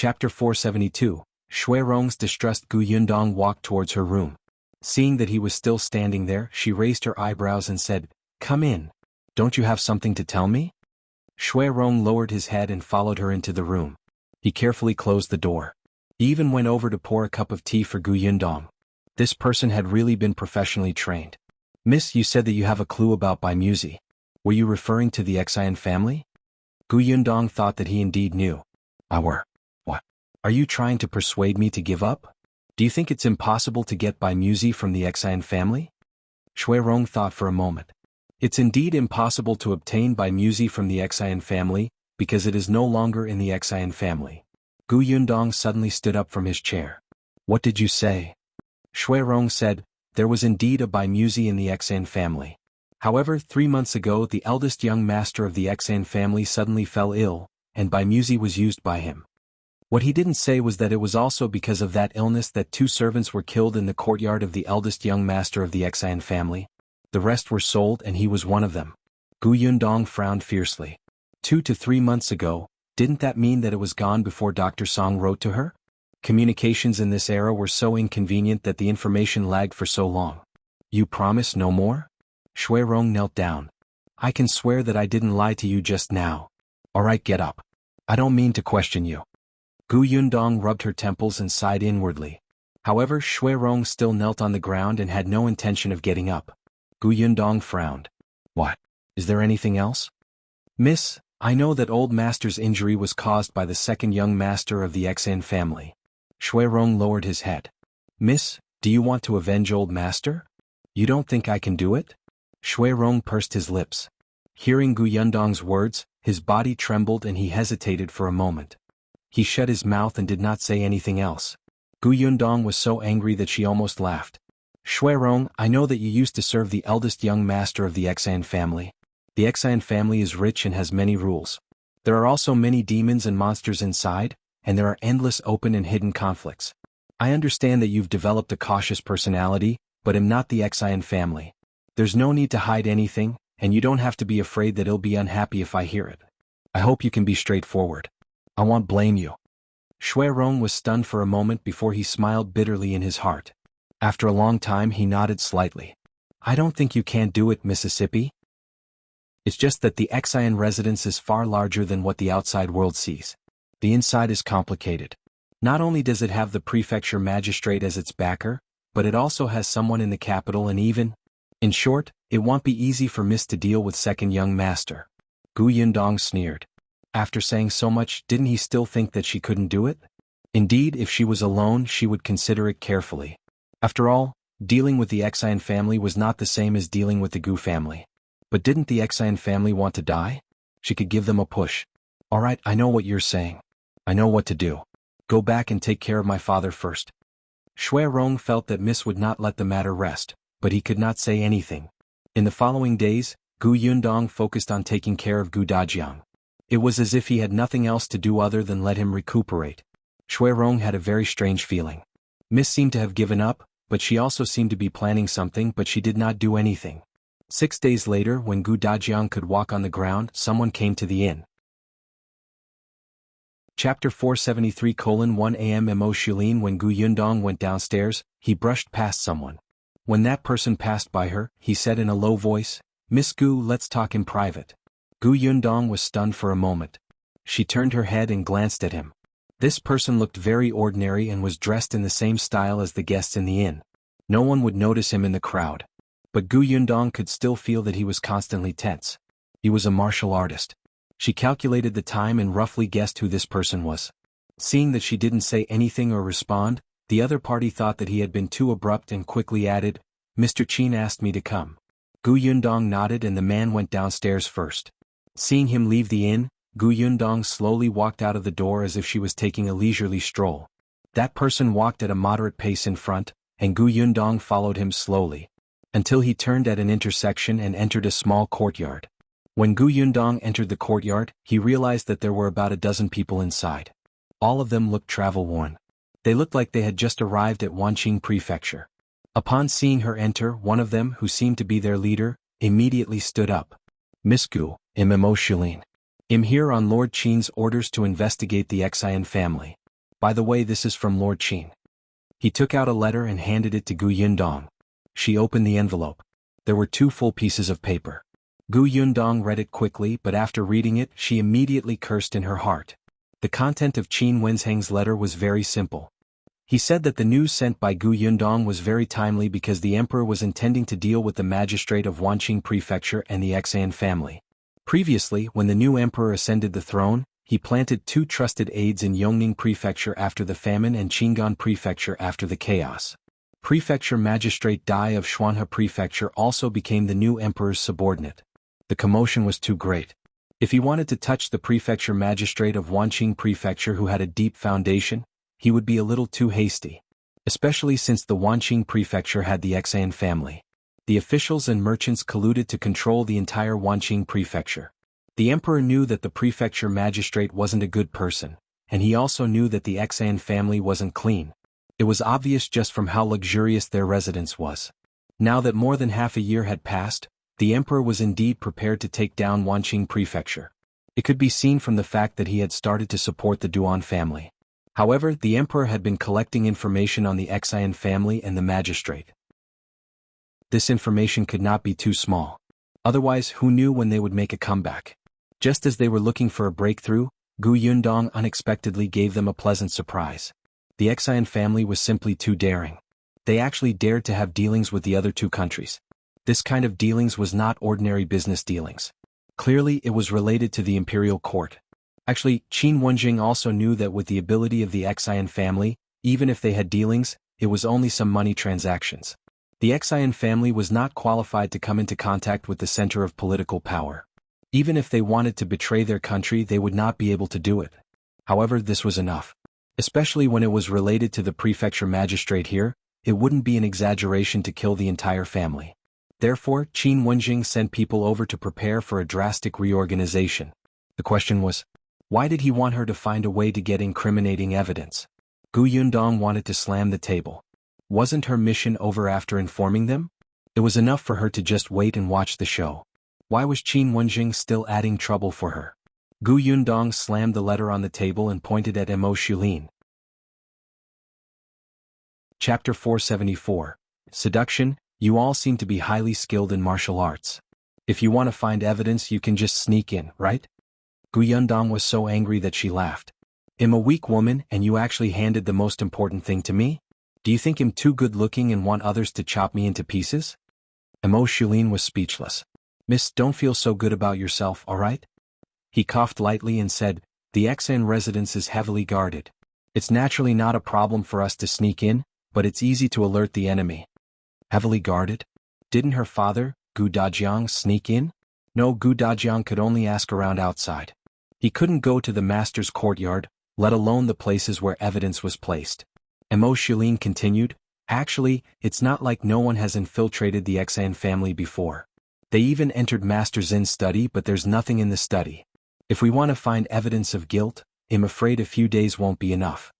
Chapter 472, Rong's Distrust. Gu Yundong walked towards her room. Seeing that he was still standing there, she raised her eyebrows and said, "Come in. Don't you have something to tell me?" Rong lowered his head and followed her into the room. He carefully closed the door. He even went over to pour a cup of tea for Gu Yundong. This person had really been professionally trained. "Miss, you said that you have a clue about Bai Muzi. Were you referring to the Xian family?" Gu Yundong thought that he indeed knew. "What? Are you trying to persuade me to give up? Do you think it's impossible to get Bai Muzi from the Xian family?" Rong thought for a moment. It's indeed impossible to obtain Bai Muzi from the Xian family, because it is no longer in the Xian family. Gu Yundong suddenly stood up from his chair. "What did you say?" Rong said, "There was indeed a Bai Muzi in the Xian family. However, 3 months ago the eldest young master of the Xian family suddenly fell ill, and Bai Muzi was used by him. What he didn't say was that it was also because of that illness that 2 servants were killed in the courtyard of the eldest young master of the Xian family. The rest were sold and he was one of them." Gu Yundong frowned fiercely. 2 to 3 months ago, didn't that mean that it was gone before Dr. Song wrote to her? Communications in this era were so inconvenient that the information lagged for so long. "You promise no more?" Rong knelt down. "I can swear that I didn't lie to you just now. Alright, get up. I don't mean to question you." Gu Yundong rubbed her temples and sighed inwardly. However, Rong still knelt on the ground and had no intention of getting up. Gu Yundong frowned. "What? Is there anything else?" "Miss, I know that old master's injury was caused by the second young master of the Xian family." Rong lowered his head. "Miss, do you want to avenge old master? You don't think I can do it?" Rong pursed his lips. Hearing Gu Yundong's words, his body trembled and he hesitated for a moment. He shut his mouth and did not say anything else. Gu Yundong was so angry that she almost laughed. "Rong, I know that you used to serve the eldest young master of the Xian family. The Xian family is rich and has many rules. There are also many demons and monsters inside, and there are endless open and hidden conflicts. I understand that you've developed a cautious personality, but am not the Xian family. There's no need to hide anything, and you don't have to be afraid that I'll be unhappy if I hear it. I hope you can be straightforward. I won't blame you." Rong was stunned for a moment before he smiled bitterly in his heart. After a long time he nodded slightly. "I don't think you can't do it, Mississippi. It's just that the Xian residence is far larger than what the outside world sees. The inside is complicated. Not only does it have the prefecture magistrate as its backer, but it also has someone in the capital and even... In short, it won't be easy for Miss to deal with second young master." Gu Yundong sneered. After saying so much, didn't he still think that she couldn't do it? Indeed, if she was alone she would consider it carefully. After all, dealing with the Xian family was not the same as dealing with the Gu family. But didn't the Xian family want to die? She could give them a push. "Alright, I know what you're saying. I know what to do. Go back and take care of my father first." Rong felt that Miss would not let the matter rest, but he could not say anything. In the following days, Gu Yundong focused on taking care of Gu Dajiang. It was as if he had nothing else to do other than let him recuperate. Rong had a very strange feeling. Miss seemed to have given up, but she also seemed to be planning something, but she did not do anything. 6 days later, when Gu Dajiang could walk on the ground, someone came to the inn. Chapter 473:1 Am Mo Xulin. When Gu Yundong went downstairs, he brushed past someone. When that person passed by her, he said in a low voice, "Miss Gu, let's talk in private." Gu Yundong was stunned for a moment. She turned her head and glanced at him. This person looked very ordinary and was dressed in the same style as the guests in the inn. No one would notice him in the crowd. But Gu Yundong could still feel that he was constantly tense. He was a martial artist. She calculated the time and roughly guessed who this person was. Seeing that she didn't say anything or respond, the other party thought that he had been too abrupt and quickly added, "Mr. Qin asked me to come." Gu Yundong nodded and the man went downstairs first. Seeing him leave the inn, Gu Yundong slowly walked out of the door as if she was taking a leisurely stroll. That person walked at a moderate pace in front, and Gu Yundong followed him slowly, until he turned at an intersection and entered a small courtyard. When Gu Yundong entered the courtyard, he realized that there were about a dozen people inside. All of them looked travel-worn. They looked like they had just arrived at Wanqing Prefecture. Upon seeing her enter, one of them, who seemed to be their leader, immediately stood up. "Miss Gu, Am Mo Xulin. I'm here on Lord Qin's orders to investigate the Xian family. By the way, this is from Lord Qin. He took out a letter and handed it to Gu Yundong. She opened the envelope. There were 2 full pieces of paper. Gu Yundong read it quickly, but after reading it, she immediately cursed in her heart. The content of Qin Wenzheng's letter was very simple. He said that the news sent by Gu Yundong was very timely because the emperor was intending to deal with the magistrate of Wanqing Prefecture and the Xan family. Previously, when the new emperor ascended the throne, he planted 2 trusted aides in Yongning Prefecture after the famine and Qingan Prefecture after the chaos. Prefecture Magistrate Dai of Xuanhe Prefecture also became the new emperor's subordinate. The commotion was too great. If he wanted to touch the Prefecture Magistrate of Wanqing Prefecture who had a deep foundation, he would be a little too hasty. Especially since the Wanqing Prefecture had the Xan family. The officials and merchants colluded to control the entire Wanqing Prefecture. The emperor knew that the prefecture magistrate wasn't a good person, and he also knew that the Xan family wasn't clean. It was obvious just from how luxurious their residence was. Now that more than half a year had passed, the emperor was indeed prepared to take down Wanqing Prefecture. It could be seen from the fact that he had started to support the Duan family. However, the emperor had been collecting information on the Xan family and the magistrate. This information could not be too small. Otherwise, who knew when they would make a comeback? Just as they were looking for a breakthrough, Gu Yundong unexpectedly gave them a pleasant surprise. The Xan family was simply too daring. They actually dared to have dealings with the other 2 countries. This kind of dealings was not ordinary business dealings. Clearly, it was related to the imperial court. Actually, Qin Wenjing also knew that with the ability of the Xan family, even if they had dealings, it was only some money transactions. The Xan family was not qualified to come into contact with the center of political power. Even if they wanted to betray their country, they would not be able to do it. However, this was enough. Especially when it was related to the prefecture magistrate here, it wouldn't be an exaggeration to kill the entire family. Therefore, Qin Wenjing sent people over to prepare for a drastic reorganization. The question was, why did he want her to find a way to get incriminating evidence? Gu Yundong wanted to slam the table. Wasn't her mission over after informing them? It was enough for her to just wait and watch the show. Why was Qin Wenjing still adding trouble for her? Gu Yundong slammed the letter on the table and pointed at Am Mo Xulin. Chapter 474. Seduction. You all seem to be highly skilled in martial arts. If you want to find evidence, you can just sneak in, right? Gu Yundong was so angry that she laughed. I'm a weak woman and you actually handed the most important thing to me? Do you think I'm too good looking and want others to chop me into pieces? Am Mo Xulin was speechless. Miss, don't feel so good about yourself, alright? He coughed lightly and said, the Xan residence is heavily guarded. It's naturally not a problem for us to sneak in, but it's easy to alert the enemy. Heavily guarded? Didn't her father, Gu Dajiang, sneak in? No, Gu Dajiang could only ask around outside. He couldn't go to the master's courtyard, let alone the places where evidence was placed. Am Mo Xulin continued, actually, it's not like no one has infiltrated the Xan family before. They even entered Master Zin's study, but there's nothing in the study. If we want to find evidence of guilt, I'm afraid a few days won't be enough.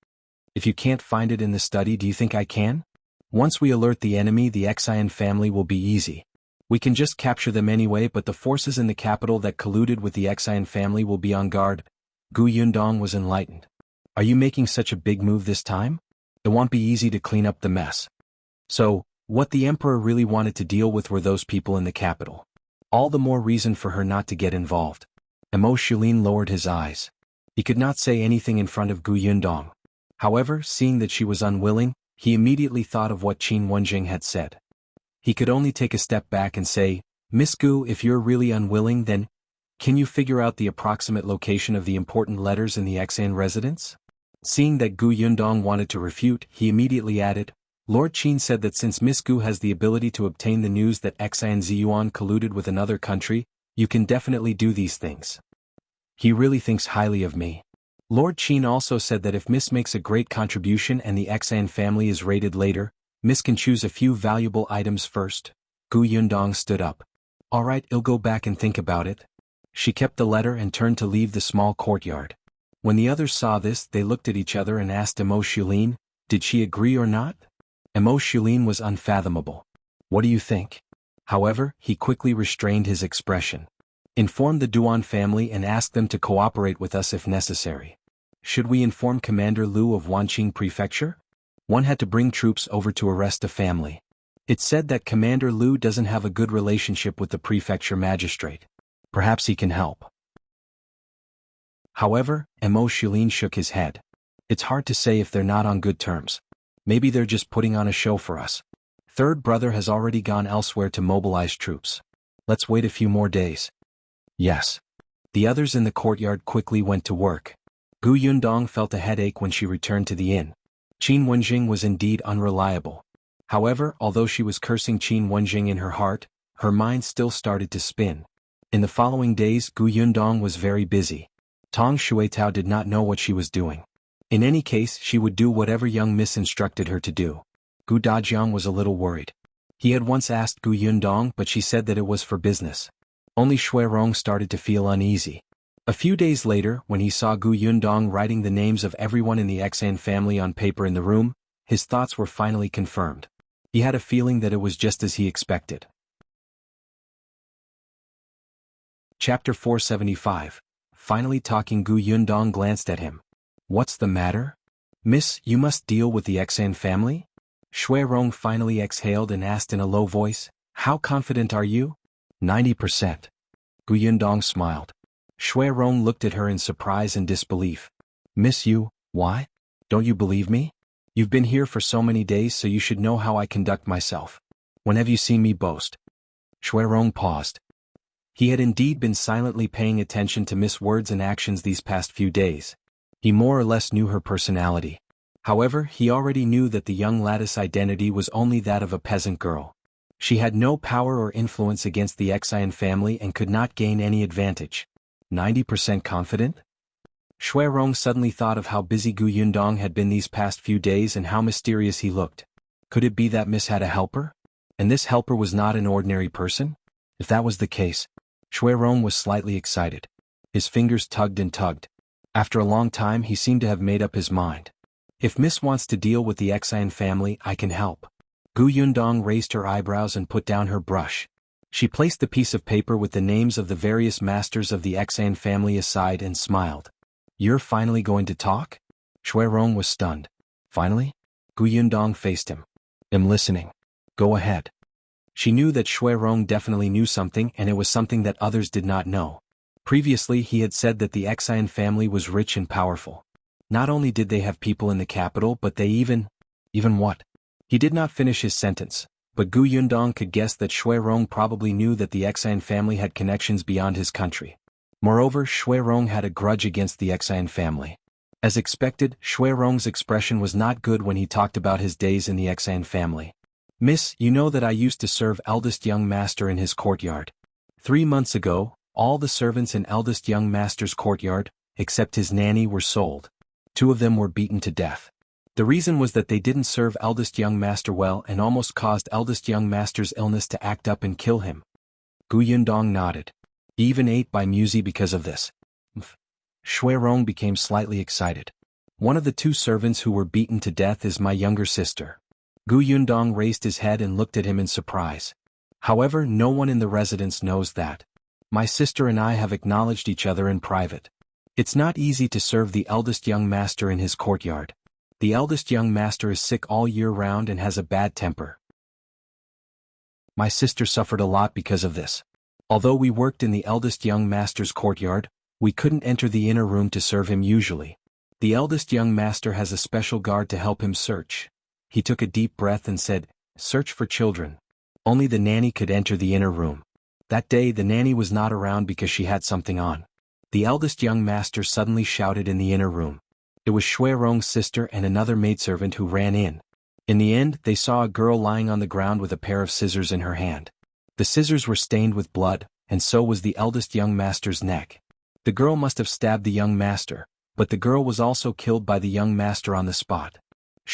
If you can't find it in the study, do you think I can? Once we alert the enemy, the Xan family will be easy. We can just capture them anyway, but the forces in the capital that colluded with the Xan family will be on guard. Gu Yundong was enlightened. Are you making such a big move this time? It won't be easy to clean up the mess. So, what the emperor really wanted to deal with were those people in the capital. All the more reason for her not to get involved. Am Mo Xulin lowered his eyes. He could not say anything in front of Gu Yundong. However, seeing that she was unwilling, he immediately thought of what Qin Wenjing had said. He could only take a step back and say, Miss Gu, if you're really unwilling, then can you figure out the approximate location of the important letters in the Xan residence? Seeing that Gu Yundong wanted to refute, he immediately added, Lord Qin said that since Miss Gu has the ability to obtain the news that Xan Ziyuan colluded with another country, you can definitely do these things. He really thinks highly of me. Lord Qin also said that if Miss makes a great contribution and the Xan family is raided later, Miss can choose a few valuable items first. Gu Yundong stood up. Alright, I'll go back and think about it. She kept the letter and turned to leave the small courtyard. When the others saw this, they looked at each other and asked Am Mo Xulin, did she agree or not? Am Mo Xulin was unfathomable. What do you think? However, he quickly restrained his expression. Inform the Duan family and ask them to cooperate with us if necessary. Should we inform Commander Liu of Wanqing Prefecture? One had to bring troops over to arrest a family. It's said that Commander Liu doesn't have a good relationship with the prefecture magistrate. Perhaps he can help. However, Am Mo Xulin shook his head. It's hard to say if they're not on good terms. Maybe they're just putting on a show for us. Third brother has already gone elsewhere to mobilize troops. Let's wait a few more days. Yes. The others in the courtyard quickly went to work. Gu Yundong felt a headache when she returned to the inn. Qin Wenjing was indeed unreliable. However, although she was cursing Qin Wenjing in her heart, her mind still started to spin. In the following days, Gu Yundong was very busy. Tong Shuitao did not know what she was doing. In any case, she would do whatever young miss instructed her to do. Gu Dajiang was a little worried. He had once asked Gu Yundong, but she said that it was for business. Only Rong started to feel uneasy. A few days later, when he saw Gu Yundong writing the names of everyone in the Xan family on paper in the room, his thoughts were finally confirmed. He had a feeling that it was just as he expected. Chapter 475. Finally talking. Gu Yundong glanced at him. What's the matter? Miss, you must deal with the Xan family? Rong finally exhaled and asked in a low voice, how confident are you? 90%. Gu Yundong smiled. Rong looked at her in surprise and disbelief. Miss you, why? Don't you believe me? You've been here for so many days, so you should know how I conduct myself. When have you seen me boast? Rong paused. He had indeed been silently paying attention to Miss' words and actions these past few days. He more or less knew her personality. However, he already knew that the young lattice identity was only that of a peasant girl. She had no power or influence against the Xian family and could not gain any advantage. 90% confident? Rong suddenly thought of how busy Gu Yundong had been these past few days and how mysterious he looked. Could it be that Miss had a helper? And this helper was not an ordinary person? If that was the case, Rong was slightly excited. His fingers tugged and tugged. After a long time he seemed to have made up his mind. If Miss wants to deal with the Xian family, I can help. Gu Yundong raised her eyebrows and put down her brush. She placed the piece of paper with the names of the various masters of the Xan family aside and smiled. You're finally going to talk? Rong was stunned. Finally? Gu Yundong faced him. I'm listening. Go ahead. She knew that Rong definitely knew something, and it was something that others did not know. Previously he had said that the Xian family was rich and powerful. Not only did they have people in the capital, but they even what? He did not finish his sentence, but Gu Yundong could guess that Rong probably knew that the Xian family had connections beyond his country. Moreover, Rong had a grudge against the Xian family. As expected, Rong's expression was not good when he talked about his days in the Xian family. Miss, you know that I used to serve eldest young master in his courtyard. 3 months ago, all the servants in eldest young master's courtyard, except his nanny, were sold. 2 of them were beaten to death. The reason was that they didn't serve eldest young master well and almost caused eldest young master's illness to act up and kill him. Gu Yundong nodded. He even ate by Musi because of this. Rong became slightly excited. One of the 2 servants who were beaten to death is my younger sister. Gu Yundong raised his head and looked at him in surprise. However, no one in the residence knows that. My sister and I have acknowledged each other in private. It's not easy to serve the eldest young master in his courtyard. The eldest young master is sick all year round and has a bad temper. My sister suffered a lot because of this. Although we worked in the eldest young master's courtyard, we couldn't enter the inner room to serve him usually. The eldest young master has a special guard to help him search. He took a deep breath and said, search for children. Only the nanny could enter the inner room. That day the nanny was not around because she had something on. The eldest young master suddenly shouted in the inner room. It was Rong's sister and another maidservant who ran in. In the end, they saw a girl lying on the ground with a pair of scissors in her hand. The scissors were stained with blood, and so was the eldest young master's neck. The girl must have stabbed the young master, but the girl was also killed by the young master on the spot.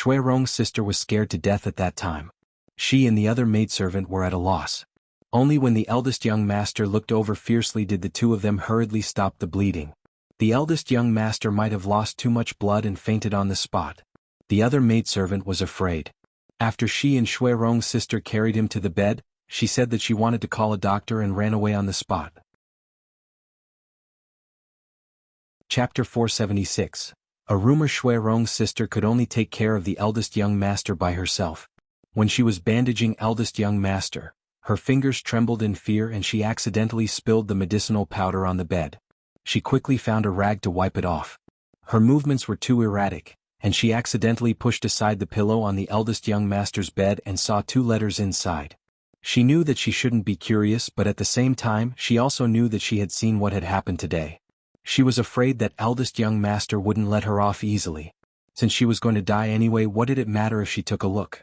Rong's sister was scared to death at that time. She and the other maidservant were at a loss. Only when the eldest young master looked over fiercely did the 2 of them hurriedly stop the bleeding. The eldest young master might have lost too much blood and fainted on the spot. The other maidservant was afraid. After she and Rong's sister carried him to the bed, she said that she wanted to call a doctor and ran away on the spot. Chapter 476. A rumor Shui Rong's sister could only take care of the eldest young master by herself. When she was bandaging eldest young master, her fingers trembled in fear and she accidentally spilled the medicinal powder on the bed. She quickly found a rag to wipe it off. Her movements were too erratic, and she accidentally pushed aside the pillow on the eldest young master's bed and saw 2 letters inside. She knew that she shouldn't be curious, but at the same time she also knew that she had seen what had happened today. She was afraid that eldest young master wouldn't let her off easily. Since she was going to die anyway, what did it matter if she took a look?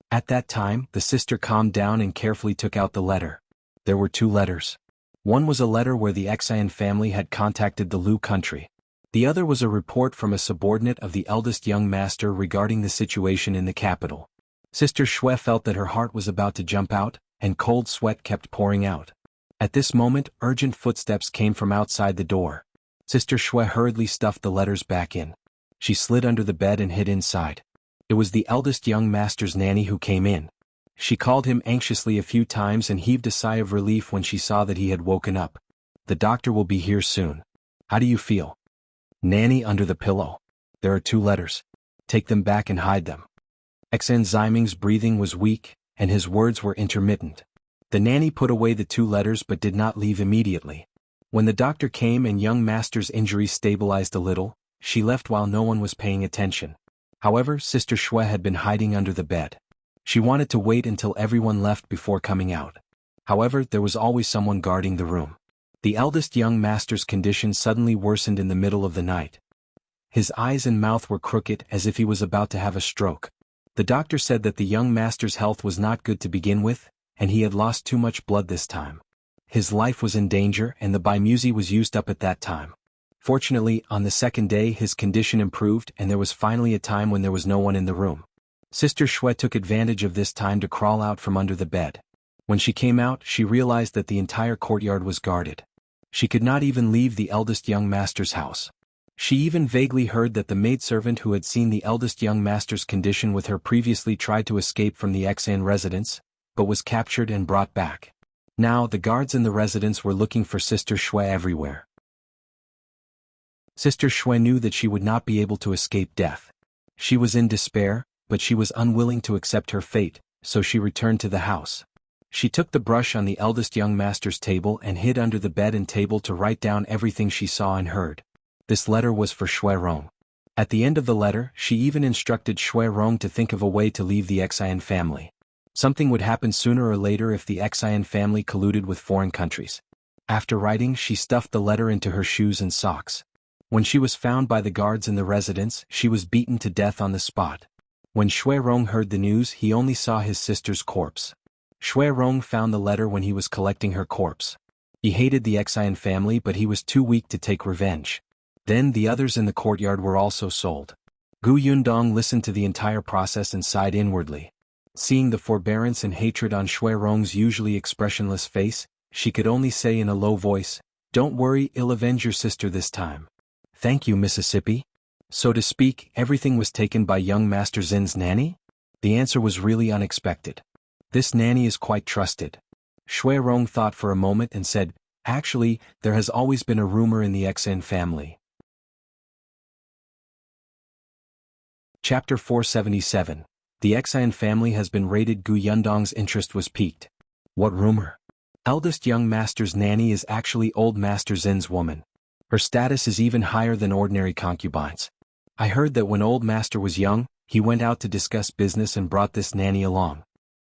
At that time, the sister calmed down and carefully took out the letter. There were 2 letters. One was a letter where the Xian family had contacted the Lu country. The other was a report from a subordinate of the eldest young master regarding the situation in the capital. Sister Shui felt that her heart was about to jump out, and cold sweat kept pouring out. At this moment, urgent footsteps came from outside the door. Sister Shui hurriedly stuffed the letters back in. She slid under the bed and hid inside. It was the eldest young master's nanny who came in. She called him anxiously a few times and heaved a sigh of relief when she saw that he had woken up. The doctor will be here soon. How do you feel? Nanny under the pillow. There are 2 letters. Take them back and hide them. Xan Ziming's breathing was weak, and his words were intermittent. The nanny put away the 2 letters but did not leave immediately. When the doctor came and young master's injury stabilized a little, she left while no one was paying attention. However, Sister Shui had been hiding under the bed. She wanted to wait until everyone left before coming out. However, there was always someone guarding the room. The eldest young master's condition suddenly worsened in the middle of the night. His eyes and mouth were crooked as if he was about to have a stroke. The doctor said that the young master's health was not good to begin with, and he had lost too much blood this time. His life was in danger and the Bimusi was used up at that time. Fortunately, on the 2nd day his condition improved and there was finally a time when there was no one in the room. Sister Shui took advantage of this time to crawl out from under the bed. When she came out, she realized that the entire courtyard was guarded. She could not even leave the eldest young master's house. She even vaguely heard that the maidservant who had seen the eldest young master's condition with her previously tried to escape from the Xian residence, but was captured and brought back. Now the guards in the residence were looking for Sister Shui everywhere. Sister Shui knew that she would not be able to escape death. She was in despair, but she was unwilling to accept her fate, so she returned to the house. She took the brush on the eldest young master's table and hid under the bed and table to write down everything she saw and heard. This letter was for Shui Rong. At the end of the letter, she even instructed Shui Rong to think of a way to leave the Xian family. Something would happen sooner or later if the Xian family colluded with foreign countries. After writing, she stuffed the letter into her shoes and socks. When she was found by the guards in the residence, she was beaten to death on the spot. When Shui Rong heard the news, he only saw his sister's corpse. Shui Rong found the letter when he was collecting her corpse. He hated the Xian family, but he was too weak to take revenge. Then the others in the courtyard were also sold. Gu Yundong listened to the entire process and sighed inwardly. Seeing the forbearance and hatred on Shui Rong's usually expressionless face, she could only say in a low voice, "Don't worry, I'll avenge your sister this time." "Thank you, Mississippi." So to speak, everything was taken by young Master Zin's nanny? The answer was really unexpected. This nanny is quite trusted. Shui Rong thought for a moment and said, "Actually, there has always been a rumor in the Xian family." Chapter 477. The Xian family has been raided. Gu Yundong's interest was piqued. What rumor? Eldest young master's nanny is actually old Master Zin's woman. Her status is even higher than ordinary concubines. I heard that when old master was young, he went out to discuss business and brought this nanny along.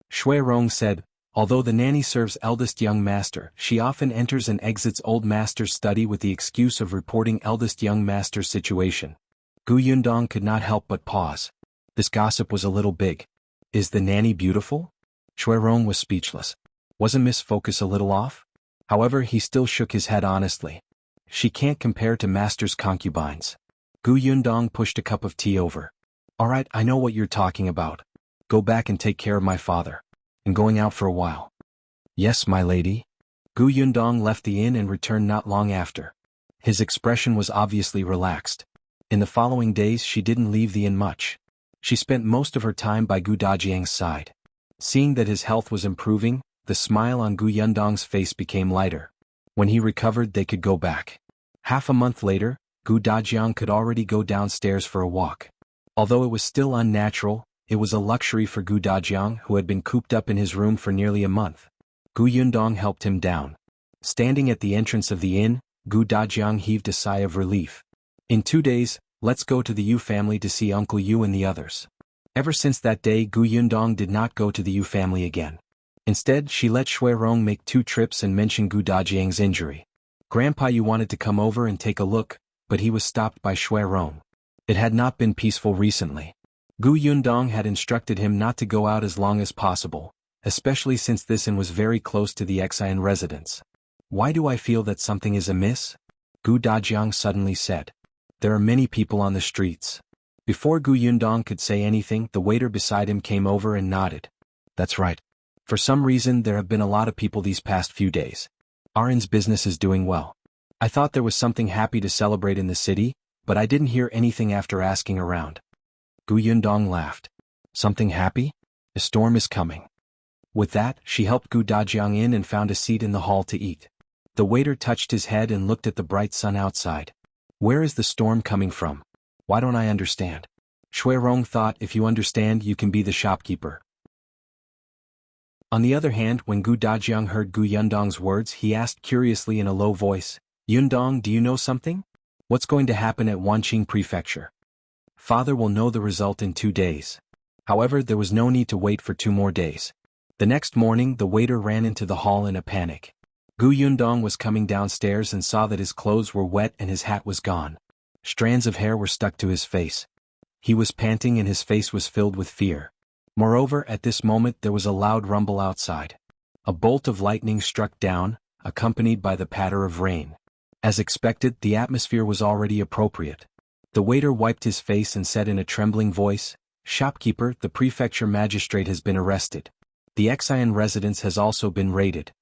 Shui Rong said, although the nanny serves eldest young master, she often enters and exits old master's study with the excuse of reporting eldest young master's situation. Gu Yundong could not help but pause. This gossip was a little big. Is the nanny beautiful? Shui Rong was speechless. Wasn't Miss Focus a little off? However, he still shook his head honestly. She can't compare to master's concubines. Gu Yundong pushed a cup of tea over. Alright, I know what you're talking about. Go back and take care of my father. I'm going out for a while. Yes, my lady. Gu Yundong left the inn and returned not long after. His expression was obviously relaxed. In the following days she didn't leave the inn much. She spent most of her time by Gu Dajiang's side. Seeing that his health was improving, the smile on Gu Yundong's face became lighter. When he recovered, they could go back. Half a month later, Gu Dajiang could already go downstairs for a walk. Although it was still unnatural, it was a luxury for Gu Dajiang, who had been cooped up in his room for nearly a month. Gu Yundong helped him down. Standing at the entrance of the inn, Gu Dajiang heaved a sigh of relief. In 2 days, let's go to the Yu family to see Uncle Yu and the others. Ever since that day, Gu Yundong did not go to the Yu family again. Instead, she let Shui Rong make 2 trips and mention Gu Dajiang's injury. Grandpa Yu wanted to come over and take a look, but he was stopped by Shui Rong. It had not been peaceful recently. Gu Yundong had instructed him not to go out as long as possible, especially since this inn was very close to the Xian residence. Why do I feel that something is amiss? Gu Dajiang suddenly said. There are many people on the streets. Before Gu Yundong could say anything, the waiter beside him came over and nodded. That's right. For some reason there have been a lot of people these past few days. Our inn's business is doing well. I thought there was something happy to celebrate in the city, but I didn't hear anything after asking around. Gu Yundong laughed. Something happy? A storm is coming. With that, she helped Gu Dajiang in and found a seat in the hall to eat. The waiter touched his head and looked at the bright sun outside. Where is the storm coming from? Why don't I understand? Shui Rong thought, if you understand, you can be the shopkeeper. On the other hand, when Gu Dajiang heard Gu Yundong's words, he asked curiously in a low voice, Yundong, do you know something? What's going to happen at Wanqing Prefecture? Father will know the result in 2 days. However, there was no need to wait for 2 more days. The next morning, the waiter ran into the hall in a panic. Gu Yundong was coming downstairs and saw that his clothes were wet and his hat was gone. Strands of hair were stuck to his face. He was panting and his face was filled with fear. Moreover, at this moment there was a loud rumble outside. A bolt of lightning struck down, accompanied by the patter of rain. As expected, the atmosphere was already appropriate. The waiter wiped his face and said in a trembling voice, Shopkeeper, the prefecture magistrate has been arrested. The Xian residence has also been raided.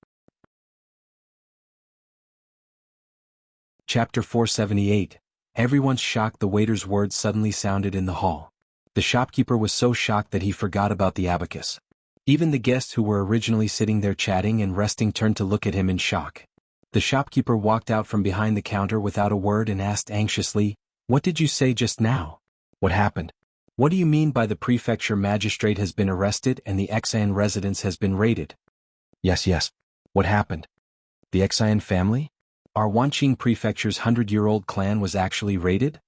Chapter 478. Everyone's shocked. The waiter's words suddenly sounded in the hall. The shopkeeper was so shocked that he forgot about the abacus. Even the guests who were originally sitting there chatting and resting turned to look at him in shock. The shopkeeper walked out from behind the counter without a word and asked anxiously, What did you say just now? What happened? What do you mean by the prefecture magistrate has been arrested and the Xian residence has been raided? Yes. What happened? The Xian family? Our Wanqing prefecture's 100-year-old clan was actually raided?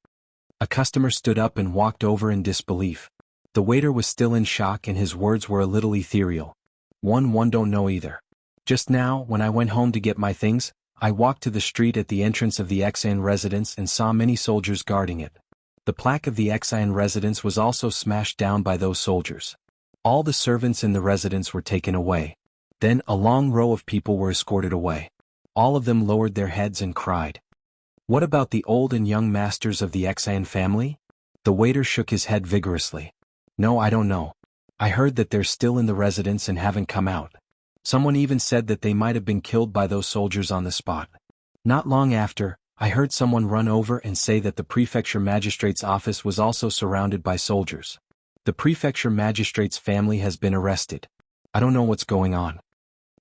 A customer stood up and walked over in disbelief. The waiter was still in shock and his words were a little ethereal. One don't know either. Just now, when I went home to get my things, I walked to the street at the entrance of the Xian residence and saw many soldiers guarding it. The plaque of the Xian residence was also smashed down by those soldiers. All the servants in the residence were taken away. Then a long row of people were escorted away. All of them lowered their heads and cried. What about the old and young masters of the Xian family? The waiter shook his head vigorously. No, I don't know. I heard that they're still in the residence and haven't come out. Someone even said that they might have been killed by those soldiers on the spot. Not long after, I heard someone run over and say that the prefecture magistrate's office was also surrounded by soldiers. The prefecture magistrate's family has been arrested. I don't know what's going on.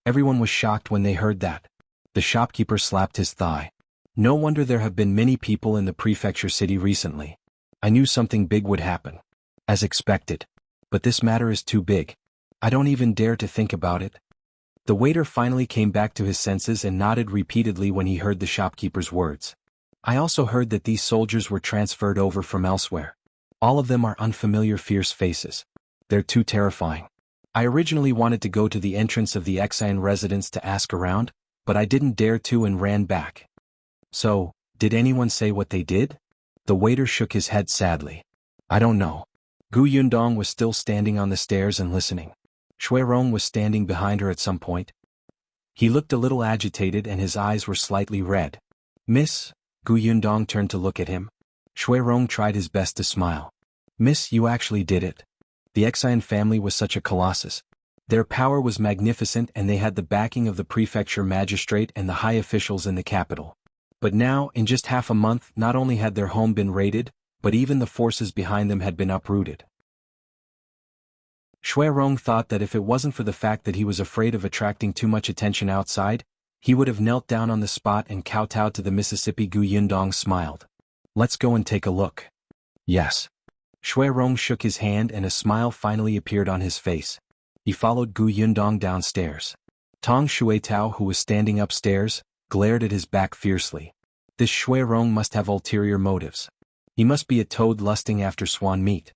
Everyone was shocked when they heard that. The shopkeeper slapped his thigh. No wonder there have been many people in the prefecture city recently. I knew something big would happen. As expected. But this matter is too big. I don't even dare to think about it. The waiter finally came back to his senses and nodded repeatedly when he heard the shopkeeper's words. I also heard that these soldiers were transferred over from elsewhere. All of them are unfamiliar, fierce faces. They're too terrifying. I originally wanted to go to the entrance of the Xian residence to ask around, but I didn't dare to and ran back. So, did anyone say what they did? The waiter shook his head sadly. I don't know. Gu Yundong was still standing on the stairs and listening. Shui Rong was standing behind her at some point. He looked a little agitated and his eyes were slightly red. Miss? Gu Yundong turned to look at him. Shui Rong tried his best to smile. Miss, you actually did it. The Xian family was such a colossus. Their power was magnificent and they had the backing of the prefecture magistrate and the high officials in the capital. But now, in just half a month, not only had their home been raided, but even the forces behind them had been uprooted. Shui Rong thought that if it wasn't for the fact that he was afraid of attracting too much attention outside, he would have knelt down on the spot and kowtowed to the Mississippi. Gu Yundong smiled. Let's go and take a look. Yes. Rong shook his hand and a smile finally appeared on his face. He followed Gu Yundong downstairs. Tong Xuetao, who was standing upstairs, glared at his back fiercely. This Rong must have ulterior motives. He must be a toad lusting after swan meat.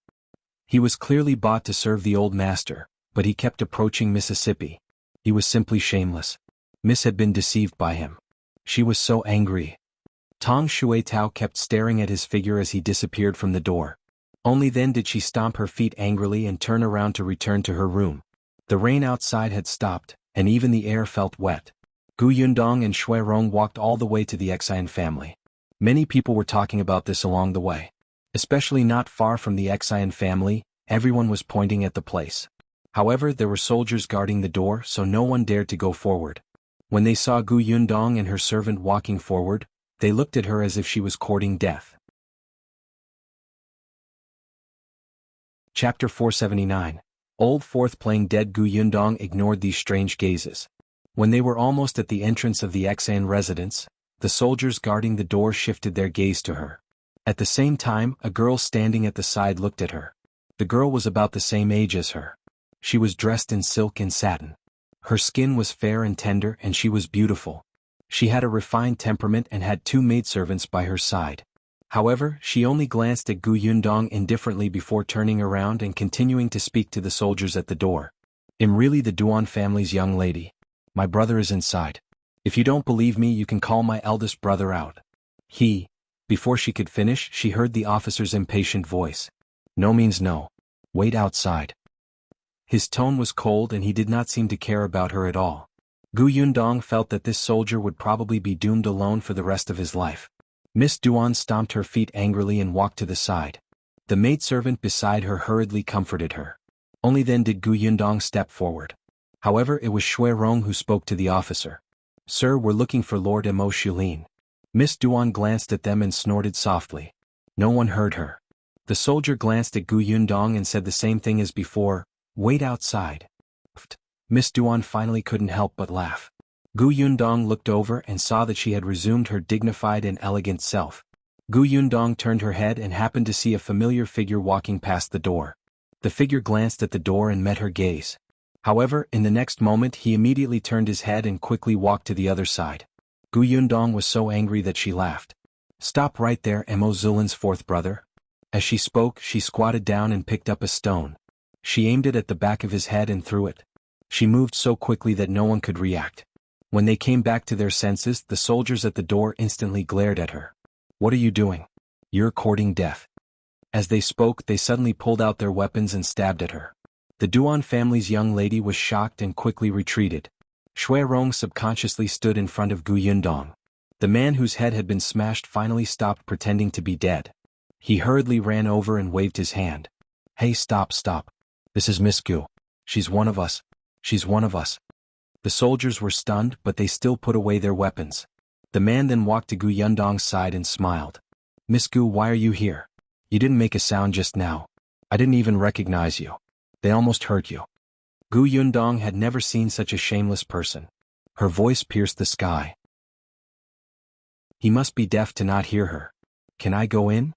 He was clearly bought to serve the old master, but he kept approaching Mississippi. He was simply shameless. Miss had been deceived by him. She was so angry. Tong Xuetao kept staring at his figure as he disappeared from the door. Only then did she stomp her feet angrily and turn around to return to her room. The rain outside had stopped, and even the air felt wet. Gu Yundong and Rong walked all the way to the Xian family. Many people were talking about this along the way. Especially not far from the Xian family, everyone was pointing at the place. However, there were soldiers guarding the door, so no one dared to go forward. When they saw Gu Yundong and her servant walking forward, they looked at her as if she was courting death. Chapter 479. Old Fourth playing dead. Gu Yundong ignored these strange gazes. When they were almost at the entrance of the Xian residence, the soldiers guarding the door shifted their gaze to her. At the same time, a girl standing at the side looked at her. The girl was about the same age as her. She was dressed in silk and satin. Her skin was fair and tender and she was beautiful. She had a refined temperament and had 2 maidservants by her side. However, she only glanced at Gu Yundong indifferently before turning around and continuing to speak to the soldiers at the door. "I'm really the Duan family's young lady. My brother is inside. If you don't believe me, you can call my eldest brother out." Before she could finish, she heard the officer's impatient voice. "No means no. Wait outside." His tone was cold and he did not seem to care about her at all. Gu Yundong felt that this soldier would probably be doomed alone for the rest of his life. Miss Duan stomped her feet angrily and walked to the side. The maidservant beside her hurriedly comforted her. Only then did Gu Yundong step forward. However, it was Rong who spoke to the officer. "Sir, we're looking for Lord Am Mo Xulin." Miss Duan glanced at them and snorted softly. No one heard her. The soldier glanced at Gu Yundong and said the same thing as before, "Wait outside." Miss Duan finally couldn't help but laugh. Gu Yundong looked over and saw that she had resumed her dignified and elegant self. Gu Yundong turned her head and happened to see a familiar figure walking past the door. The figure glanced at the door and met her gaze. However, in the next moment he immediately turned his head and quickly walked to the other side. Gu Yundong was so angry that she laughed. "Stop right there, Am Mo Xulin's 4th brother." As she spoke, she squatted down and picked up a stone. She aimed it at the back of his head and threw it. She moved so quickly that no one could react. When they came back to their senses, the soldiers at the door instantly glared at her. "What are you doing? You're courting death." As they spoke, they suddenly pulled out their weapons and stabbed at her. The Duan family's young lady was shocked and quickly retreated. Rong subconsciously stood in front of Gu Yundong. The man whose head had been smashed finally stopped pretending to be dead. He hurriedly ran over and waved his hand. "Hey, stop. This is Miss Gu. She's one of us. She's one of us." The soldiers were stunned, but they still put away their weapons. The man then walked to Gu Yundong's side and smiled. "Miss Gu, why are you here? You didn't make a sound just now. I didn't even recognize you. They almost hurt you." Gu Yundong had never seen such a shameless person. Her voice pierced the sky. He must be deaf to not hear her. "Can I go in?"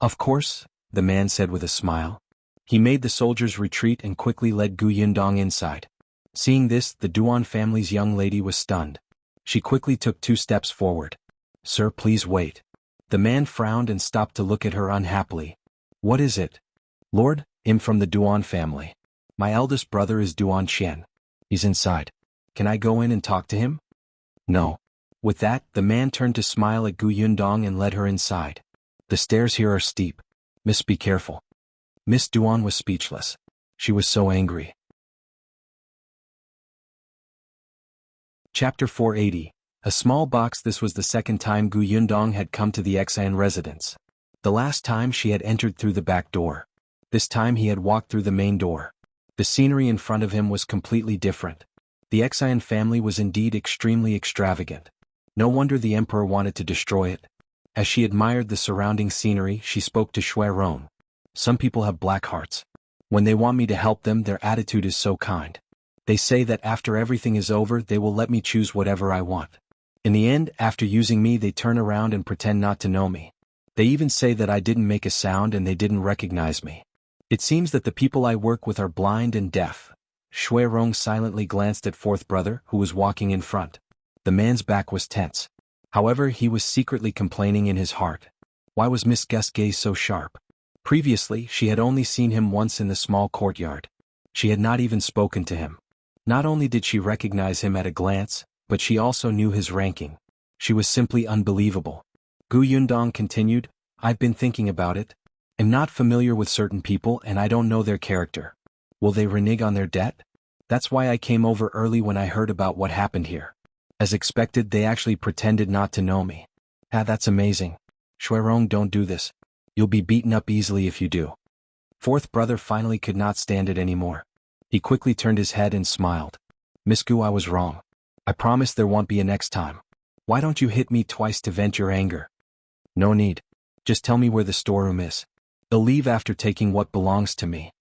"Of course," the man said with a smile. He made the soldiers retreat and quickly led Gu Yundong inside. Seeing this, the Duan family's young lady was stunned. She quickly took 2 steps forward. "Sir, please wait." The man frowned and stopped to look at her unhappily. "What is it?" "Lord, I'm from the Duan family. My eldest brother is Duan Qian. He's inside. Can I go in and talk to him?" "No." With that, the man turned to smile at Gu Yundong and led her inside. "The stairs here are steep. Miss, be careful." Miss Duan was speechless. She was so angry. Chapter 480. A small box. This was the second time Gu Yundong had come to the Xian residence. The last time she had entered through the back door. This time he had walked through the main door. The scenery in front of him was completely different. The Xian family was indeed extremely extravagant. No wonder the emperor wanted to destroy it. As she admired the surrounding scenery, she spoke to Rong. "Some people have black hearts. When they want me to help them, their attitude is so kind. They say that after everything is over, they will let me choose whatever I want. In the end, after using me, they turn around and pretend not to know me. They even say that I didn't make a sound and they didn't recognize me. It seems that the people I work with are blind and deaf. Rong silently glanced at fourth brother, who was walking in front. The man's back was tense. However, he was secretly complaining in his heart. Why was Miss Gust's gaze so sharp? Previously, she had only seen him once in the small courtyard. She had not even spoken to him. Not only did she recognize him at a glance, but she also knew his ranking. She was simply unbelievable. Yundong continued, I've been thinking about it. I'm not familiar with certain people and I don't know their character. Will they renege on their debt? That's why I came over early when I heard about what happened here. As expected, they actually pretended not to know me. That's amazing. Rong, don't do this. You'll be beaten up easily if you do. Fourth brother finally could not stand it anymore. He quickly turned his head and smiled. Miss Gu, I was wrong. I promise there won't be a next time. Why don't you hit me twice to vent your anger? No need. Just tell me where the storeroom is. They'll leave after taking what belongs to me.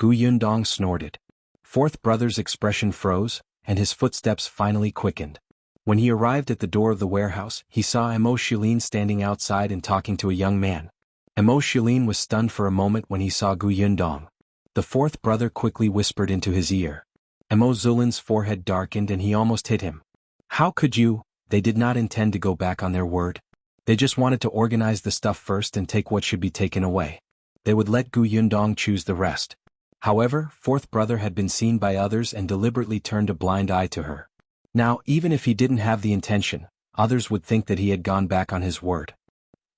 Yundong snorted. Fourth brother's expression froze, and his footsteps finally quickened. When he arrived at the door of the warehouse, he saw Am Mo Xulin standing outside and talking to a young man. Am Mo Xulin was stunned for a moment when he saw Yundong. The fourth brother quickly whispered into his ear. Am Mo Xulin's forehead darkened and he almost hit him. How could you? They did not intend to go back on their word. They just wanted to organize the stuff first and take what should be taken away. They would let Yundong choose the rest. However, fourth brother had been seen by others and deliberately turned a blind eye to her. Now, even if he didn't have the intention, others would think that he had gone back on his word.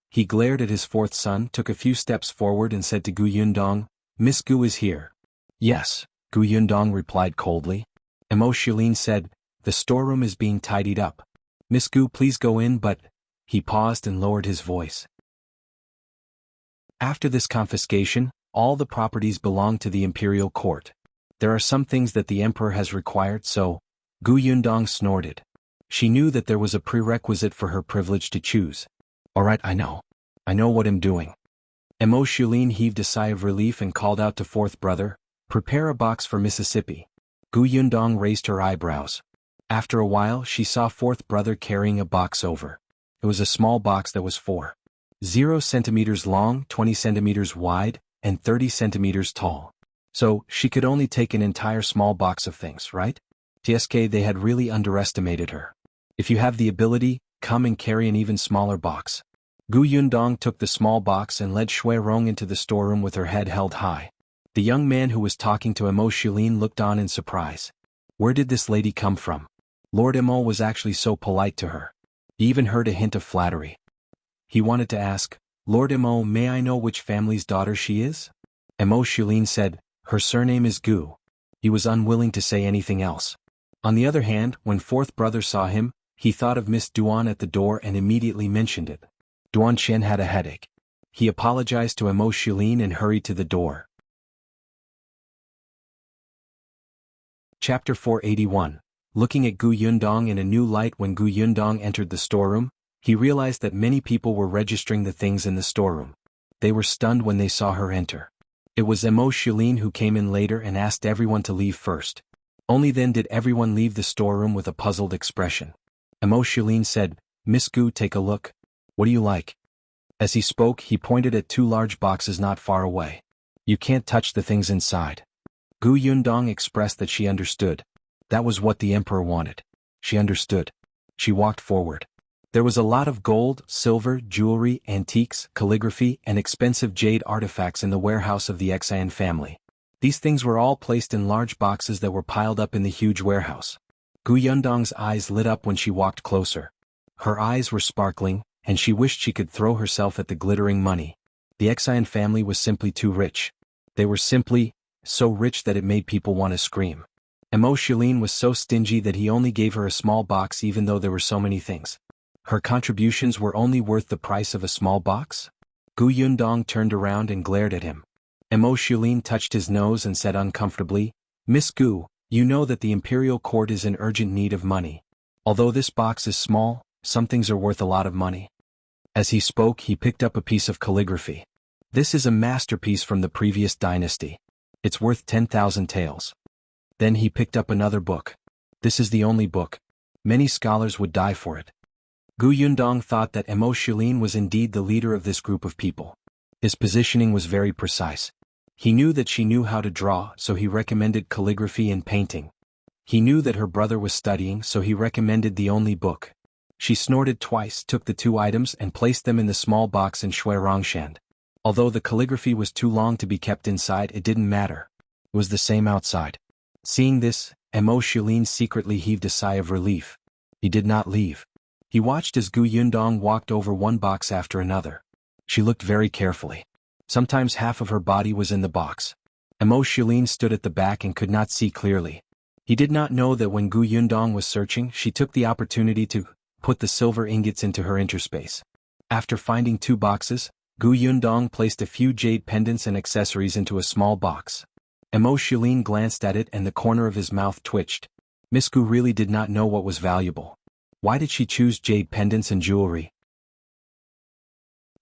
He glared at his fourth son, took a few steps forward and said to Yundong, Miss Gu is here. Yes, Yundong replied coldly. Am Mo Xulin said, the storeroom is being tidied up. Miss Gu, please go in, but... He paused and lowered his voice. After this confiscation, all the properties belong to the imperial court. There are some things that the emperor has required, so... Yundong snorted. She knew that there was a prerequisite for her privilege to choose. Alright, I know. I know what I'm doing. Am Mo Xulin heaved a sigh of relief and called out to fourth brother, prepare a box for Mississippi. Yundong raised her eyebrows. After a while, she saw fourth brother carrying a box over. It was a small box that was 0 centimeters long, 20 centimeters wide, and 30 centimeters tall. So, she could only take an entire small box of things, right? TSK, they had really underestimated her. If you have the ability, come and carry an even smaller box. Yundong took the small box and led Rong into the storeroom with her head held high. The young man who was talking to Am Mo Xulin looked on in surprise. Where did this lady come from? Lord Am Mo was actually so polite to her. He even heard a hint of flattery. He wanted to ask, Lord Am Mo, may I know which family's daughter she is? Am Mo Xulin said, her surname is Gu. He was unwilling to say anything else. On the other hand, when fourth brother saw him, he thought of Miss Duan at the door and immediately mentioned it. Duan Chen had a headache. He apologized to Am Mo Xulin and hurried to the door. Chapter 481. Looking at Yundong in a new light. When Yundong entered the storeroom, he realized that many people were registering the things in the storeroom. They were stunned when they saw her enter. It was Am Mo Xulin who came in later and asked everyone to leave first. Only then did everyone leave the storeroom with a puzzled expression. Am Mo Xulin said, Miss Gu, take a look. What do you like? As he spoke, he pointed at 2 large boxes not far away. You can't touch the things inside. Yundong expressed that she understood. That was what the emperor wanted. She understood. She walked forward. There was a lot of gold, silver, jewelry, antiques, calligraphy, and expensive jade artifacts in the warehouse of the Xian family. These things were all placed in large boxes that were piled up in the huge warehouse. Yundong's eyes lit up when she walked closer. Her eyes were sparkling, and she wished she could throw herself at the glittering money. The Xian family was simply too rich. They were simply so rich that it made people want to scream. Am Mo Xulin was so stingy that he only gave her a small box even though there were so many things. Her contributions were only worth the price of a small box? Yundong turned around and glared at him. Am Mo Xulin touched his nose and said uncomfortably, Miss Gu, you know that the imperial court is in urgent need of money. Although this box is small, some things are worth a lot of money. As he spoke, he picked up a piece of calligraphy. This is a masterpiece from the previous dynasty. It's worth 10,000 taels. Then he picked up another book. This is the only book. Many scholars would die for it. Gu Yundong thought that Am Mo Xulin was indeed the leader of this group of people. His positioning was very precise. He knew that she knew how to draw, so he recommended calligraphy and painting. He knew that her brother was studying, so he recommended the only book. She snorted twice, took the 2 items and placed them in the small box in Shui Rongshan. Although the calligraphy was too long to be kept inside, it didn't matter. It was the same outside. Seeing this, Am Mo Xulin secretly heaved a sigh of relief. He did not leave. He watched as Gu Yundong walked over one box after another. She looked very carefully. Sometimes half of her body was in the box. Am Mo Xulin stood at the back and could not see clearly. He did not know that when Gu Yundong was searching, she took the opportunity to put the silver ingots into her interspace. After finding 2 boxes, Gu Yundong placed a few jade pendants and accessories into a small box. Am Mo Xulin glanced at it and the corner of his mouth twitched. Miss Gu really did not know what was valuable. Why did she choose jade pendants and jewelry?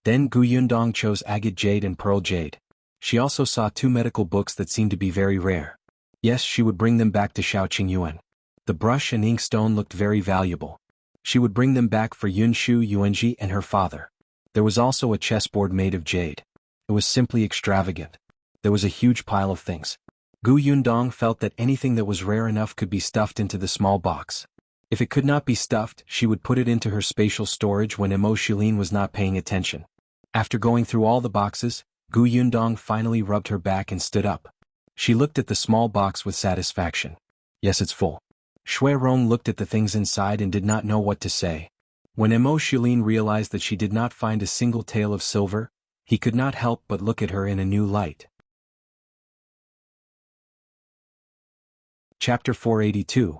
Then Gu Yundong chose agate jade and pearl jade. She also saw 2 medical books that seemed to be very rare. Yes, she would bring them back to Shaoqing Yuan. The brush and inkstone looked very valuable. She would bring them back for Yunshu Yuanji and her father. There was also a chessboard made of jade. It was simply extravagant. There was a huge pile of things. Gu Yundong felt that anything that was rare enough could be stuffed into the small box. If it could not be stuffed, she would put it into her spatial storage when Am Mo Xulin was not paying attention. After going through all the boxes, Gu Yundong finally rubbed her back and stood up. She looked at the small box with satisfaction. Yes, it's full. Shui Rong looked at the things inside and did not know what to say. When Am Mo Xulin realized that she did not find a single tael of silver, he could not help but look at her in a new light. Chapter 482.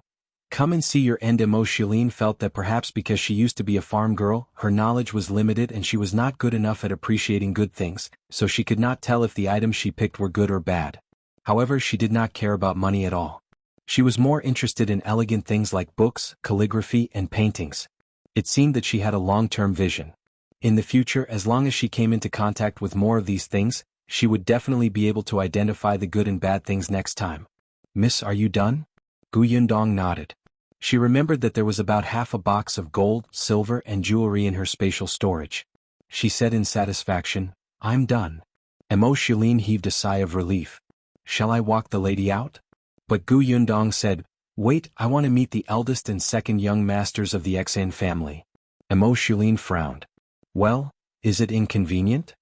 Come and see your end. Am Mo Xulin felt that perhaps because she used to be a farm girl, her knowledge was limited and she was not good enough at appreciating good things, so she could not tell if the items she picked were good or bad. However, she did not care about money at all. She was more interested in elegant things like books, calligraphy, and paintings. It seemed that she had a long-term vision. In the future, as long as she came into contact with more of these things, she would definitely be able to identify the good and bad things next time. Miss, are you done? Gu Yundong nodded. She remembered that there was about half a box of gold, silver, and jewelry in her spatial storage. She said in satisfaction, I'm done. Am Mo Xulin heaved a sigh of relief. Shall I walk the lady out? But Gu Yundong said, wait, I want to meet the eldest and second young masters of the Xan family. Am Mo Xulin frowned. Well, is it inconvenient?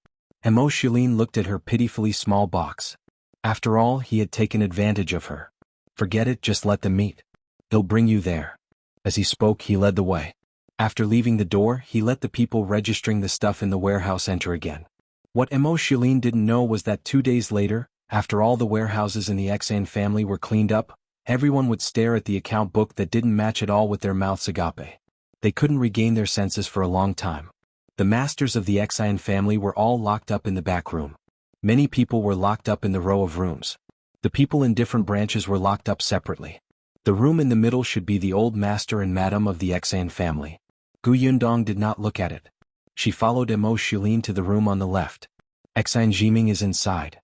Am Mo Xulin looked at her pitifully small box. After all, he had taken advantage of her. Forget it, just let them meet. He'll bring you there. As he spoke, he led the way. After leaving the door, he let the people registering the stuff in the warehouse enter again. What Am Mo Xulin didn't know was that 2 days later, after all the warehouses in the Xan family were cleaned up, everyone would stare at the account book that didn't match at all with their mouths agape. They couldn't regain their senses for a long time. The masters of the Xan family were all locked up in the back room. Many people were locked up in the row of rooms. The people in different branches were locked up separately. The room in the middle should be the old master and madam of the Xan family. Gu Yundong did not look at it. She followed Am Mo Xulin to the room on the left. Xan Jiming is inside.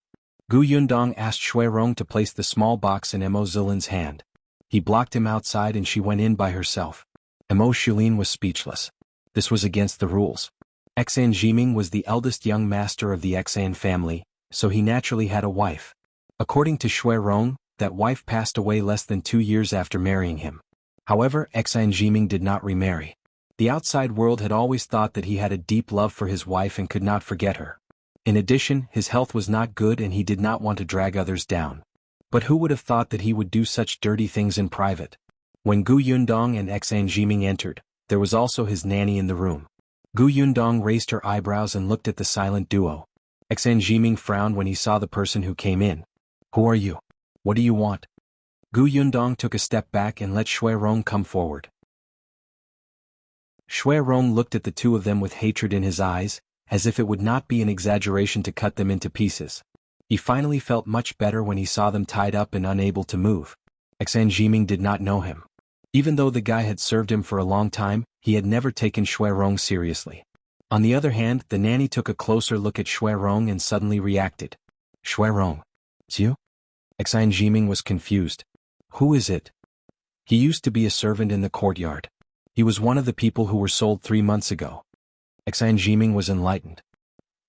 Gu Yundong asked Shui Rong to place the small box in Am Mo Xulin's hand. He blocked him outside and she went in by herself. Am Mo Xulin was speechless. This was against the rules. Xan Jiming was the eldest young master of the Xan family, so he naturally had a wife. According to Shui Rong, that wife passed away less than 2 years after marrying him. However, Xan Jiming did not remarry. The outside world had always thought that he had a deep love for his wife and could not forget her. In addition, his health was not good and he did not want to drag others down. But who would have thought that he would do such dirty things in private? When Gu Yundong and Xan Jiming entered, there was also his nanny in the room. Gu Yundong raised her eyebrows and looked at the silent duo. Xan Jiming frowned when he saw the person who came in. Who are you? What do you want? Gu Yundong took a step back and let Shui Rong come forward. Shui Rong looked at the two of them with hatred in his eyes, as if it would not be an exaggeration to cut them into pieces. He finally felt much better when he saw them tied up and unable to move. Xan Jiming did not know him. Even though the guy had served him for a long time, he had never taken Shui Rong seriously. On the other hand, the nanny took a closer look at Shui Rong and suddenly reacted. Shui Rong. It's you? Xan Jiming was confused. Who is it? He used to be a servant in the courtyard. He was one of the people who were sold 3 months ago. Xan Jiming was enlightened.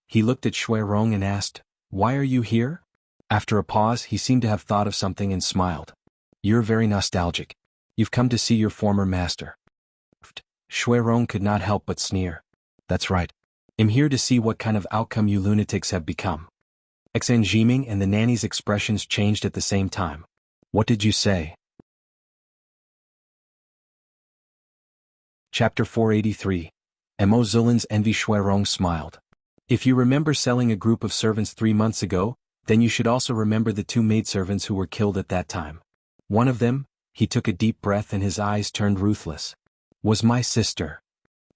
He looked at Shui Rong and asked, "Why are you here?" After a pause, he seemed to have thought of something and smiled. "You're very nostalgic. You've come to see your former master." Shui Rong could not help but sneer. "That's right. I'm here to see what kind of outcome you lunatics have become." Xan Jiming and the nanny's expressions changed at the same time. "What did you say?" Chapter 483. Am Mo Xulin's envy. Shui Rong smiled. "If you remember selling a group of servants 3 months ago, then you should also remember the 2 maidservants who were killed at that time. One of them," he took a deep breath and his eyes turned ruthless, "was my sister."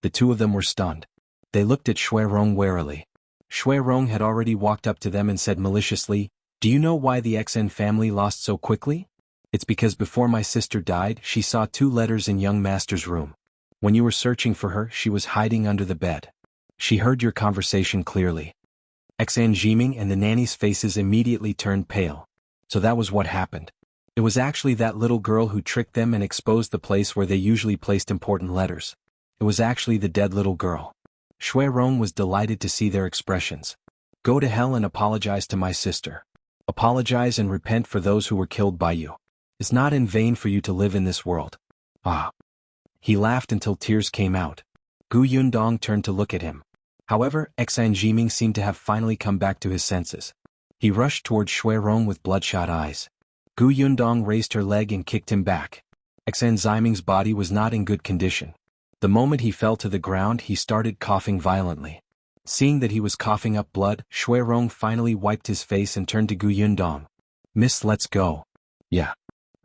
The 2 of them were stunned. They looked at Shui Rong warily. Shui Rong had already walked up to them and said maliciously, "Do you know why the Xn family lost so quickly? It's because before my sister died, she saw 2 letters in young master's room. When you were searching for her, she was hiding under the bed. She heard your conversation clearly." Xan Jiming and the nanny's faces immediately turned pale. So that was what happened. It was actually that little girl who tricked them and exposed the place where they usually placed important letters. It was actually the dead little girl. Shui Rong was delighted to see their expressions. "Go to hell and apologize to my sister. Apologize and repent for those who were killed by you. It's not in vain for you to live in this world." Ah. He laughed until tears came out. Gu Yundong turned to look at him. However, Xan Jiming seemed to have finally come back to his senses. He rushed toward Shui Rong with bloodshot eyes. Gu Yundong raised her leg and kicked him back. Xan Jiming's body was not in good condition. The moment he fell to the ground, he started coughing violently. Seeing that he was coughing up blood, Shui Rong finally wiped his face and turned to Gu Yundong. "Miss, let's go." "Yeah."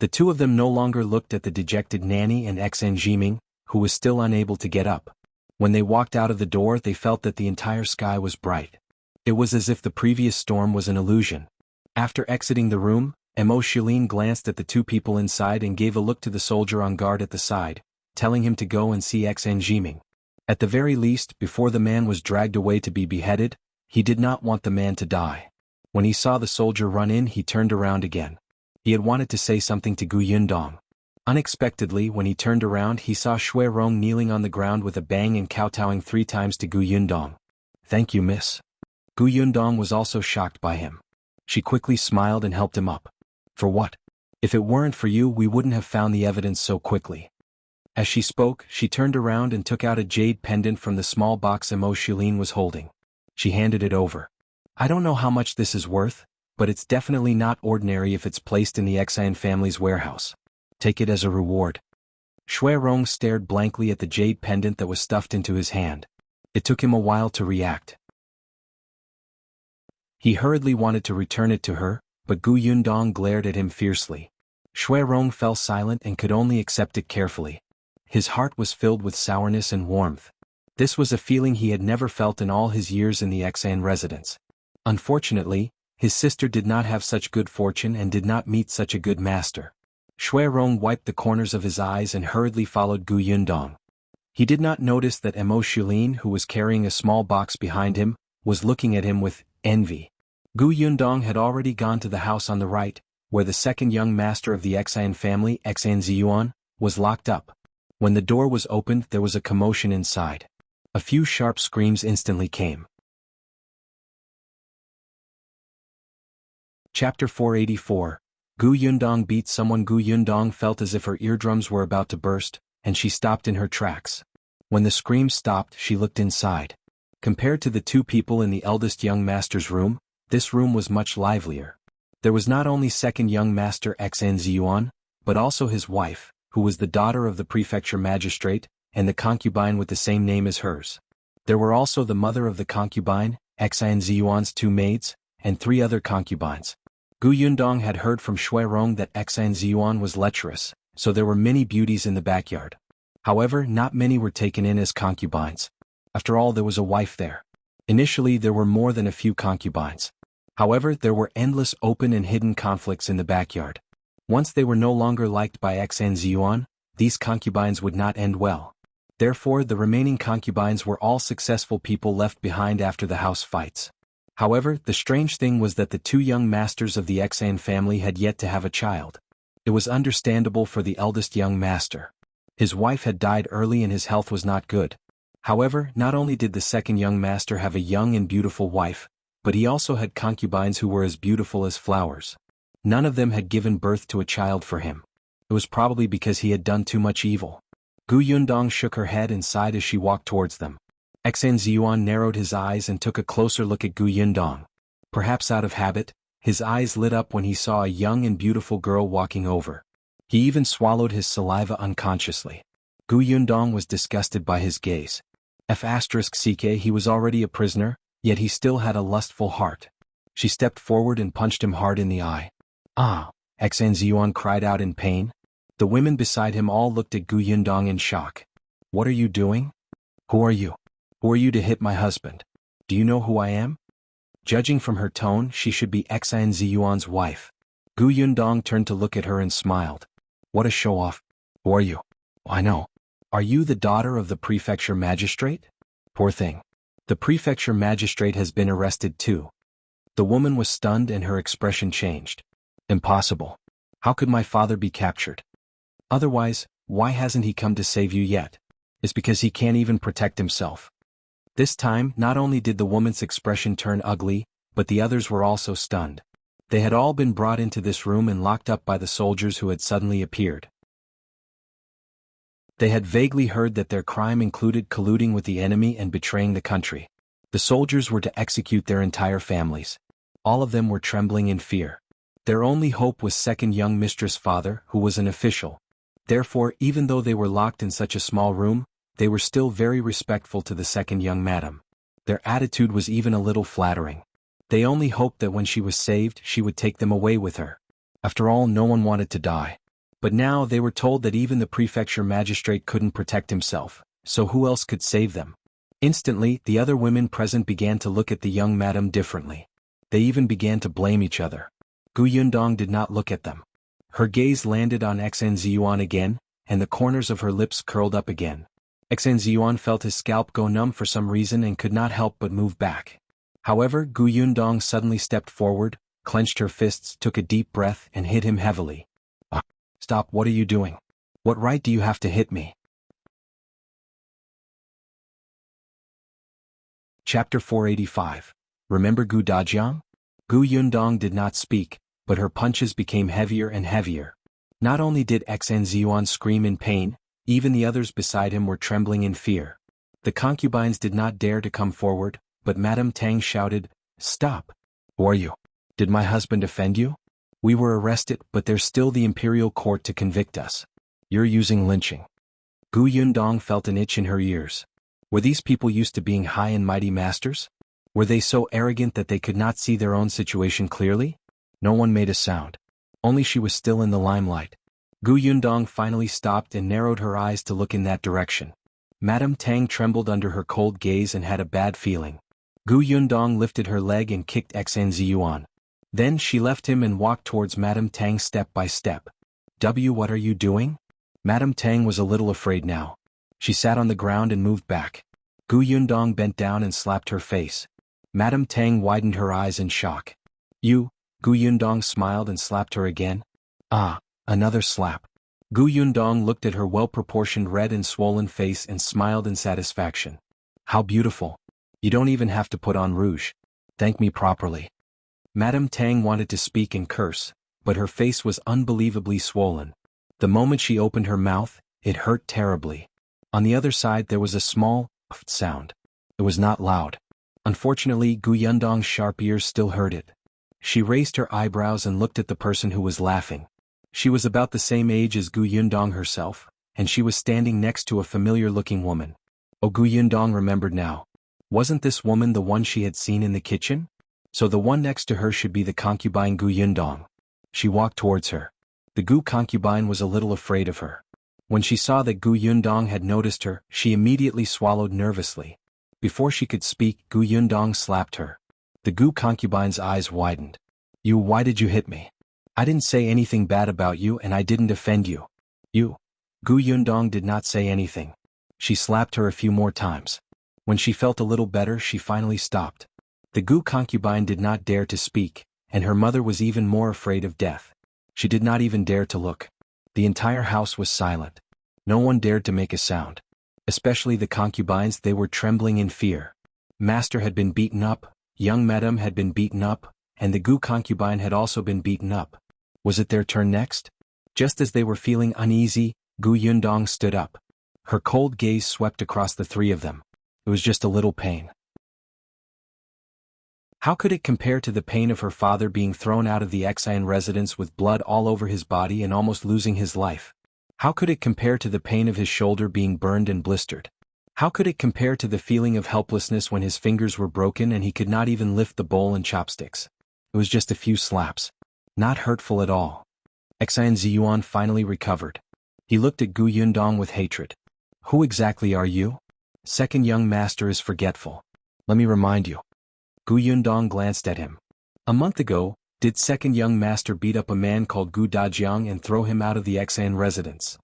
The 2 of them no longer looked at the dejected nanny and Xan Jiming, who was still unable to get up. When they walked out of the door, they felt that the entire sky was bright. It was as if the previous storm was an illusion. After exiting the room, Am Mo Xulin glanced at the 2 people inside and gave a look to the soldier on guard at the side, telling him to go and see Xan Jiming. At the very least, before the man was dragged away to be beheaded, he did not want the man to die. When he saw the soldier run in, he turned around again. He had wanted to say something to Gu Yundong. Unexpectedly, when he turned around, he saw Shui Rong kneeling on the ground with a bang and kowtowing 3 times to Gu Yundong. "Thank you, miss." Gu Yundong was also shocked by him. She quickly smiled and helped him up. "For what? If it weren't for you, we wouldn't have found the evidence so quickly." As she spoke, she turned around and took out a jade pendant from the small box Am Mo Xulin was holding. She handed it over. "I don't know how much this is worth, but it's definitely not ordinary if it's placed in the Xan family's warehouse. Take it as a reward." Shui Rong stared blankly at the jade pendant that was stuffed into his hand. It took him a while to react. He hurriedly wanted to return it to her, but Gu Yundong glared at him fiercely. Shui Rong fell silent and could only accept it carefully. His heart was filled with sourness and warmth. This was a feeling he had never felt in all his years in the Xan residence. Unfortunately, his sister did not have such good fortune and did not meet such a good master. Shui Rong wiped the corners of his eyes and hurriedly followed Gu Yundong. He did not notice that Am Mo Xulin, who was carrying a small box behind him, was looking at him with envy. Gu Yundong had already gone to the house on the right, where the 2nd young master of the Xan family, Xan Ziyuan, was locked up. When the door was opened, there was a commotion inside. A few sharp screams instantly came. Chapter 484. Gu Yundong beat someone. Gu Yundong felt as if her eardrums were about to burst, and she stopped in her tracks. When the screams stopped, she looked inside. Compared to the 2 people in the eldest young master's room, this room was much livelier. There was not only 2nd young master Xan Ziyuan, but also his wife, who was the daughter of the prefecture magistrate, and the concubine with the same name as hers. There were also the mother of the concubine, Xan Ziyuan's 2 maids, and 3 other concubines. Gu Yundong had heard from Shui Rong that Xan Ziyuan was lecherous, so there were many beauties in the backyard. However, not many were taken in as concubines. After all, there was a wife there. Initially, there were more than a few concubines. However, there were endless open and hidden conflicts in the backyard. Once they were no longer liked by Xan Ziyuan, these concubines would not end well. Therefore, the remaining concubines were all successful people left behind after the house fights. However, the strange thing was that the 2 young masters of the Xan family had yet to have a child. It was understandable for the eldest young master. His wife had died early and his health was not good. However, not only did the second young master have a young and beautiful wife, but he also had concubines who were as beautiful as flowers. None of them had given birth to a child for him. It was probably because he had done too much evil. Gu Yundong shook her head and sighed as she walked towards them. Xanziyuan narrowed his eyes and took a closer look at Gu Yundong. Perhaps out of habit, his eyes lit up when he saw a young and beautiful girl walking over. He even swallowed his saliva unconsciously. Gu Yundong was disgusted by his gaze. He was already a prisoner, yet he still had a lustful heart. She stepped forward and punched him hard in the eye. Ah! Xanziyuan cried out in pain. The women beside him all looked at Gu Yundong in shock. What are you doing? Who are you? Who are you to hit my husband? Do you know who I am? Judging from her tone, she should be Xanziyuan's wife. Gu Yundong turned to look at her and smiled. What a show-off. Who are you? I know. Are you the daughter of the prefecture magistrate? Poor thing. The prefecture magistrate has been arrested too. The woman was stunned and her expression changed. Impossible. How could my father be captured? Otherwise, why hasn't he come to save you yet? It's because he can't even protect himself. This time, not only did the woman's expression turn ugly, but the others were also stunned. They had all been brought into this room and locked up by the soldiers who had suddenly appeared. They had vaguely heard that their crime included colluding with the enemy and betraying the country. The soldiers were to execute their entire families. All of them were trembling in fear. Their only hope was second young mistress' father, who was an official. Therefore, even though they were locked in such a small room, they were still very respectful to the second young madam. Their attitude was even a little flattering. They only hoped that when she was saved, she would take them away with her. After all, no one wanted to die. But now they were told that even the prefecture magistrate couldn't protect himself, so who else could save them? Instantly, the other women present began to look at the young madam differently. They even began to blame each other. Gu Yundong did not look at them. Her gaze landed on Xanziyuan again, and the corners of her lips curled up again. Xanziyuan felt his scalp go numb for some reason and could not help but move back. However, Gu Yundong suddenly stepped forward, clenched her fists, took a deep breath, and hit him heavily. Stop, what are you doing? What right do you have to hit me? Chapter 485. Remember Gu Dajiang? Gu Yundong did not speak, but her punches became heavier and heavier. Not only did Xanziyuan scream in pain, even the others beside him were trembling in fear. The concubines did not dare to come forward, but Madame Tang shouted, "Stop! Who are you? Did my husband offend you? We were arrested, but there's still the imperial court to convict us. You're using lynching." Gu Yundong felt an itch in her ears. Were these people used to being high and mighty masters? Were they so arrogant that they could not see their own situation clearly? No one made a sound. Only she was still in the limelight. Gu Yundong finally stopped and narrowed her eyes to look in that direction. Madame Tang trembled under her cold gaze and had a bad feeling. Gu Yundong lifted her leg and kicked Xanziyuan. Then she left him and walked towards Madame Tang step by step. What are you doing? Madame Tang was a little afraid now. She sat on the ground and moved back. Gu Yundong bent down and slapped her face. Madame Tang widened her eyes in shock. You? Gu Yundong smiled and slapped her again. Ah, another slap. Gu Yundong looked at her well-proportioned red and swollen face and smiled in satisfaction. How beautiful. You don't even have to put on rouge. Thank me properly. Madame Tang wanted to speak and curse, but her face was unbelievably swollen. The moment she opened her mouth, it hurt terribly. On the other side there was a small sound. It was not loud. Unfortunately, Gu Yundong's sharp ears still heard it. She raised her eyebrows and looked at the person who was laughing. She was about the same age as Gu Yundong herself, and she was standing next to a familiar-looking woman. Oh, Gu Yundong remembered now. Wasn't this woman the one she had seen in the kitchen? So the one next to her should be the concubine Gu Yundong. She walked towards her. The Gu concubine was a little afraid of her. When she saw that Gu Yundong had noticed her, she immediately swallowed nervously. Before she could speak, Gu Yundong slapped her. The Gu concubine's eyes widened. Why did you hit me? I didn't say anything bad about you and I didn't offend you. You. Gu Yundong did not say anything. She slapped her a few more times. When she felt a little better, she finally stopped. The Gu concubine did not dare to speak, and her mother was even more afraid of death. She did not even dare to look. The entire house was silent. No one dared to make a sound. Especially the concubines, they were trembling in fear. Master had been beaten up, young madam had been beaten up, and the Gu concubine had also been beaten up. Was it their turn next? Just as they were feeling uneasy, Gu Yundong stood up. Her cold gaze swept across the three of them. It was just a little pain. How could it compare to the pain of her father being thrown out of the Xian residence with blood all over his body and almost losing his life? How could it compare to the pain of his shoulder being burned and blistered? How could it compare to the feeling of helplessness when his fingers were broken and he could not even lift the bowl and chopsticks? It was just a few slaps. Not hurtful at all. Xian Ziyuan finally recovered. He looked at Gu Yundong with hatred. Who exactly are you? Second young master is forgetful. Let me remind you. Gu Yundong glanced at him. A month ago, did second young master beat up a man called Gu Dajiang and throw him out of the Xian residence?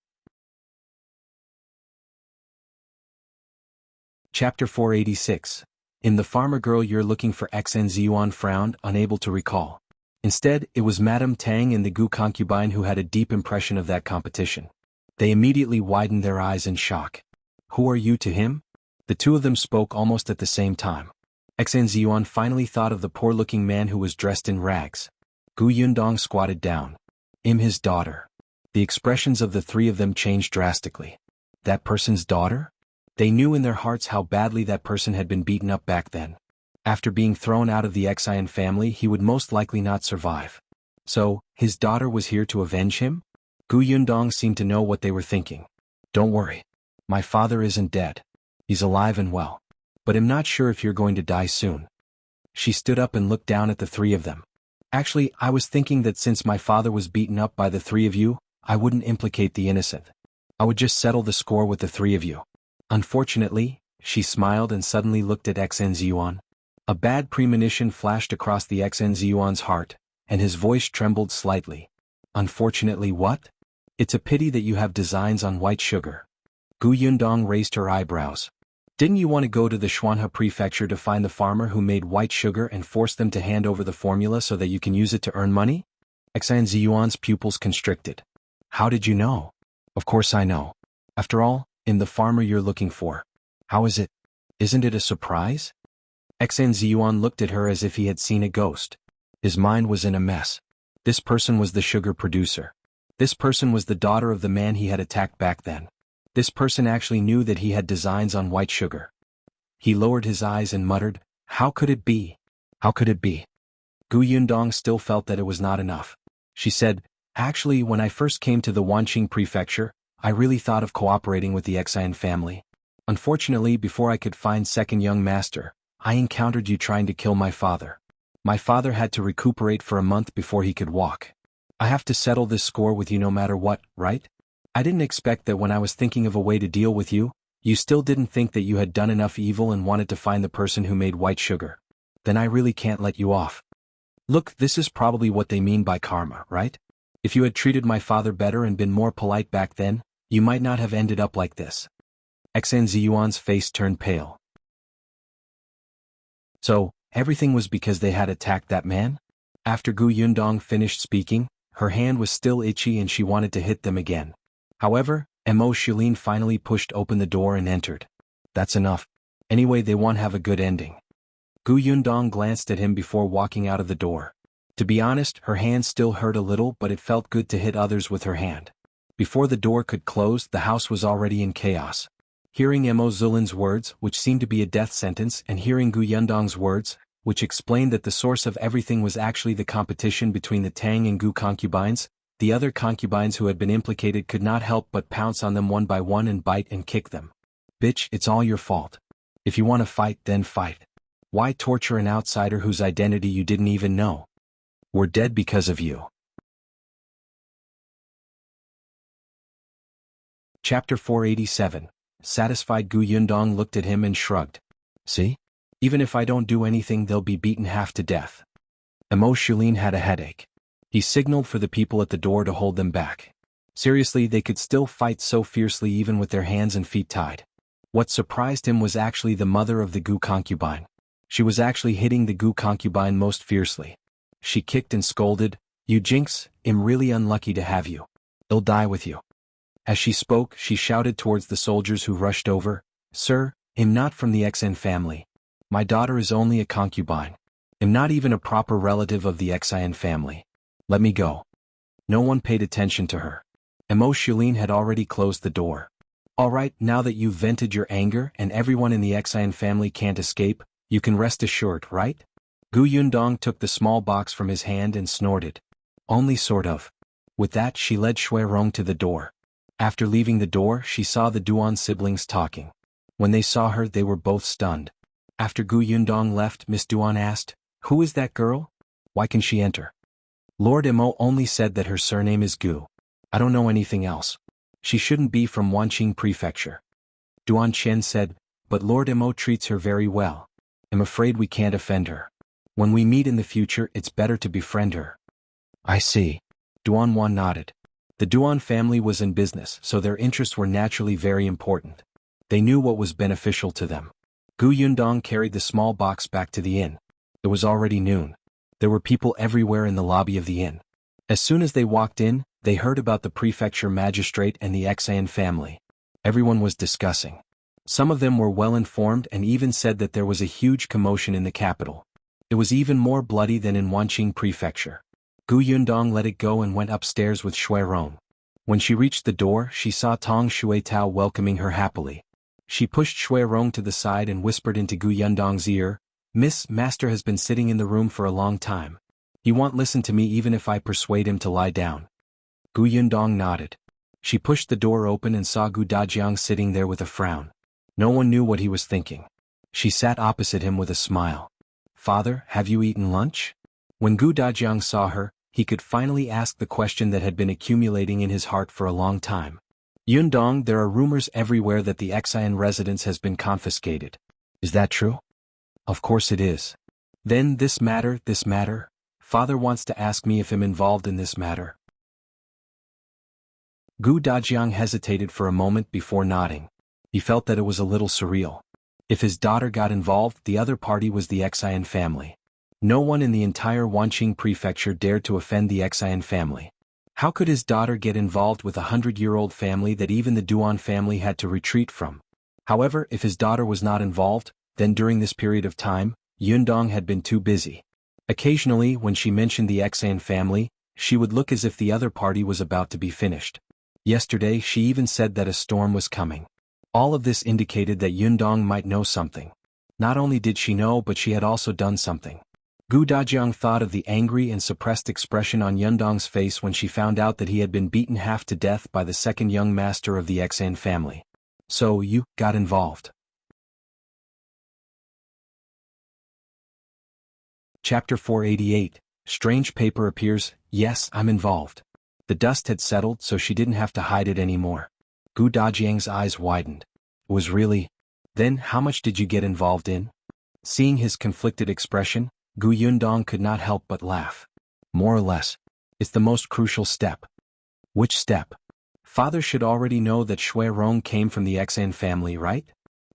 Chapter 486. In the farmer girl you're looking for, Xian Ziyuan frowned, unable to recall. Instead, it was Madame Tang and the Gu concubine who had a deep impression of that competition. They immediately widened their eyes in shock. Who are you to him? The two of them spoke almost at the same time. Xian Ziyuan finally thought of the poor-looking man who was dressed in rags. Gu Yundong squatted down. His daughter. The expressions of the three of them changed drastically. That person's daughter? They knew in their hearts how badly that person had been beaten up back then. After being thrown out of the Xian family, he would most likely not survive. So, his daughter was here to avenge him? Gu Yundong seemed to know what they were thinking. Don't worry. My father isn't dead. He's alive and well. But I'm not sure if you're going to die soon. She stood up and looked down at the three of them. Actually, I was thinking that since my father was beaten up by the three of you, I wouldn't implicate the innocent. I would just settle the score with the three of you. Unfortunately, she smiled and suddenly looked at Xian Ziyuan. A bad premonition flashed across the Xian Ziyuan's heart, and his voice trembled slightly. Unfortunately what? It's a pity that you have designs on white sugar. Gu Yundong raised her eyebrows. Didn't you want to go to the Xuanhe prefecture to find the farmer who made white sugar and force them to hand over the formula so that you can use it to earn money? Xian Ziyuan's pupils constricted. How did you know? Of course I know. After all, in the farmer you're looking for. How is it? Isn't it a surprise? Xian Ziyuan looked at her as if he had seen a ghost. His mind was in a mess. This person was the sugar producer. This person was the daughter of the man he had attacked back then. This person actually knew that he had designs on white sugar. He lowered his eyes and muttered, how could it be? How could it be? Gu Yundong still felt that it was not enough. She said, actually, when I first came to the Wanqing prefecture, I really thought of cooperating with the Xian family. Unfortunately, before I could find second young master, I encountered you trying to kill my father. My father had to recuperate for a month before he could walk. I have to settle this score with you no matter what, right? I didn't expect that when I was thinking of a way to deal with you, you still didn't think that you had done enough evil and wanted to find the person who made white sugar. Then I really can't let you off. Look, this is probably what they mean by karma, right? If you had treated my father better and been more polite back then, you might not have ended up like this. Xian Ziyuan's face turned pale. So, everything was because they had attacked that man? After Gu Yundong finished speaking, her hand was still itchy and she wanted to hit them again. However, Am Mo Xulin finally pushed open the door and entered. That's enough. Anyway, they won't have a good ending. Gu Yundong glanced at him before walking out of the door. To be honest, her hand still hurt a little, but it felt good to hit others with her hand. Before the door could close, the house was already in chaos. Hearing Am Mo Xulin's words, which seemed to be a death sentence, and hearing Gu Yundong's words, which explained that the source of everything was actually the competition between the Tang and Gu concubines, the other concubines who had been implicated could not help but pounce on them one by one and bite and kick them. Bitch, it's all your fault. If you want to fight, then fight. Why torture an outsider whose identity you didn't even know? We're dead because of you. Chapter 487. Satisfied, Gu Yundong looked at him and shrugged. See? Even if I don't do anything, they'll be beaten half to death. Am Mo Xulin had a headache. He signaled for the people at the door to hold them back. Seriously, they could still fight so fiercely even with their hands and feet tied. What surprised him was actually the mother of the Gu concubine. She was actually hitting the Gu concubine most fiercely. She kicked and scolded, "You jinx, I'm really unlucky to have you. I'll die with you." As she spoke, she shouted towards the soldiers who rushed over, "Sir, I'm not from the Xan family. My daughter is only a concubine. I'm not even a proper relative of the Xan family. Let me go." No one paid attention to her. Am Mo Xulin had already closed the door. "All right, now that you've vented your anger and everyone in the Xan family can't escape, you can rest assured, right?" Yundong took the small box from his hand and snorted. "Only sort of." With that, she led Rong to the door. After leaving the door, she saw the Duan siblings talking. When they saw her, they were both stunned. After Yundong left, Miss Duan asked, "Who is that girl? Why can she enter?" "Lord Mo only said that her surname is Gu. I don't know anything else. She shouldn't be from Wanqing Prefecture." Duan Chen said, "But Lord Mo treats her very well. I'm afraid we can't offend her. When we meet in the future, it's better to befriend her." "I see." Duan Wan nodded. The Duan family was in business, so their interests were naturally very important. They knew what was beneficial to them. Yundong carried the small box back to the inn. It was already noon. There were people everywhere in the lobby of the inn. As soon as they walked in, they heard about the prefecture magistrate and the Xan family. Everyone was discussing. Some of them were well informed and even said that there was a huge commotion in the capital. It was even more bloody than in Wanqing Prefecture. Yundong let it go and went upstairs with Rong. When she reached the door, she saw Tong Xuetao welcoming her happily. She pushed Rong to the side and whispered into Yundong's ear, "Miss, Master has been sitting in the room for a long time. He won't listen to me even if I persuade him to lie down." Yundong nodded. She pushed the door open and saw Dajiang sitting there with a frown. No one knew what he was thinking. She sat opposite him with a smile. "Father, have you eaten lunch?" When Dajiang saw her, he could finally ask the question that had been accumulating in his heart for a long time. "Yundong, there are rumors everywhere that the Xian residence has been confiscated. Is that true?" "Of course it is." "Then this matter, Father wants to ask me if I'm involved in this matter." Dajiang hesitated for a moment before nodding. He felt that it was a little surreal. If his daughter got involved, the other party was the Xian family. No one in the entire Wanqing Prefecture dared to offend the Xian family. How could his daughter get involved with a 100-year-old family that even the Duan family had to retreat from? However, if his daughter was not involved, then during this period of time, Yundong had been too busy. Occasionally, when she mentioned the Xian family, she would look as if the other party was about to be finished. Yesterday, she even said that a storm was coming. All of this indicated that Yundong might know something. Not only did she know, but she had also done something. Dajiang thought of the angry and suppressed expression on Yundong's face when she found out that he had been beaten half to death by the second young master of the Xan family. "So you got involved." Chapter 488, Strange Paper Appears. "Yes, I'm involved." The dust had settled, so she didn't have to hide it anymore. Dajiang's eyes widened. "It was really... Then how much did you get involved in?" Seeing his conflicted expression, Yundong could not help but laugh. "More or less. It's the most crucial step." "Which step?" "Father should already know that Rong came from the Xan family, right?"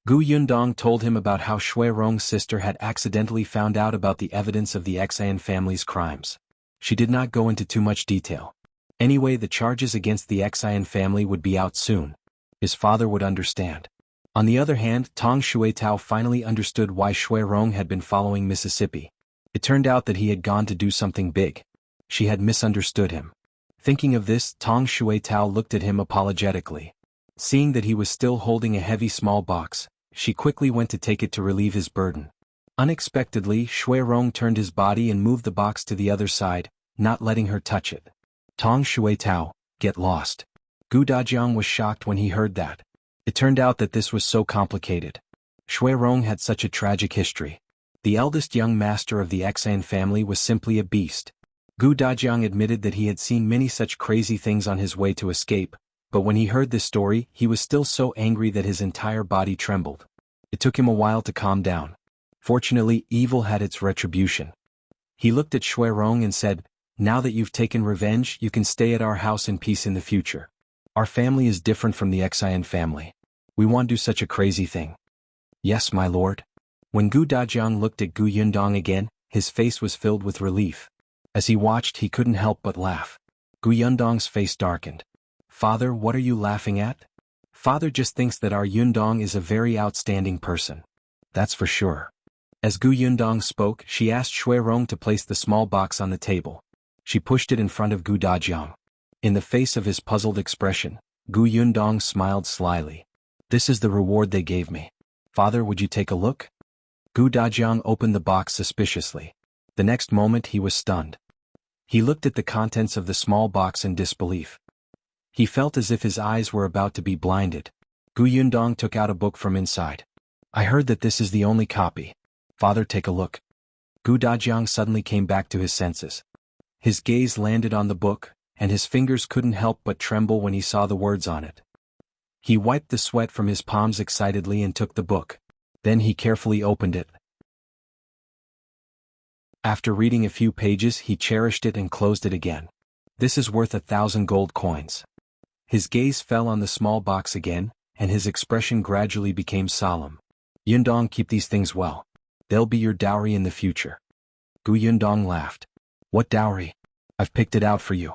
Yundong told him about how Rong's sister had accidentally found out about the evidence of the Xan family's crimes. She did not go into too much detail. Anyway, the charges against the Xan family would be out soon. His father would understand. On the other hand, Tong Xuetao finally understood why Rong had been following Mississippi. It turned out that he had gone to do something big. She had misunderstood him. Thinking of this, Tong Xuetao looked at him apologetically. Seeing that he was still holding a heavy small box, she quickly went to take it to relieve his burden. Unexpectedly, Rong turned his body and moved the box to the other side, not letting her touch it. "Tong Xuetao, get lost." Dajiang was shocked when he heard that. It turned out that this was so complicated. Rong had such a tragic history. The eldest young master of the Xan family was simply a beast. Dajiang admitted that he had seen many such crazy things on his way to escape, but when he heard this story, he was still so angry that his entire body trembled. It took him a while to calm down. Fortunately, evil had its retribution. He looked at Rong and said, "Now that you've taken revenge, you can stay at our house in peace in the future. Our family is different from the Xian family. We won't do such a crazy thing." "Yes, my lord." When Dajiang looked at Yundong again, his face was filled with relief. As he watched, he couldn't help but laugh. Yundong's face darkened. Father, what are you laughing at? Father just thinks that our Yundong is a very outstanding person. That's for sure. As Gu Yundong spoke, she asked Shui Rong to place the small box on the table. She pushed it in front of Gu Dajiang. In the face of his puzzled expression, Gu Yundong smiled slyly. This is the reward they gave me. Father, would you take a look? Gu Dajiang opened the box suspiciously. The next moment he was stunned. He looked at the contents of the small box in disbelief. He felt as if his eyes were about to be blinded. Gu Yundong took out a book from inside. I heard that this is the only copy. Father, take a look. Gu Dajiang suddenly came back to his senses. His gaze landed on the book, and his fingers couldn't help but tremble when he saw the words on it. He wiped the sweat from his palms excitedly and took the book. Then he carefully opened it. After reading a few pages, he cherished it and closed it again. This is worth 1,000 gold coins. His gaze fell on the small box again, and his expression gradually became solemn. Yundong, keep these things well. They'll be your dowry in the future. Gu Yundong laughed. What dowry? I've picked it out for you.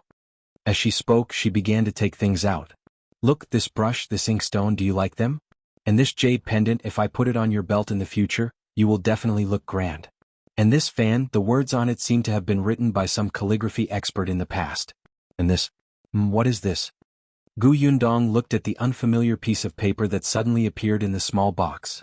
As she spoke, she began to take things out. Look, this brush, this inkstone, do you like them? And this jade pendant, if I put it on your belt in the future, you will definitely look grand. And this fan, the words on it seem to have been written by some calligraphy expert in the past. And this? What is this? Gu Yundong looked at the unfamiliar piece of paper that suddenly appeared in the small box.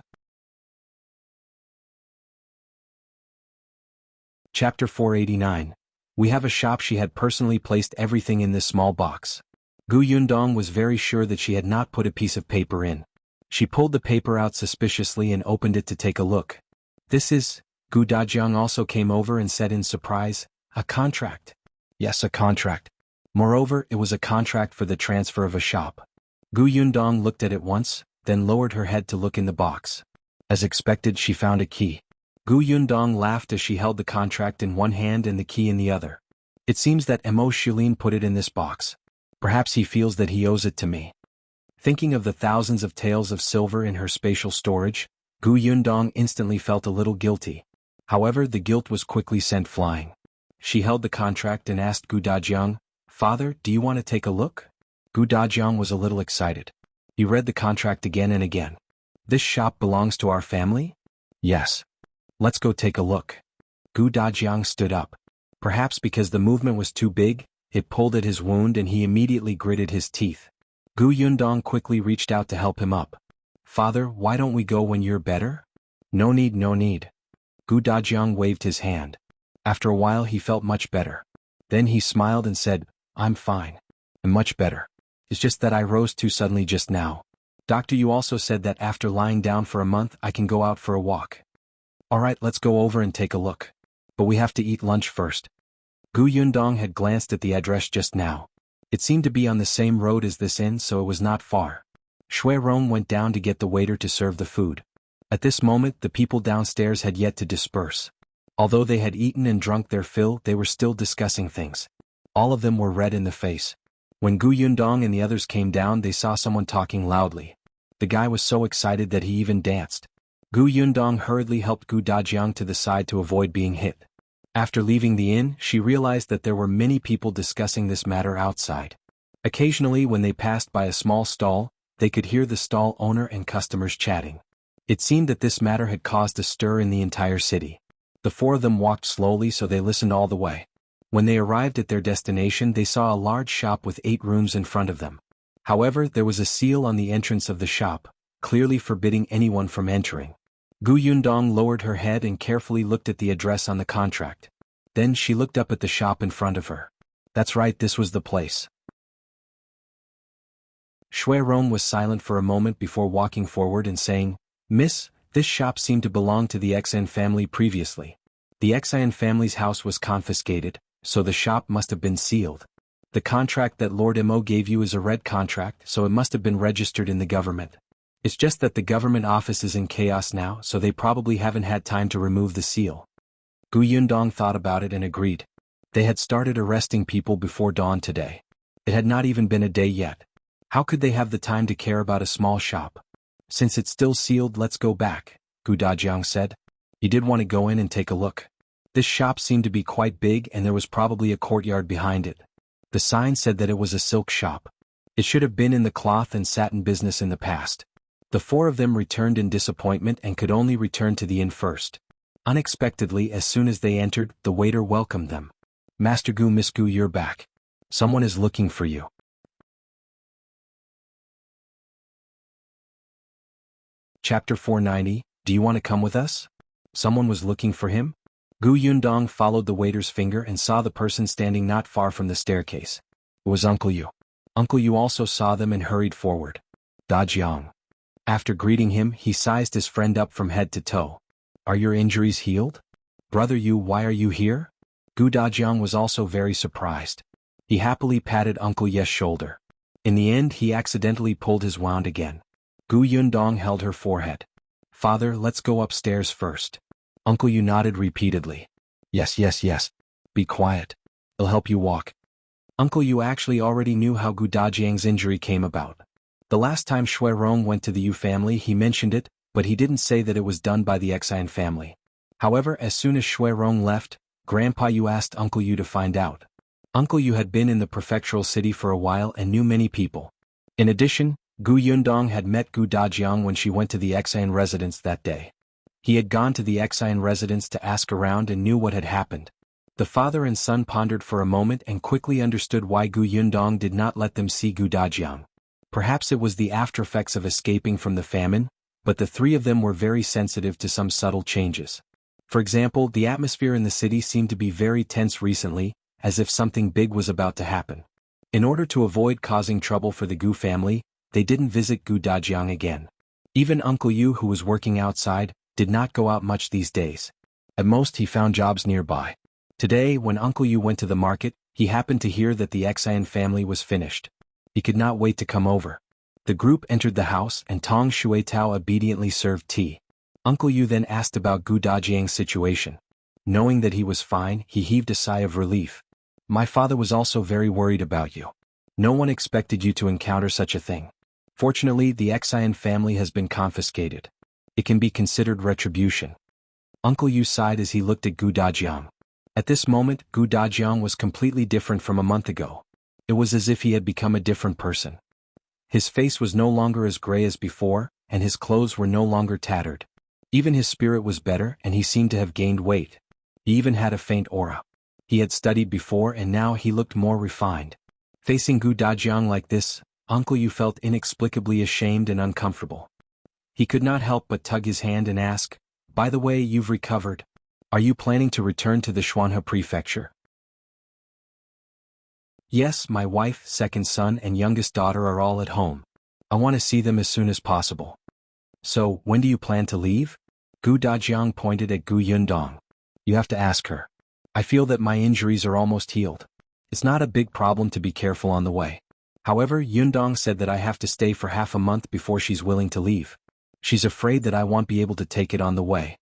Chapter 489. We have a shop. She had personally placed everything in this small box. Gu Yundong was very sure that she had not put a piece of paper in. She pulled the paper out suspiciously and opened it to take a look. This is... Gu Dajiang also came over and said in surprise, a contract. Yes, a contract. Moreover, it was a contract for the transfer of a shop. Gu Yundong looked at it once, then lowered her head to look in the box. As expected, she found a key. Gu Yundong laughed as she held the contract in one hand and the key in the other. It seems that Am Mo Xulin put it in this box. Perhaps he feels that he owes it to me. Thinking of the thousands of taels of silver in her spatial storage, Gu Yundong instantly felt a little guilty. However, the guilt was quickly sent flying. She held the contract and asked Gu Dajiang, Father, do you want to take a look? Gu Dajiang was a little excited. He read the contract again and again. This shop belongs to our family? Yes. Let's go take a look. Gu Dajiang stood up. Perhaps because the movement was too big, it pulled at his wound and he immediately gritted his teeth. Gu Yundong quickly reached out to help him up. Father, why don't we go when you're better? No need, no need. Gu Dajiang waved his hand. After a while he felt much better. Then he smiled and said, I'm fine. I'm much better. It's just that I rose too suddenly just now. Doctor, you also said that after lying down for a month I can go out for a walk. Alright, let's go over and take a look. But we have to eat lunch first. Gu Yundong had glanced at the address just now. It seemed to be on the same road as this inn, so it was not far. Shui Rong went down to get the waiter to serve the food. At this moment the people downstairs had yet to disperse. Although they had eaten and drunk their fill, they were still discussing things. All of them were red in the face. When Gu Yundong and the others came down, they saw someone talking loudly. The guy was so excited that he even danced. Gu Yundong hurriedly helped Gu Dajiang to the side to avoid being hit. After leaving the inn, she realized that there were many people discussing this matter outside. Occasionally, when they passed by a small stall, they could hear the stall owner and customers chatting. It seemed that this matter had caused a stir in the entire city. The four of them walked slowly, so they listened all the way. When they arrived at their destination, they saw a large shop with 8 rooms in front of them. However, there was a seal on the entrance of the shop, clearly forbidding anyone from entering. Gu Yundong lowered her head and carefully looked at the address on the contract. Then she looked up at the shop in front of her. That's right, this was the place. Shui Rong was silent for a moment before walking forward and saying, Miss, this shop seemed to belong to the Xan family previously. The Xan family's house was confiscated, so the shop must have been sealed. The contract that Lord Mo gave you is a red contract, so it must have been registered in the government. It's just that the government office is in chaos now, so they probably haven't had time to remove the seal. Gu Yundong thought about it and agreed. They had started arresting people before dawn today. It had not even been a day yet. How could they have the time to care about a small shop? Since it's still sealed, let's go back, Gu Dajiang said. He did want to go in and take a look. This shop seemed to be quite big and there was probably a courtyard behind it. The sign said that it was a silk shop. It should have been in the cloth and satin business in the past. The four of them returned in disappointment and could only return to the inn first. Unexpectedly, as soon as they entered, the waiter welcomed them. Master Gu, Miss Gu, you're back. Someone is looking for you. Chapter 490, Do you want to come with us? Someone was looking for him? Gu Yundong followed the waiter's finger and saw the person standing not far from the staircase. It was Uncle Yu. Uncle Yu also saw them and hurried forward. Dajiang. After greeting him, he sized his friend up from head to toe. Are your injuries healed? Brother Yu, why are you here? Gu Dajiang was also very surprised. He happily patted Uncle Ye's shoulder. In the end, he accidentally pulled his wand again. Gu Yundong held her forehead. Father, let's go upstairs first. Uncle Yu nodded repeatedly. Yes, yes, yes. Be quiet. It'll help you walk. Uncle Yu actually already knew how Gu Dajiang's injury came about. The last time Rong went to the Yu family he mentioned it, but he didn't say that it was done by the Xian family. However, as soon as Rong left, Grandpa Yu asked Uncle Yu to find out. Uncle Yu had been in the prefectural city for a while and knew many people. In addition, Gu Yundong had met Gu Dajiang when she went to the Xian residence that day. He had gone to the Xian residence to ask around and knew what had happened. The father and son pondered for a moment and quickly understood why Gu Yundong did not let them see Gu Dajiang. Perhaps it was the aftereffects of escaping from the famine, but the three of them were very sensitive to some subtle changes. For example, the atmosphere in the city seemed to be very tense recently, as if something big was about to happen. In order to avoid causing trouble for the Gu family, they didn't visit Gu Dajiang again. Even Uncle Yu, who was working outside, did not go out much these days. At most he found jobs nearby. Today, when Uncle Yu went to the market, he happened to hear that the Xian family was finished. He could not wait to come over. The group entered the house and Tong Shuitao obediently served tea. Uncle Yu then asked about Gu Dajiang's situation. Knowing that he was fine, he heaved a sigh of relief. My father was also very worried about you. No one expected you to encounter such a thing. Fortunately, the Xian family has been confiscated. It can be considered retribution. Uncle Yu sighed as he looked at Gu Dajiang. At this moment, Gu Dajiang was completely different from a month ago. It was as if he had become a different person. His face was no longer as gray as before, and his clothes were no longer tattered. Even his spirit was better and he seemed to have gained weight. He even had a faint aura. He had studied before and now he looked more refined. Facing Gu Dajiang like this, Uncle Yu felt inexplicably ashamed and uncomfortable. He could not help but tug his hand and ask, By the way, you've recovered. Are you planning to return to the Xuanhe prefecture? Yes, my wife, second son and youngest daughter are all at home. I want to see them as soon as possible. So, when do you plan to leave? Gu Dajiang pointed at Gu Yundong. You have to ask her. I feel that my injuries are almost healed. It's not a big problem to be careful on the way. However, Yundong said that I have to stay for half a month before she's willing to leave. She's afraid that I won't be able to take it on the way.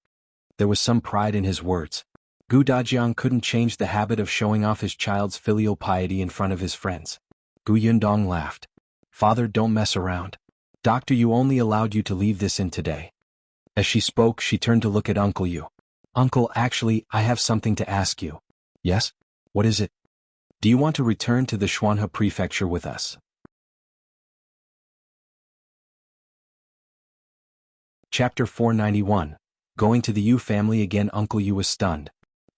There was some pride in his words. Gu Dajiang couldn't change the habit of showing off his child's filial piety in front of his friends. Gu Yundong laughed. Father, don't mess around. Doctor Yu only allowed you to leave this in today. As she spoke, she turned to look at Uncle Yu. Uncle, actually, I have something to ask you. Yes? What is it? Do you want to return to the Xuanhe prefecture with us? Chapter 491. Going to the Yu family again. Uncle Yu was stunned.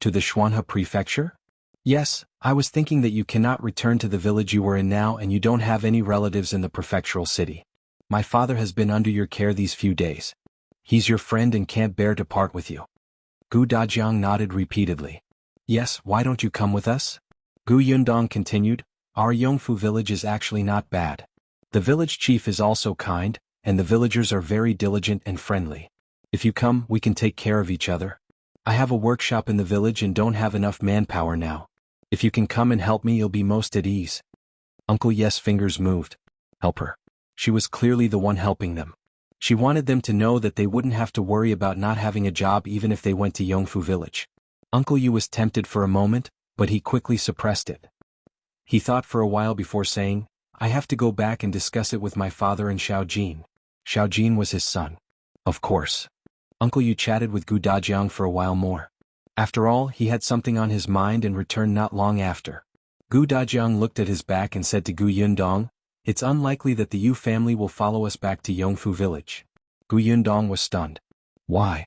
To the Xuanhe prefecture? Yes, I was thinking that you cannot return to the village you were in now and you don't have any relatives in the prefectural city. My father has been under your care these few days. He's your friend and can't bear to part with you. Gu Dajiang nodded repeatedly. Yes, why don't you come with us? Gu Yundong continued, Our Yongfu village is actually not bad. The village chief is also kind, and the villagers are very diligent and friendly. If you come, we can take care of each other. I have a workshop in the village and don't have enough manpower now. If you can come and help me, you'll be most at ease. Uncle Ye's fingers moved. Help her. She was clearly the one helping them. She wanted them to know that they wouldn't have to worry about not having a job even if they went to Yongfu village. Uncle Yu was tempted for a moment, but he quickly suppressed it. He thought for a while before saying, I have to go back and discuss it with my father and Xiaojin. Xiaojin was his son. Of course. Uncle Yu chatted with Gu Dajiang for a while more. After all, he had something on his mind and returned not long after. Gu Dajiang looked at his back and said to Gu Yundong, it's unlikely that the Yu family will follow us back to Yongfu village. Gu Yundong was stunned. Why?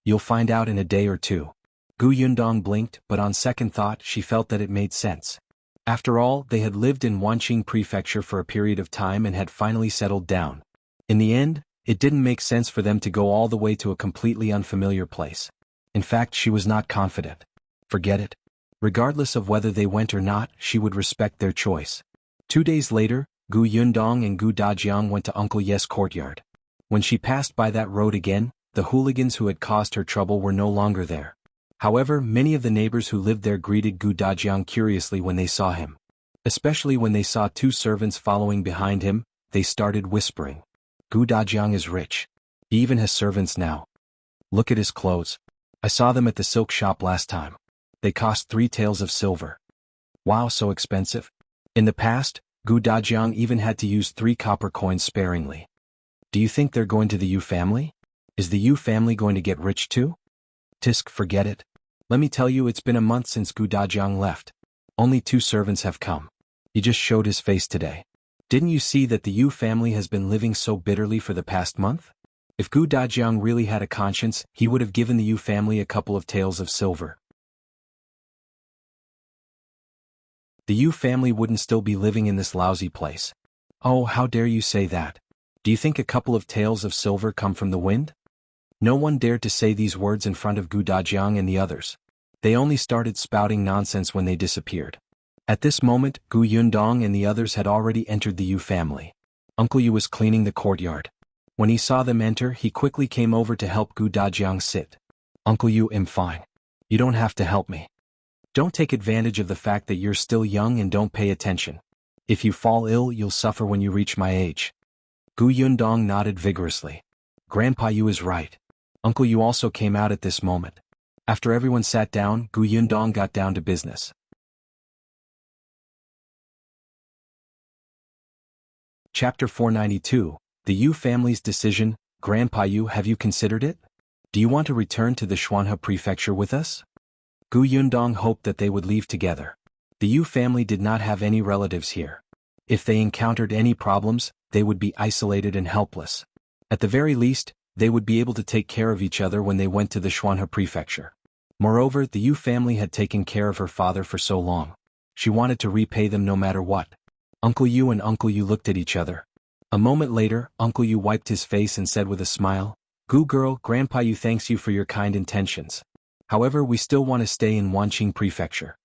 You'll find out in a day or two. Gu Yundong blinked, but on second thought she felt that it made sense. After all, they had lived in Wanqing Prefecture for a period of time and had finally settled down. In the end, it didn't make sense for them to go all the way to a completely unfamiliar place. In fact, she was not confident. Forget it. Regardless of whether they went or not, she would respect their choice. 2 days later, Gu Yundong and Gu Dajiang went to Uncle Ye's courtyard. When she passed by that road again, the hooligans who had caused her trouble were no longer there. However, many of the neighbors who lived there greeted Gu Dajiang curiously when they saw him. Especially when they saw 2 servants following behind him, they started whispering. Gu Dajiang is rich. He even has servants now. Look at his clothes. I saw them at the silk shop last time. They cost 3 taels of silver. Wow, so expensive. In the past, Gu Dajiang even had to use 3 copper coins sparingly. Do you think they're going to the Yu family? Is the Yu family going to get rich too? Tisk, forget it. Let me tell you, it's been a month since Gu Dajiang left. Only 2 servants have come. He just showed his face today. Didn't you see that the Yu family has been living so bitterly for the past month? If Gu Dajiang really had a conscience, he would have given the Yu family a couple of taels of silver. The Yu family wouldn't still be living in this lousy place. Oh, how dare you say that? Do you think a couple of taels of silver come from the wind? No one dared to say these words in front of Gu Dajiang and the others. They only started spouting nonsense when they disappeared. At this moment, Gu Yundong and the others had already entered the Yu family. Uncle Yu was cleaning the courtyard. When he saw them enter, he quickly came over to help Gu Dajiang sit. Uncle Yu, I'm fine. You don't have to help me. Don't take advantage of the fact that you're still young and don't pay attention. If you fall ill, you'll suffer when you reach my age. Gu Yundong nodded vigorously. Grandpa Yu is right. Uncle Yu also came out at this moment. After everyone sat down, Gu Yundong got down to business. Chapter 492, The Yu family's decision. Grandpa Yu, have you considered it? Do you want to return to the Xuanhe prefecture with us? Gu Yundong hoped that they would leave together. The Yu family did not have any relatives here. If they encountered any problems, they would be isolated and helpless. At the very least, they would be able to take care of each other when they went to the Xuanhe prefecture. Moreover, the Yu family had taken care of her father for so long. She wanted to repay them no matter what. Uncle Yu and Uncle Yu looked at each other. A moment later, Uncle Yu wiped his face and said with a smile, Gu girl, Grandpa Yu thanks you for your kind intentions. However, we still want to stay in Wanqing prefecture.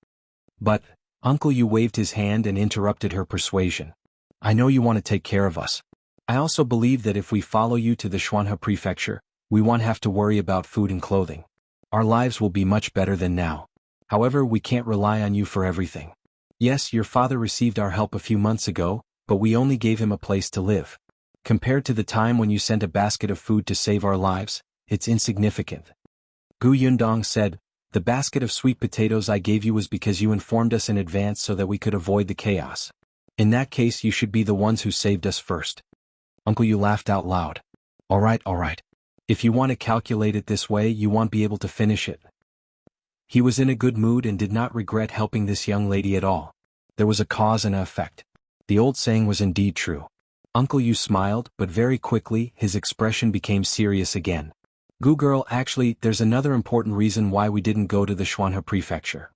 But, Uncle Yu waved his hand and interrupted her persuasion. I know you want to take care of us. I also believe that if we follow you to the Xuanhe prefecture, we won't have to worry about food and clothing. Our lives will be much better than now. However, we can't rely on you for everything. Yes, your father received our help a few months ago, but we only gave him a place to live. Compared to the time when you sent a basket of food to save our lives, it's insignificant. Gu Yundong said, the basket of sweet potatoes I gave you was because you informed us in advance so that we could avoid the chaos. In that case, you should be the ones who saved us first. Uncle Yu laughed out loud. All right. If you want to calculate it this way, you won't be able to finish it. He was in a good mood and did not regret helping this young lady at all. There was a cause and an effect. The old saying was indeed true. Uncle Yu smiled, but very quickly, his expression became serious again. Gu girl, actually, there's another important reason why we didn't go to the Xuanhe prefecture.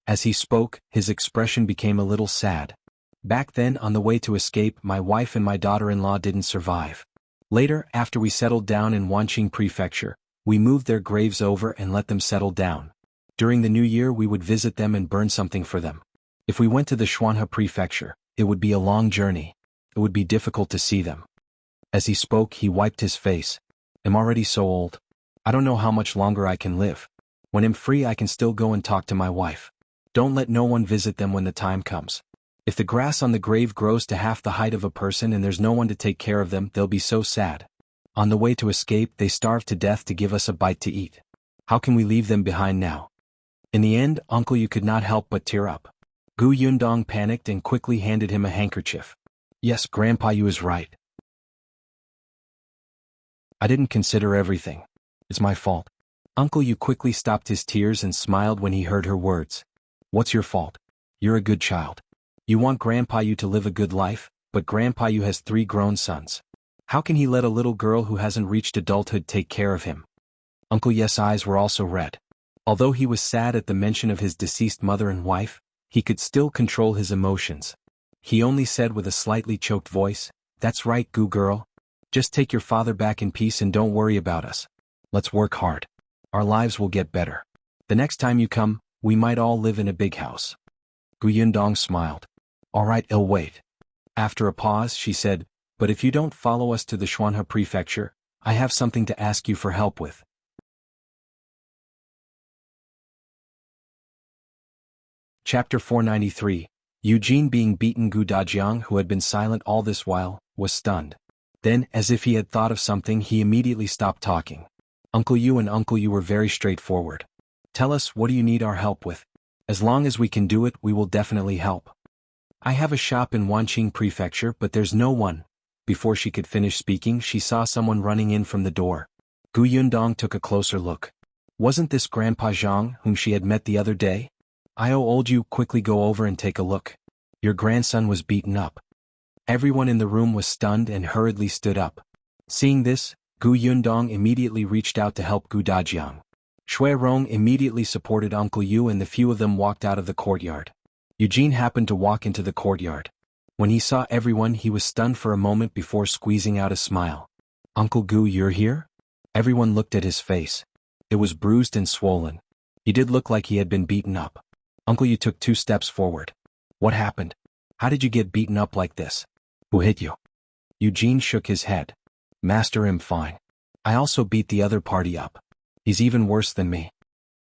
As he spoke, his expression became a little sad. Back then, on the way to escape, my wife and my daughter-in-law didn't survive. Later, after we settled down in Wanqing prefecture, we moved their graves over and let them settle down. During the new year we would visit them and burn something for them. If we went to the Xuanhe prefecture, it would be a long journey. It would be difficult to see them. As he spoke, he wiped his face. I'm already so old. I don't know how much longer I can live. When I'm free, I can still go and talk to my wife. Don't let no one visit them when the time comes. If the grass on the grave grows to half the height of a person and there's no one to take care of them, they'll be so sad. On the way to escape, they starved to death to give us a bite to eat. How can we leave them behind now? In the end, Uncle Yu could not help but tear up. Gu Yundong panicked and quickly handed him a handkerchief. Yes, Grandpa Yu is right. I didn't consider everything. It's my fault. Uncle Yu quickly stopped his tears and smiled when he heard her words. What's your fault? You're a good child. You want Grandpa Yu to live a good life, but Grandpa Yu has 3 grown sons. How can he let a little girl who hasn't reached adulthood take care of him? Uncle Ye's eyes were also red. Although he was sad at the mention of his deceased mother and wife, he could still control his emotions. He only said with a slightly choked voice, "That's right, Gu girl. Just take your father back in peace and don't worry about us. Let's work hard. Our lives will get better. The next time you come, we might all live in a big house." Gu Yundong smiled. "All right, I'll wait." After a pause, she said, "But if you don't follow us to the Xuanhe prefecture, I have something to ask you for help with." Chapter 493. Eugene being beaten. Gu Dajiang, who had been silent all this while, was stunned. Then, as if he had thought of something, he immediately stopped talking. "Uncle Yu and Uncle Yu were very straightforward. Tell us, what do you need our help with? As long as we can do it, we will definitely help. I have a shop in Wanqing Prefecture, but there's no one." Before she could finish speaking, she saw someone running in from the door. Gu Yundong took a closer look. Wasn't this Grandpa Zhang, whom she had met the other day? Old you, quickly go over and take a look. Your grandson was beaten up." Everyone in the room was stunned and hurriedly stood up. Seeing this, Gu Yundong immediately reached out to help Gu Dajiang. Rong immediately supported Uncle Yu and the few of them walked out of the courtyard. Eugene happened to walk into the courtyard. When he saw everyone, he was stunned for a moment before squeezing out a smile. "Uncle Gu, you're here?" Everyone looked at his face. It was bruised and swollen. He did look like he had been beaten up. Uncle Yu took 2 steps forward. "What happened? How did you get beaten up like this? Who hit you?" Eugene shook his head. "Master, I'm fine. I also beat the other party up. He's even worse than me."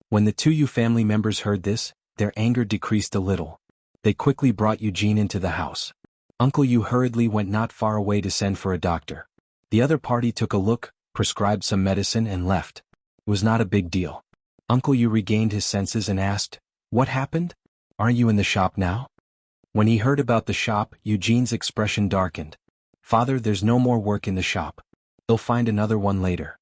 When the 2 Yu family members heard this, their anger decreased a little. They quickly brought Eugene into the house. Uncle Yu hurriedly went not far away to send for a doctor. The other party took a look, prescribed some medicine and left. It was not a big deal. Uncle Yu regained his senses and asked, "What happened? Aren't you in the shop now?" When he heard about the shop, Eugene's expression darkened. "Father, there's no more work in the shop. They'll find another one later."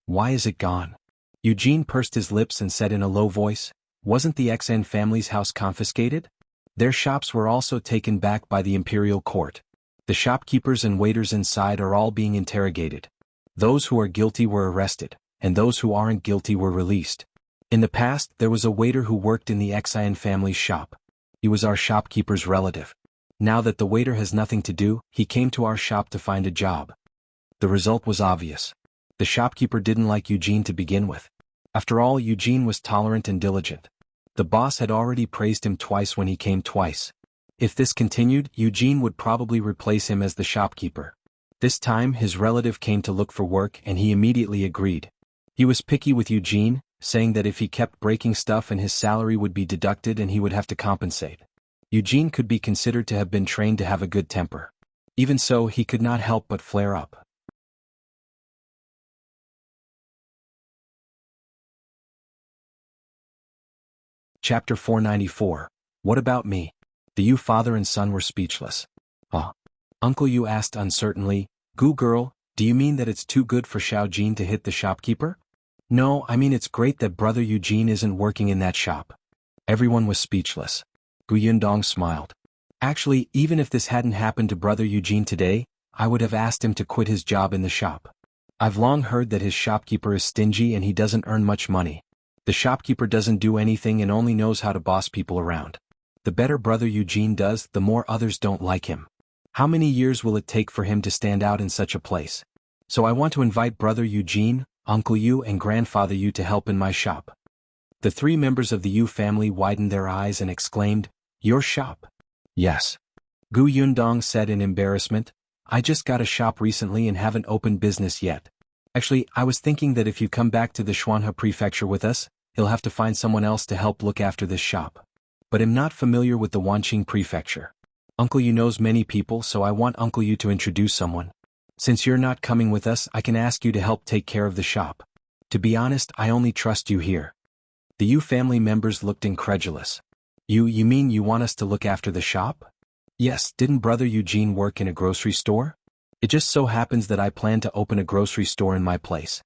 "Why is it gone?" Eugene pursed his lips and said in a low voice, "Wasn't the XN family's house confiscated? Their shops were also taken back by the imperial court. The shopkeepers and waiters inside are all being interrogated. Those who are guilty were arrested, and those who aren't guilty were released. In the past, there was a waiter who worked in the XN family's shop. He was our shopkeeper's relative. Now that the waiter has nothing to do, he came to our shop to find a job." The result was obvious. The shopkeeper didn't like Eugene to begin with. After all, Eugene was tolerant and diligent. The boss had already praised him twice when he came twice. If this continued, Eugene would probably replace him as the shopkeeper. This time, his relative came to look for work and he immediately agreed. He was picky with Eugene, saying that if he kept breaking stuff and his salary would be deducted and he would have to compensate. Eugene could be considered to have been trained to have a good temper. Even so, he could not help but flare up. Chapter 494. What about me? The Yu father and son were speechless. Uncle Yu asked uncertainly, "Gu girl, do you mean that it's too good for Xiao Jin to hit the shopkeeper?" "No, I mean it's great that brother Eugene isn't working in that shop." Everyone was speechless. Gu Yundong smiled. "Actually, even if this hadn't happened to brother Eugene today, I would have asked him to quit his job in the shop. I've long heard that his shopkeeper is stingy and he doesn't earn much money. The shopkeeper doesn't do anything and only knows how to boss people around. The better brother Eugene does, the more others don't like him. How many years will it take for him to stand out in such a place? So I want to invite brother Eugene, Uncle Yu and Grandfather Yu to help in my shop." The 3 members of the Yu family widened their eyes and exclaimed, "Your shop?" "Yes." Gu Yundong said in embarrassment, "I just got a shop recently and haven't opened business yet. Actually, I was thinking that if you come back to the Xuanhe prefecture with us, he'll have to find someone else to help look after this shop. But I'm not familiar with the Wanqing prefecture. Uncle Yu knows many people, so I want Uncle Yu to introduce someone. Since you're not coming with us, I can ask you to help take care of the shop. To be honest, I only trust you here." The Yu family members looked incredulous. You mean you want us to look after the shop?" "Yes, didn't brother Eugene work in a grocery store? It just so happens that I plan to open a grocery store in my place."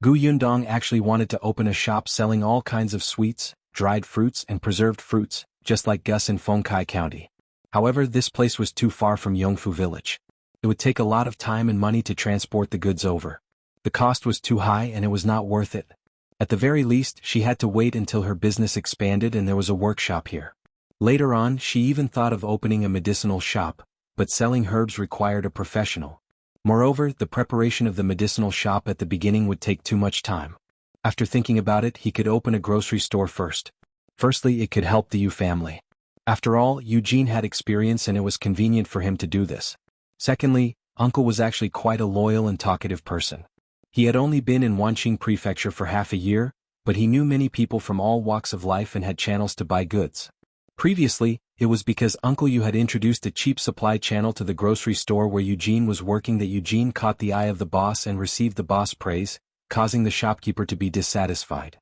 Gu Yundong actually wanted to open a shop selling all kinds of sweets, dried fruits and preserved fruits, just like Gus in Fengkai County. However, this place was too far from Yongfu village. It would take a lot of time and money to transport the goods over. The cost was too high and it was not worth it. At the very least, she had to wait until her business expanded and there was a workshop here. Later on, she even thought of opening a medicinal shop, but selling herbs required a professional. Moreover, the preparation of the medicinal shop at the beginning would take too much time. After thinking about it, he could open a grocery store first. Firstly, it could help the Yu family. After all, Eugene had experience and it was convenient for him to do this. Secondly, Uncle was actually quite a loyal and talkative person. He had only been in Wanqing Prefecture for half a year, but he knew many people from all walks of life and had channels to buy goods. Previously, it was because Uncle Yu had introduced a cheap supply channel to the grocery store where Eugene was working that Eugene caught the eye of the boss and received the boss praise, causing the shopkeeper to be dissatisfied.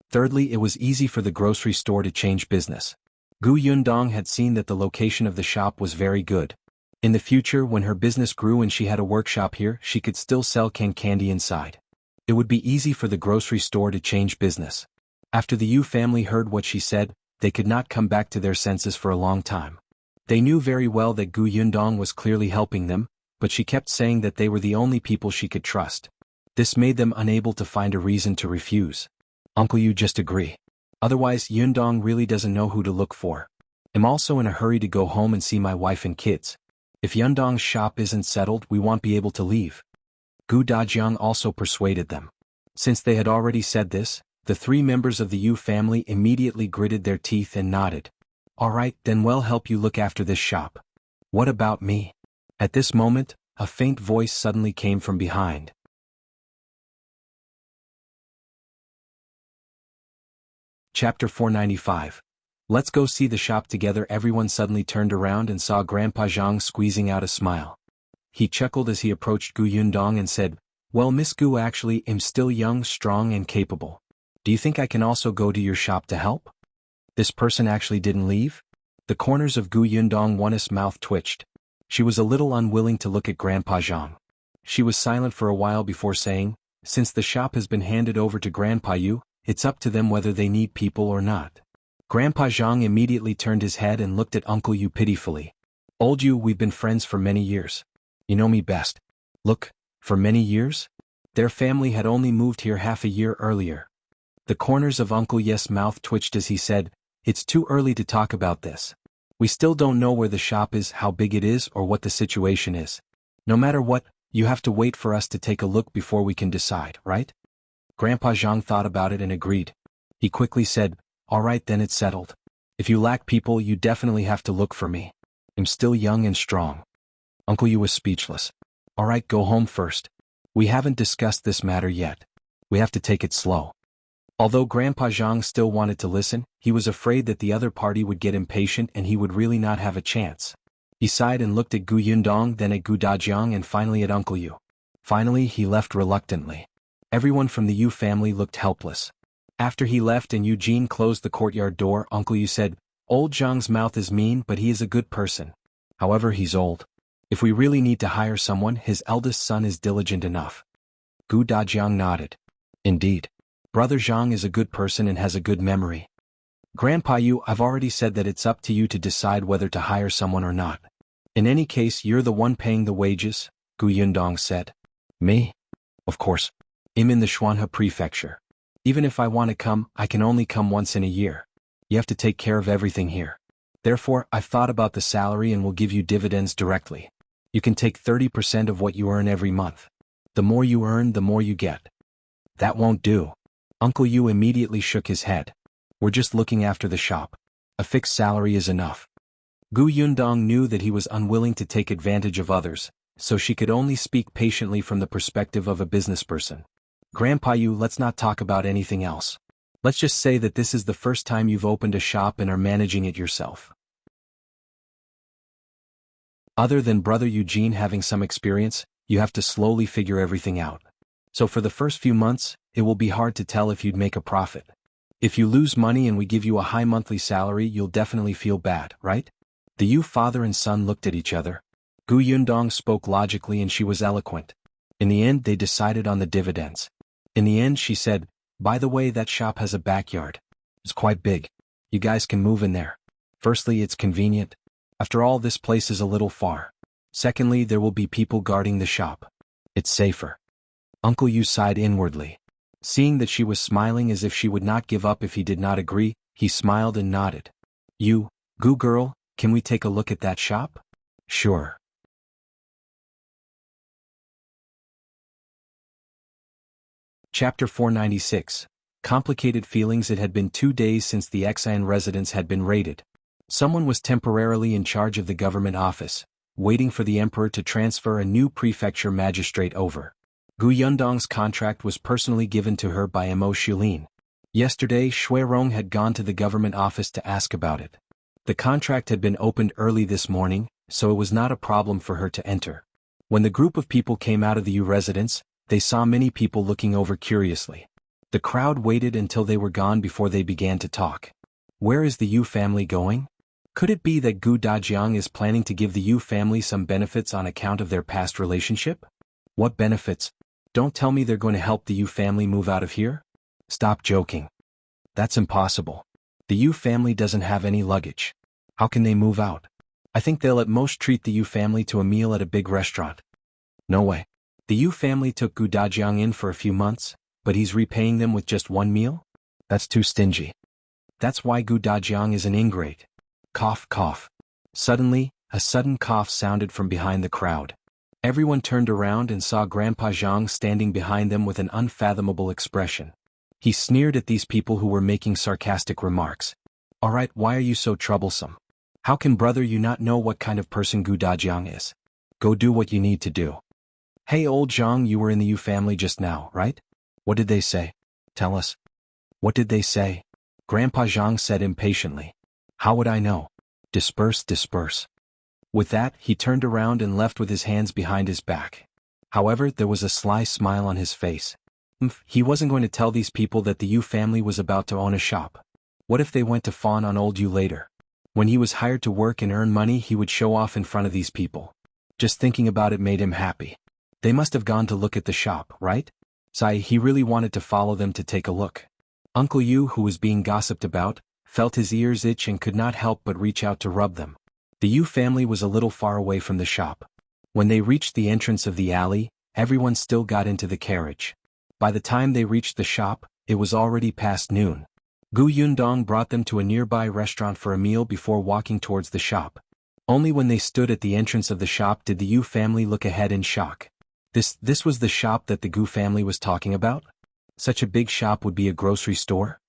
Thirdly, it was easy for the grocery store to change business. Yundong had seen that the location of the shop was very good. In the future, when her business grew and she had a workshop here, she could still sell candy inside. It would be easy for the grocery store to change business. After the Yu family heard what she said, they could not come back to their senses for a long time. They knew very well that Yundong was clearly helping them, but she kept saying that they were the only people she could trust. This made them unable to find a reason to refuse. Uncle Yu, just agree. Otherwise, Yundong really doesn't know who to look for. I'm also in a hurry to go home and see my wife and kids. If Yundong's shop isn't settled, we won't be able to leave. Dajiang also persuaded them. Since they had already said this, the three members of the Yu family immediately gritted their teeth and nodded. All right, then we'll help you look after this shop. What about me? At this moment, a faint voice suddenly came from behind. Chapter 495. Let's go see the shop together. Everyone suddenly turned around and saw Grandpa Zhang squeezing out a smile. He chuckled as he approached Yundong and said, Well, Miss Gu, actually, I'm still young, strong and capable. Do you think I can also go to your shop to help? This person actually didn't leave? The corners of Yundong's mouth twitched. She was a little unwilling to look at Grandpa Zhang. She was silent for a while before saying, Since the shop has been handed over to Grandpa Yu, it's up to them whether they need people or not. Grandpa Zhang immediately turned his head and looked at Uncle Yu pitifully. Old Yu, we've been friends for many years. You know me best. Look, for many years? Their family had only moved here half a year earlier. The corners of Uncle Yu's mouth twitched as he said, It's too early to talk about this. We still don't know where the shop is, how big it is, or what the situation is. No matter what, you have to wait for us to take a look before we can decide, right? Grandpa Zhang thought about it and agreed. He quickly said, All right, then it's settled. If you lack people, you definitely have to look for me. I'm still young and strong. Uncle Yu was speechless. All right, go home first. We haven't discussed this matter yet. We have to take it slow. Although Grandpa Zhang still wanted to listen, he was afraid that the other party would get impatient and he would really not have a chance. He sighed and looked at Yundong, then at Dajiang and finally at Uncle Yu. Finally, he left reluctantly. Everyone from the Yu family looked helpless. After he left and Eugene closed the courtyard door, Uncle Yu said, Old Zhang's mouth is mean, but he is a good person. However, he's old. If we really need to hire someone, his eldest son is diligent enough. Dajiang nodded. Indeed. Brother Zhang is a good person and has a good memory. Grandpa Yu, I've already said that it's up to you to decide whether to hire someone or not. In any case, you're the one paying the wages, Yundong said. Me? Of course. I'm in the Xuanhe Prefecture. Even if I want to come, I can only come once in a year. You have to take care of everything here. Therefore, I've thought about the salary and will give you dividends directly. You can take 30% of what you earn every month. The more you earn, the more you get. That won't do. Uncle Yu immediately shook his head. We're just looking after the shop. A fixed salary is enough. Yundong knew that he was unwilling to take advantage of others, so she could only speak patiently from the perspective of a businessperson. Grandpa Yu, let's not talk about anything else. Let's just say that this is the first time you've opened a shop and are managing it yourself. Other than brother Eugene having some experience, you have to slowly figure everything out. So for the first few months, it will be hard to tell if you'd make a profit. If you lose money and we give you a high monthly salary, you'll definitely feel bad, right? The Yu father and son looked at each other. Yundong spoke logically and she was eloquent. In the end, they decided on the dividends. In the end, she said, By the way, that shop has a backyard. It's quite big. You guys can move in there. Firstly, it's convenient. After all, this place is a little far. Secondly, there will be people guarding the shop. It's safer. Uncle Yu sighed inwardly. Seeing that she was smiling as if she would not give up if he did not agree, he smiled and nodded. You, Gu girl, can we take a look at that shop? Sure. Chapter 496. Complicated feelings. It had been 2 days since the Xian residence had been raided. Someone was temporarily in charge of the government office, waiting for the emperor to transfer a new prefecture magistrate over. Gu Yundong's contract was personally given to her by Am Mo Xulin. Yesterday, Rong had gone to the government office to ask about it. The contract had been opened early this morning, so it was not a problem for her to enter. When the group of people came out of the Yu residence, they saw many people looking over curiously. The crowd waited until they were gone before they began to talk. Where is the Yu family going? Could it be that Gu Dajiang is planning to give the Yu family some benefits on account of their past relationship? What benefits? Don't tell me they're going to help the Yu family move out of here? Stop joking. That's impossible. The Yu family doesn't have any luggage. How can they move out? I think they'll at most treat the Yu family to a meal at a big restaurant. No way. The Yu family took Gu Dajiang in for a few months, but he's repaying them with just one meal? That's too stingy. That's why Gu Dajiang is an ingrate. Cough, cough. Suddenly, a sudden cough sounded from behind the crowd. Everyone turned around and saw Grandpa Zhang standing behind them with an unfathomable expression. He sneered at these people who were making sarcastic remarks. All right, why are you so troublesome? How can brother you not know what kind of person Gu Dajiang is? Go do what you need to do. Hey old Zhang, you were in the Yu family just now, right? What did they say? Tell us. What did they say? Grandpa Zhang said impatiently. How would I know? Disperse, disperse. With that, he turned around and left with his hands behind his back. However, there was a sly smile on his face. He wasn't going to tell these people that the Yu family was about to own a shop. What if they went to fawn on old Yu later? When he was hired to work and earn money, he would show off in front of these people. Just thinking about it made him happy. They must have gone to look at the shop, right? He really wanted to follow them to take a look. Uncle Yu, who was being gossiped about, felt his ears itch and could not help but reach out to rub them. The Yu family was a little far away from the shop. When they reached the entrance of the alley, everyone still got into the carriage. By the time they reached the shop, it was already past noon. Gu Yundong brought them to a nearby restaurant for a meal before walking towards the shop. Only when they stood at the entrance of the shop did the Yu family look ahead in shock. This was the shop that the Gu family was talking about? Such a big shop would be a grocery store?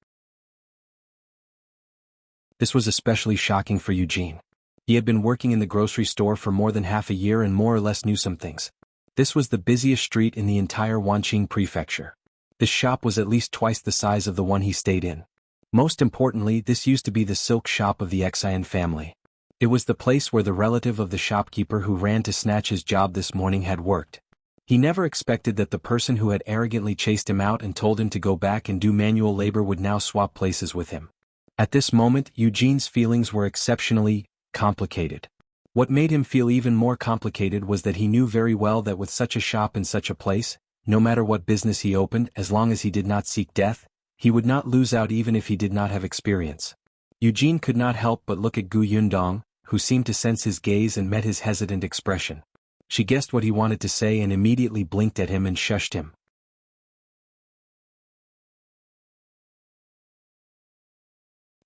This was especially shocking for Eugene. He had been working in the grocery store for more than half a year and more or less knew some things. This was the busiest street in the entire Wanqing prefecture. This shop was at least twice the size of the one he stayed in. Most importantly, this used to be the silk shop of the Xian family. It was the place where the relative of the shopkeeper who ran to snatch his job this morning had worked. He never expected that the person who had arrogantly chased him out and told him to go back and do manual labor would now swap places with him. At this moment, Eugene's feelings were exceptionally complicated. What made him feel even more complicated was that he knew very well that with such a shop in such a place, no matter what business he opened, as long as he did not seek death, he would not lose out even if he did not have experience. Eugene could not help but look at Gu Yundong, who seemed to sense his gaze and met his hesitant expression. She guessed what he wanted to say and immediately blinked at him and shushed him.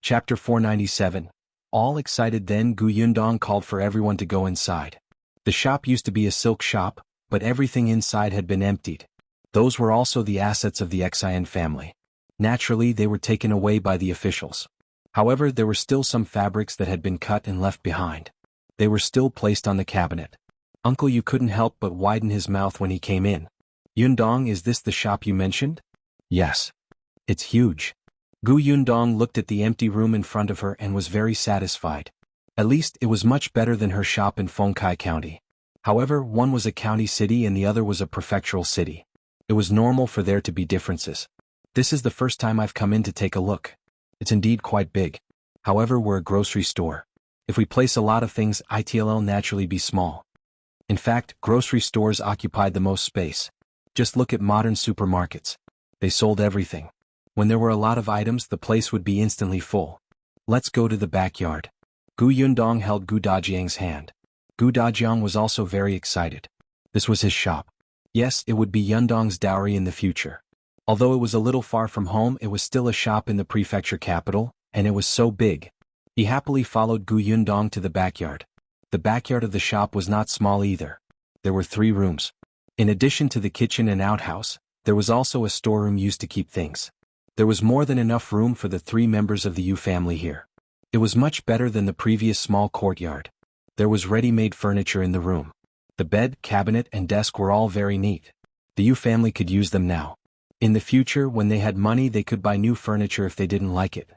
Chapter 497. All excited then, Gu Yundong called for everyone to go inside. The shop used to be a silk shop, but everything inside had been emptied. Those were also the assets of the Xian family. Naturally, they were taken away by the officials. However, there were still some fabrics that had been cut and left behind. They were still placed on the cabinet. Uncle Yu couldn't help but widen his mouth when he came in. Yundong, is this the shop you mentioned? Yes. It's huge. Gu Yundong looked at the empty room in front of her and was very satisfied. At least it was much better than her shop in Fengkai County. However, one was a county city and the other was a prefectural city. It was normal for there to be differences. This is the first time I've come in to take a look. It's indeed quite big. However, we're a grocery store. If we place a lot of things, it'll naturally be small. In fact, grocery stores occupied the most space. Just look at modern supermarkets. They sold everything. When there were a lot of items, the place would be instantly full. Let's go to the backyard. Gu Yundong held Gu Dajiang's hand. Gu Dajiang was also very excited. This was his shop. Yes, it would be Yundong's dowry in the future. Although it was a little far from home, it was still a shop in the prefecture capital, and it was so big. He happily followed Gu Yundong to the backyard. The backyard of the shop was not small either. There were 3 rooms. In addition to the kitchen and outhouse, there was also a storeroom used to keep things. There was more than enough room for the 3 members of the Yu family here. It was much better than the previous small courtyard. There was ready-made furniture in the room. The bed, cabinet, and desk were all very neat. The Yu family could use them now. In the future, when they had money, they could buy new furniture if they didn't like it.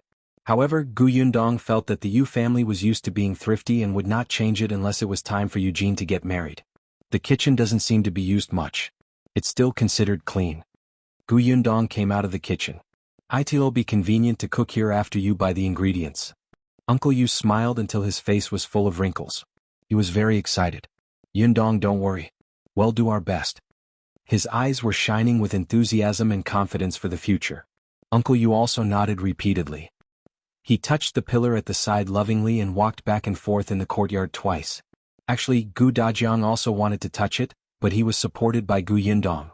However, Gu Yundong felt that the Yu family was used to being thrifty and would not change it unless it was time for Eugene to get married. The kitchen doesn't seem to be used much. It's still considered clean. Gu Yundong came out of the kitchen. It'll be convenient to cook here after you buy the ingredients. Uncle Yu smiled until his face was full of wrinkles. He was very excited. Yundong, don't worry. We'll do our best. His eyes were shining with enthusiasm and confidence for the future. Uncle Yu also nodded repeatedly. He touched the pillar at the side lovingly and walked back and forth in the courtyard twice. Actually, Gu Dajiang also wanted to touch it, but he was supported by Gu Yundong.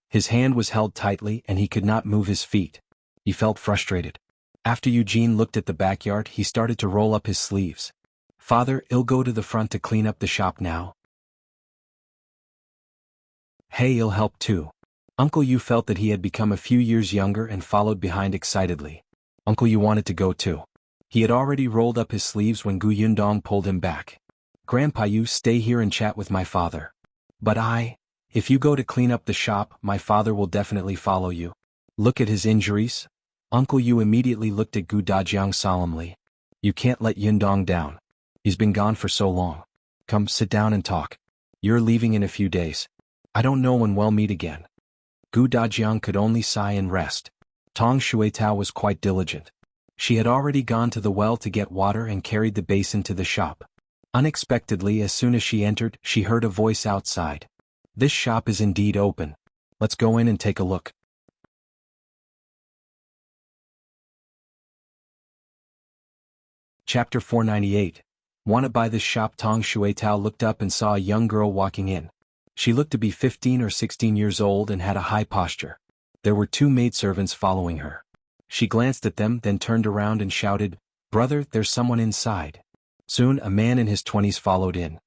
His hand was held tightly and he could not move his feet. He felt frustrated. After Eugene looked at the backyard, he started to roll up his sleeves. Father, I'll go to the front to clean up the shop now. Hey, I'll help too. Uncle Yu felt that he had become a few years younger and followed behind excitedly. Uncle Yu wanted to go too. He had already rolled up his sleeves when Gu Yundong pulled him back. Grandpa, you stay here and chat with my father. But if you go to clean up the shop, my father will definitely follow you. Look at his injuries. Uncle Yu immediately looked at Gu Dajiang solemnly. You can't let Yundong down. He's been gone for so long. Come, sit down and talk. You're leaving in a few days. I don't know when we'll meet again. Gu Dajiang could only sigh and rest. Tong Shuitao was quite diligent. She had already gone to the well to get water and carried the basin to the shop. Unexpectedly, as soon as she entered, she heard a voice outside. This shop is indeed open. Let's go in and take a look. Chapter 498. Wanna buy this shop? Tong Shuitao looked up and saw a young girl walking in. She looked to be 15 or 16 years old and had a high posture. There were 2 maidservants following her. She glanced at them, then turned around and shouted, Brother, there's someone inside. Soon a man in his 20s followed in.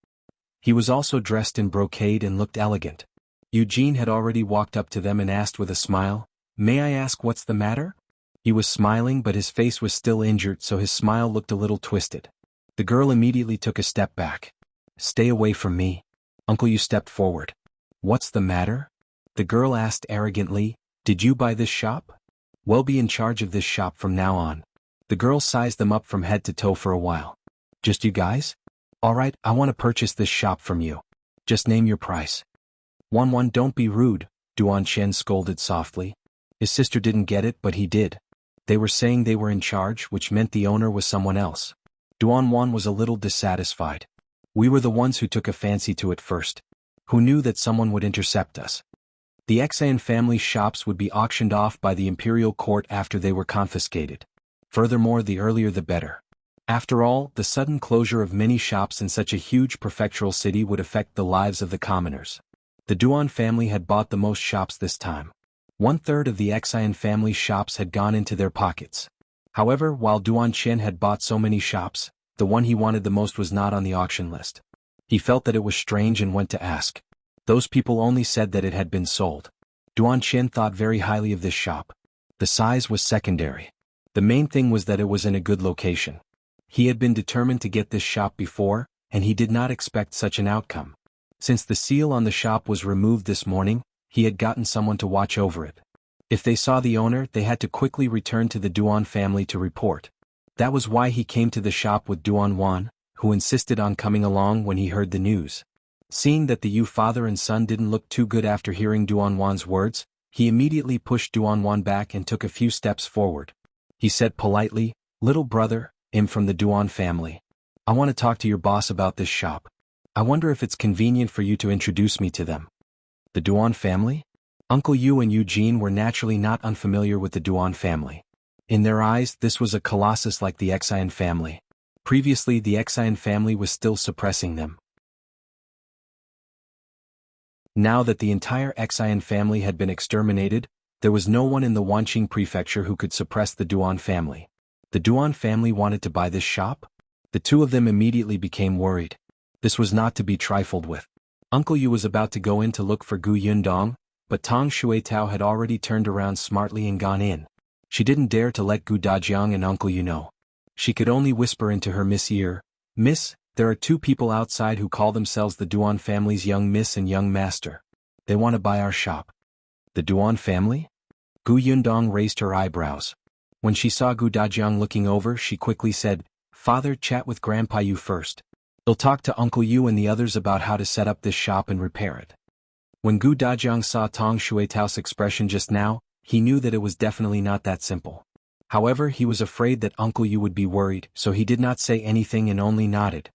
He was also dressed in brocade and looked elegant. Eugene had already walked up to them and asked with a smile, May I ask what's the matter? He was smiling, but his face was still injured, so his smile looked a little twisted. The girl immediately took a step back. Stay away from me. Uncle Yu stepped forward. What's the matter? The girl asked arrogantly, Did you buy this shop? We'll be in charge of this shop from now on. The girl sized them up from head to toe for a while. Just you guys? Alright, I want to purchase this shop from you. Just name your price. One, don't be rude, Duan Shen scolded softly. His sister didn't get it, but he did. They were saying they were in charge, which meant the owner was someone else. Duan Wan was a little dissatisfied. We were the ones who took a fancy to it first. Who knew that someone would intercept us? The Xian family shops would be auctioned off by the imperial court after they were confiscated. Furthermore, the earlier the better. After all, the sudden closure of many shops in such a huge prefectural city would affect the lives of the commoners. The Duan family had bought the most shops this time. 1/3 of the Xian family shops had gone into their pockets. However, while Duan Chen had bought so many shops, the one he wanted the most was not on the auction list. He felt that it was strange and went to ask. Those people only said that it had been sold. Duan Chen thought very highly of this shop. The size was secondary. The main thing was that it was in a good location. He had been determined to get this shop before, and he did not expect such an outcome. Since the seal on the shop was removed this morning, he had gotten someone to watch over it. If they saw the owner, they had to quickly return to the Duan family to report. That was why he came to the shop with Duan Wan, who insisted on coming along when he heard the news. Seeing that the Yu father and son didn't look too good after hearing Duan Wan's words, he immediately pushed Duan Wan back and took a few steps forward. He said politely, Little brother, I'm from the Duan family. I want to talk to your boss about this shop. I wonder if it's convenient for you to introduce me to them. The Duan family? Uncle Yu and Eugene were naturally not unfamiliar with the Duan family. In their eyes, this was a colossus like the Xian family. Previously the Xian family was still suppressing them. Now that the entire Xian family had been exterminated, there was no one in the Wanqing prefecture who could suppress the Duan family. The Duan family wanted to buy this shop? The two of them immediately became worried. This was not to be trifled with. Uncle Yu was about to go in to look for Gu Yundong, but Tong Xuetao had already turned around smartly and gone in. She didn't dare to let Gu Dajiang and Uncle Yu know. She could only whisper into her Miss ear, "Miss, there are two people outside who call themselves the Duan family's young miss and young master. They want to buy our shop." The Duan family? Gu Yundong raised her eyebrows. When she saw Gu Dajiang looking over, she quickly said, "Father, chat with Grandpa Yu first. He'll talk to Uncle Yu and the others about how to set up this shop and repair it." When Gu Dajiang saw Tong Xuetao's expression just now, he knew that it was definitely not that simple. However, he was afraid that Uncle Yu would be worried, so he did not say anything and only nodded.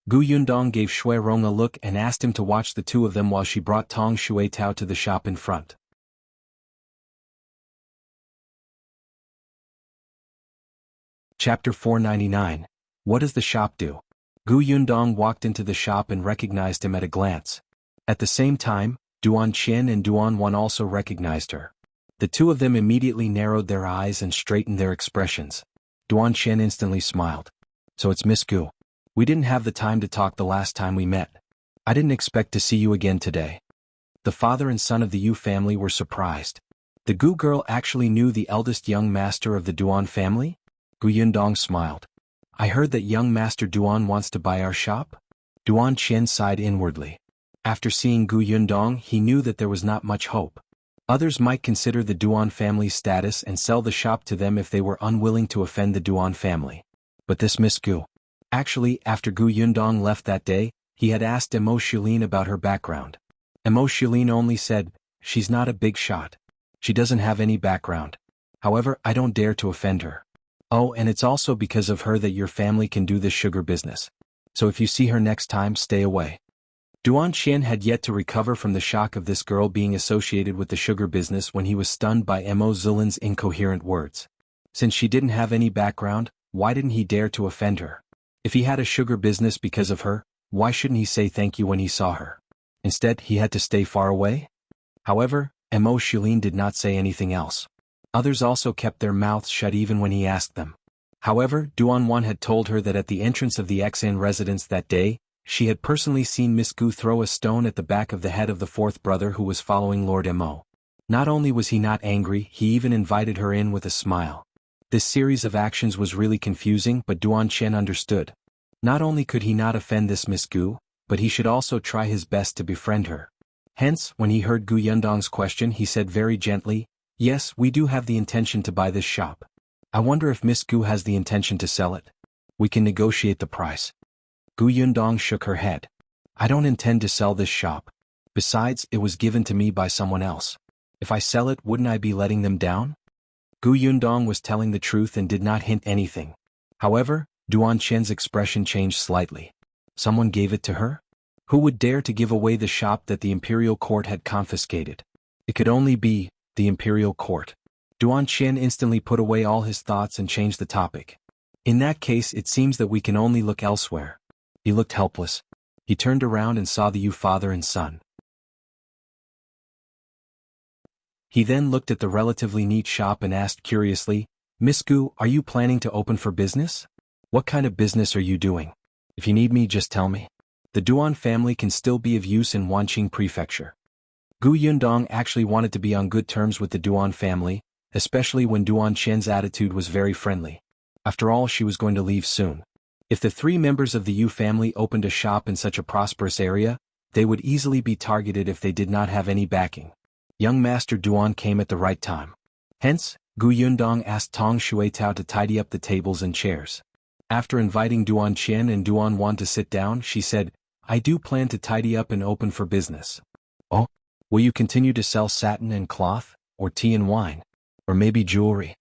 Gu Yundong gave Shui Rong a look and asked him to watch the two of them while she brought Tong Xuetao to the shop in front. Chapter 499. What does the shop do? Gu Yundong walked into the shop and recognized him at a glance. At the same time, Duan Qian and Duan Wan also recognized her. The two of them immediately narrowed their eyes and straightened their expressions. Duan Qian instantly smiled. "So it's Miss Gu. We didn't have the time to talk the last time we met. I didn't expect to see you again today." The father and son of the Yu family were surprised. The Gu girl actually knew the eldest young master of the Duan family? Gu Yundong smiled. "I heard that young master Duan wants to buy our shop?" Duan Qian sighed inwardly. After seeing Gu Yundong, he knew that there was not much hope. Others might consider the Duan family's status and sell the shop to them if they were unwilling to offend the Duan family. But this Miss Gu. Actually, after Gu Yundong left that day, he had asked Am Mo Xulin about her background. Am Mo Xulin only said, "She's not a big shot. She doesn't have any background. However, I don't dare to offend her. Oh, and it's also because of her that your family can do this sugar business. So if you see her next time, stay away." Duan Qian had yet to recover from the shock of this girl being associated with the sugar business when he was stunned by Am Mo Xulin's incoherent words. Since she didn't have any background, why didn't he dare to offend her? If he had a sugar business because of her, why shouldn't he say thank you when he saw her? Instead, he had to stay far away? However, Am Mo Xulin did not say anything else. Others also kept their mouths shut even when he asked them. However, Duan Wan had told her that at the entrance of the Xian residence that day, she had personally seen Miss Gu throw a stone at the back of the head of the fourth brother who was following Lord Am Mo. Not only was he not angry, he even invited her in with a smile. This series of actions was really confusing, but Duan Qian understood. Not only could he not offend this Miss Gu, but he should also try his best to befriend her. Hence, when he heard Gu Yundong's question, he said very gently, "Yes, we do have the intention to buy this shop. I wonder if Miss Gu has the intention to sell it. We can negotiate the price." Gu Yundong shook her head. "I don't intend to sell this shop. Besides, it was given to me by someone else. If I sell it, wouldn't I be letting them down?" Gu Yundong was telling the truth and did not hint anything. However, Duan Qian's expression changed slightly. Someone gave it to her? Who would dare to give away the shop that the imperial court had confiscated? It could only be the imperial court. Duan Qian instantly put away all his thoughts and changed the topic. "In that case, it seems that we can only look elsewhere." He looked helpless. He turned around and saw the Yu father and son. He then looked at the relatively neat shop and asked curiously, "Miss Gu, are you planning to open for business? What kind of business are you doing? If you need me, just tell me. The Duan family can still be of use in Wanqing Prefecture." Gu Yundong actually wanted to be on good terms with the Duan family, especially when Duan Qian's attitude was very friendly. After all, she was going to leave soon. If the three members of the Yu family opened a shop in such a prosperous area, they would easily be targeted if they did not have any backing. Young Master Duan came at the right time. Hence, Gu Yundong asked Tong Xuetao to tidy up the tables and chairs. After inviting Duan Qian and Duan Wan to sit down, she said, "I do plan to tidy up and open for business." "Oh? Will you continue to sell satin and cloth, or tea and wine? Or maybe jewelry?"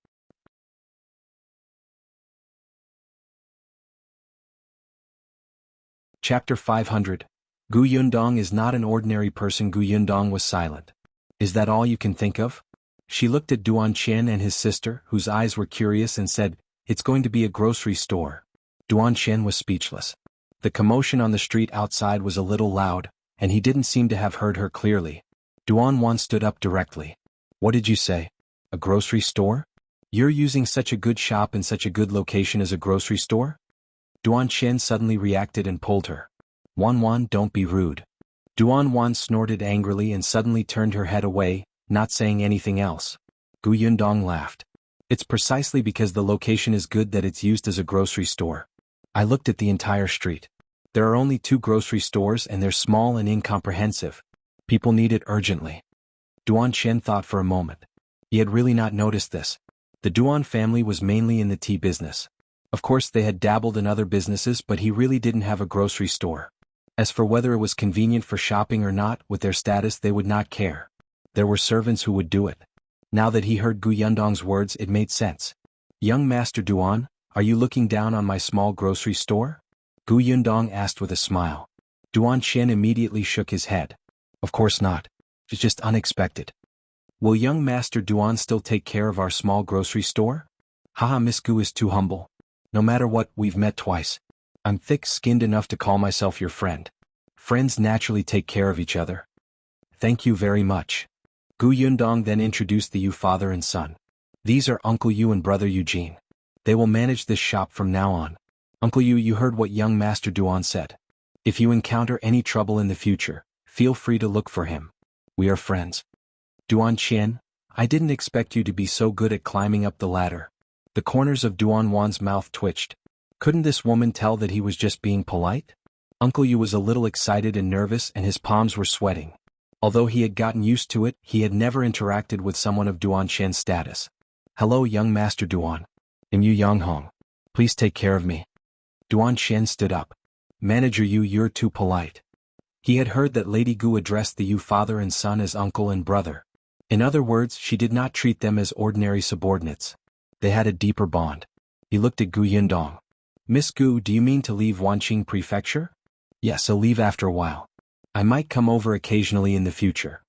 Chapter 500. Gu Yundong is not an ordinary person. Gu Yundong was silent. "Is that all you can think of?" She looked at Duan Qian and his sister, whose eyes were curious, and said, "It's going to be a grocery store." Duan Qian was speechless. The commotion on the street outside was a little loud, and he didn't seem to have heard her clearly. Duan Wan stood up directly. What did you say? A grocery store? You're using such a good shop in such a good location as a grocery store? Duan Qian suddenly reacted and pulled her. Wan, don't be rude. Duan Wan snorted angrily and suddenly turned her head away, not saying anything else. Gu Yundong laughed. It's precisely because the location is good that it's used as a grocery store. I looked at the entire street. There are only 2 grocery stores and they're small and incomprehensive. People need it urgently. Duan Qian thought for a moment. He had really not noticed this. The Duan family was mainly in the tea business. Of course they had dabbled in other businesses, but he really didn't have a grocery store. As for whether it was convenient for shopping or not, with their status they would not care. There were servants who would do it. Now that he heard Gu Yundong's words, it made sense. Young Master Duan, are you looking down on my small grocery store? Gu Yundong asked with a smile. Duan Qian immediately shook his head. Of course not. It's just unexpected. Will young Master Duan still take care of our small grocery store? Haha, Miss Gu is too humble. No matter what, we've met twice. I'm thick-skinned enough to call myself your friend. Friends naturally take care of each other. Thank you very much. Gu Yundong then introduced the Yu father and son. These are Uncle Yu and Brother Eugene. They will manage this shop from now on. Uncle Yu, you heard what young Master Duan said. If you encounter any trouble in the future, feel free to look for him. We are friends. Duan Qian, I didn't expect you to be so good at climbing up the ladder. The corners of Duan Wan's mouth twitched. Couldn't this woman tell that he was just being polite? Uncle Yu was a little excited and nervous and his palms were sweating. Although he had gotten used to it, he had never interacted with someone of Duan Qian's status. Hello, young Master Duan. Am Yu Yanghong. Please take care of me. Duan Qian stood up. Manager Yu, you're too polite. He had heard that Lady Gu addressed the Yu father and son as uncle and brother. In other words, she did not treat them as ordinary subordinates. They had a deeper bond. He looked at Gu Yundong. Miss Gu, do you mean to leave Wanqing Prefecture? Yes, I'll leave after a while. I might come over occasionally in the future.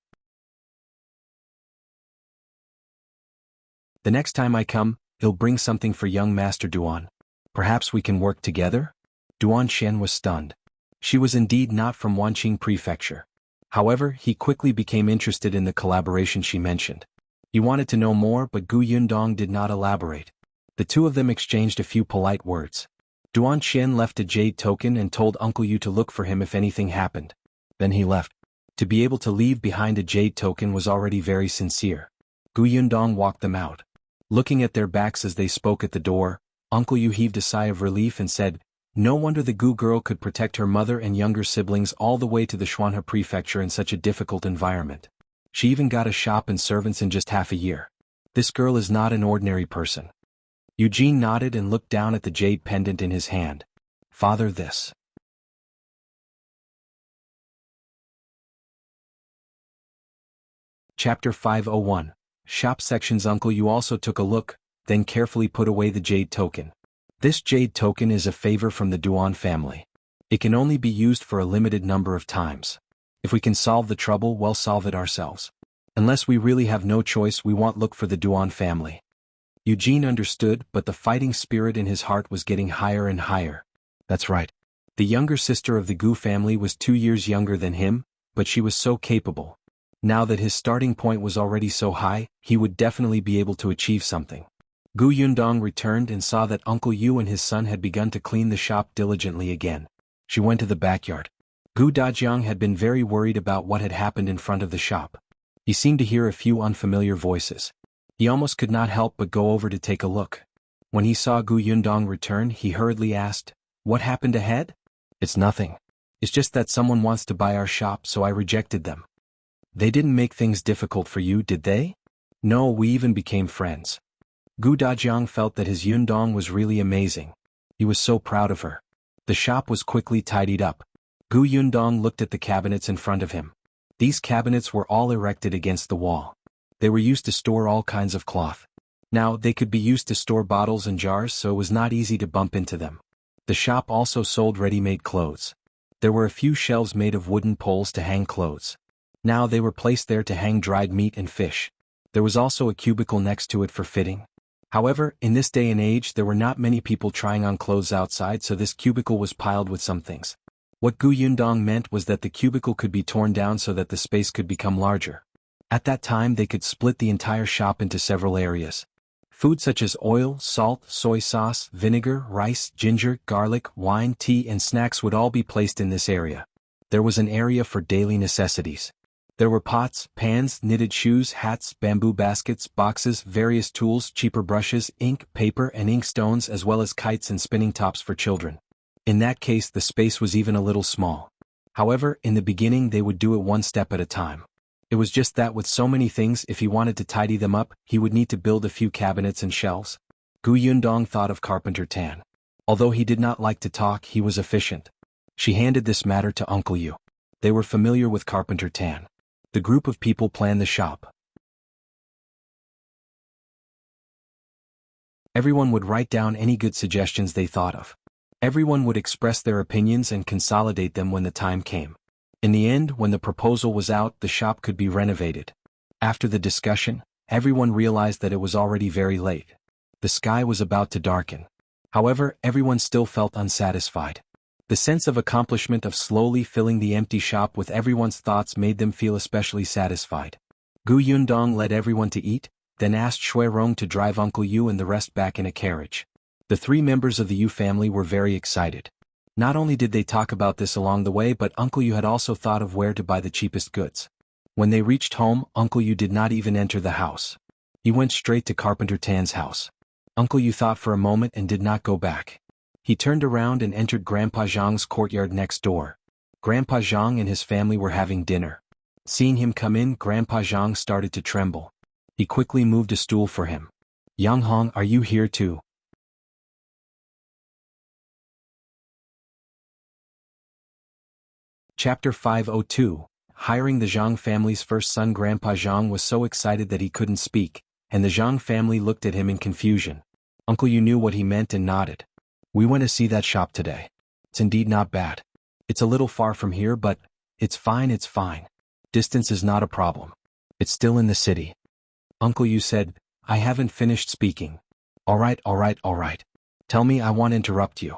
The next time I come, he'll bring something for young Master Duan. Perhaps we can work together? Duan Qian was stunned. She was indeed not from Wanqing Prefecture. However, he quickly became interested in the collaboration she mentioned. He wanted to know more, but Gu Yundong did not elaborate. The two of them exchanged a few polite words. Duan Qian left a jade token and told Uncle Yu to look for him if anything happened. Then he left. To be able to leave behind a jade token was already very sincere. Gu Yundong walked them out. Looking at their backs as they spoke at the door, Uncle Yu heaved a sigh of relief and said, no wonder the Gu girl could protect her mother and younger siblings all the way to the Xuanhe Prefecture in such a difficult environment. She even got a shop and servants in just half a year. This girl is not an ordinary person. Eugene nodded and looked down at the jade pendant in his hand. Father, this. Chapter 501. Shop sections. Uncle Yu also took a look, then carefully put away the jade token. This jade token is a favor from the Duan family. It can only be used for a limited number of times. If we can solve the trouble, we'll solve it ourselves. Unless we really have no choice, we won't look for the Duan family. Eugene understood, but the fighting spirit in his heart was getting higher and higher. That's right. The younger sister of the Gu family was 2 years younger than him, but she was so capable. Now that his starting point was already so high, he would definitely be able to achieve something. Gu Yundong returned and saw that Uncle Yu and his son had begun to clean the shop diligently again. She went to the backyard. Gu Dajiang had been very worried about what had happened in front of the shop. He seemed to hear a few unfamiliar voices. He almost could not help but go over to take a look. When he saw Gu Yundong return, he hurriedly asked, "What happened ahead?" "It's nothing. It's just that someone wants to buy our shop, so I rejected them." "They didn't make things difficult for you, did they?" "No, we even became friends." Gu Dajiang felt that his Yundong was really amazing. He was so proud of her. The shop was quickly tidied up. Gu Yundong looked at the cabinets in front of him. These cabinets were all erected against the wall. They were used to store all kinds of cloth. Now, they could be used to store bottles and jars, so it was not easy to bump into them. The shop also sold ready-made clothes. There were a few shelves made of wooden poles to hang clothes. Now they were placed there to hang dried meat and fish. There was also a cubicle next to it for fitting. However, in this day and age there were not many people trying on clothes outside, so this cubicle was piled with some things. What Gu Yundong meant was that the cubicle could be torn down so that the space could become larger. At that time they could split the entire shop into several areas. Food such as oil, salt, soy sauce, vinegar, rice, ginger, garlic, wine, tea and snacks would all be placed in this area. There was an area for daily necessities. There were pots, pans, knitted shoes, hats, bamboo baskets, boxes, various tools, cheaper brushes, ink, paper and ink stones, as well as kites and spinning tops for children. In that case the space was even a little small. However, in the beginning they would do it one step at a time. It was just that with so many things, if he wanted to tidy them up, he would need to build a few cabinets and shelves. Gu Yundong thought of Carpenter Tan. Although he did not like to talk, he was efficient. She handed this matter to Uncle Yu. They were familiar with Carpenter Tan. The group of people planned the shop. Everyone would write down any good suggestions they thought of. Everyone would express their opinions and consolidate them when the time came. In the end, when the proposal was out, the shop could be renovated. After the discussion, everyone realized that it was already very late. The sky was about to darken. However, everyone still felt unsatisfied. The sense of accomplishment of slowly filling the empty shop with everyone's thoughts made them feel especially satisfied. Gu Yundong led everyone to eat, then asked Rong to drive Uncle Yu and the rest back in a carriage. The three members of the Yu family were very excited. Not only did they talk about this along the way, but Uncle Yu had also thought of where to buy the cheapest goods. When they reached home, Uncle Yu did not even enter the house. He went straight to Carpenter Tan's house. Uncle Yu thought for a moment and did not go back. He turned around and entered Grandpa Zhang's courtyard next door. Grandpa Zhang and his family were having dinner. Seeing him come in, Grandpa Zhang started to tremble. He quickly moved a stool for him. "Yang Hong, are you here too?" Chapter 502. Hiring the Zhang family's first son. Grandpa Zhang was so excited that he couldn't speak, and the Zhang family looked at him in confusion. Uncle Yu knew what he meant and nodded. "We went to see that shop today. It's indeed not bad. It's a little far from here, but it's fine. Distance is not a problem. It's still in the city." Uncle Yu said, "I haven't finished speaking." All right. Tell me, I won't interrupt you."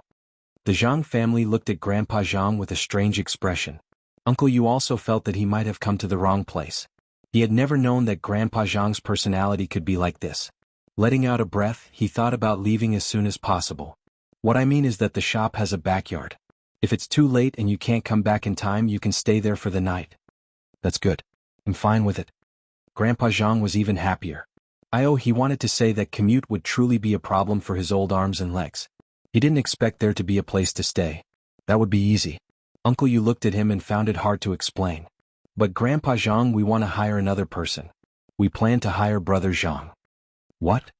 The Zhang family looked at Grandpa Zhang with a strange expression. Uncle Yu also felt that he might have come to the wrong place. He had never known that Grandpa Zhang's personality could be like this. Letting out a breath, he thought about leaving as soon as possible. "What I mean is that the shop has a backyard. If it's too late and you can't come back in time, you can stay there for the night." "That's good. I'm fine with it." Grandpa Zhang was even happier. He wanted to say that commute would truly be a problem for his old arms and legs. He didn't expect there to be a place to stay. That would be easy. Uncle Yu looked at him and found it hard to explain. "But Grandpa Zhang, we want to hire another person. We plan to hire Brother Zhang." "What?"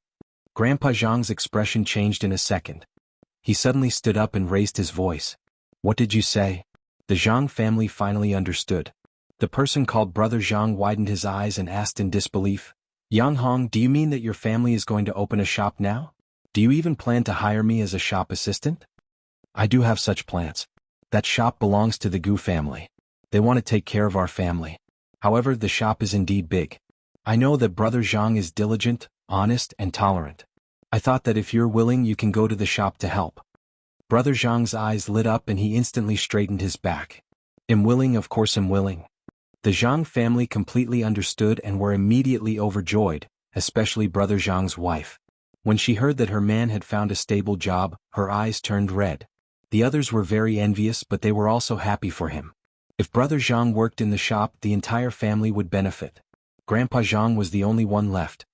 Grandpa Zhang's expression changed in a second. He suddenly stood up and raised his voice. "What did you say?" The Zhang family finally understood. The person called Brother Zhang widened his eyes and asked in disbelief, "Yang Hong, do you mean that your family is going to open a shop now? Do you even plan to hire me as a shop assistant?" "I do have such plans. That shop belongs to the Gu family. They want to take care of our family. However, the shop is indeed big. I know that Brother Zhang is diligent, honest, and tolerant. I thought that if you're willing, you can go to the shop to help." Brother Zhang's eyes lit up and he instantly straightened his back. "I'm willing, of course I'm willing." The Zhang family completely understood and were immediately overjoyed, especially Brother Zhang's wife. When she heard that her man had found a stable job, her eyes turned red. The others were very envious, but they were also happy for him. If Brother Zhang worked in the shop, the entire family would benefit. Grandpa Zhang was the only one left.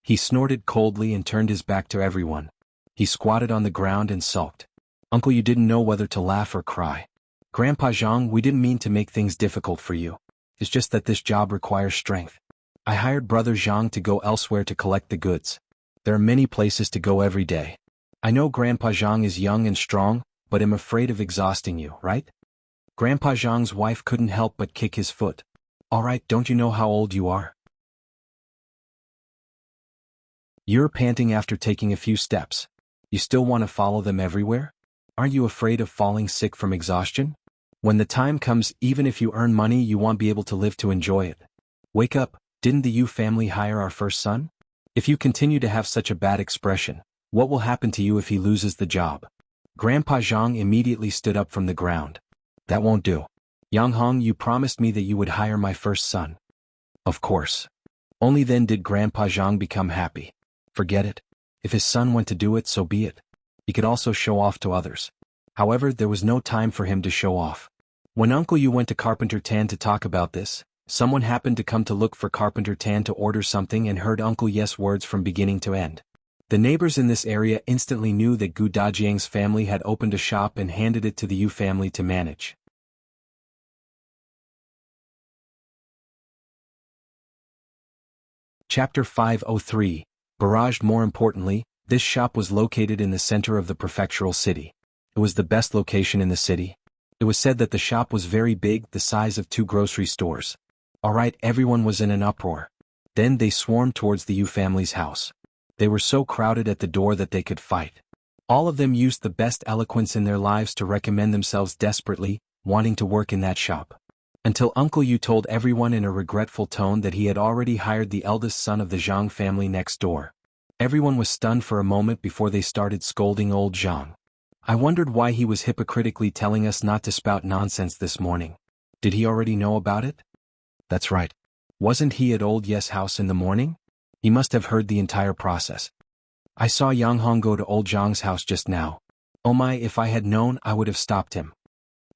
He snorted coldly and turned his back to everyone. He squatted on the ground and sulked. Uncle Yu didn't know whether to laugh or cry. "Grandpa Zhang, we didn't mean to make things difficult for you. It's just that this job requires strength. I hired Brother Zhang to go elsewhere to collect the goods. There are many places to go every day. I know Grandpa Zhang is young and strong, but I'm afraid of exhausting you, right?" Grandpa Zhang's wife couldn't help but kick his foot. "All right, don't you know how old you are? You're panting after taking a few steps. You still want to follow them everywhere? Aren't you afraid of falling sick from exhaustion? When the time comes, even if you earn money, you won't be able to live to enjoy it. Wake up, didn't the Yu family hire our first son? If you continue to have such a bad expression, what will happen to you if he loses the job? Grandpa Zhang immediately stood up from the ground. That won't do. Yang Hong, you promised me that you would hire my first son. Of course. Only then did Grandpa Zhang become happy. Forget it. If his son went to do it, so be it. He could also show off to others. However, there was no time for him to show off. When Uncle Yu went to Carpenter Tan to talk about this, someone happened to come to look for Carpenter Tan to order something and heard Uncle Yes' words from beginning to end. The neighbors in this area instantly knew that Gu Dajiang's family had opened a shop and handed it to the Yu family to manage. Chapter 503, Barraged. More importantly, this shop was located in the center of the prefectural city. It was the best location in the city. It was said that the shop was very big, the size of 2 grocery stores. Alright, everyone was in an uproar. Then they swarmed towards the Yu family's house. They were so crowded at the door that they could fight. All of them used the best eloquence in their lives to recommend themselves desperately, wanting to work in that shop. Until Uncle Yu told everyone in a regretful tone that he had already hired the eldest son of the Zhang family next door. Everyone was stunned for a moment before they started scolding old Zhang. I wondered why he was hypocritically telling us not to spout nonsense this morning. Did he already know about it? That's right. Wasn't he at old Yes' house in the morning? He must have heard the entire process. I saw Yang Hong go to old Zhang's house just now. Oh my, if I had known, I would have stopped him.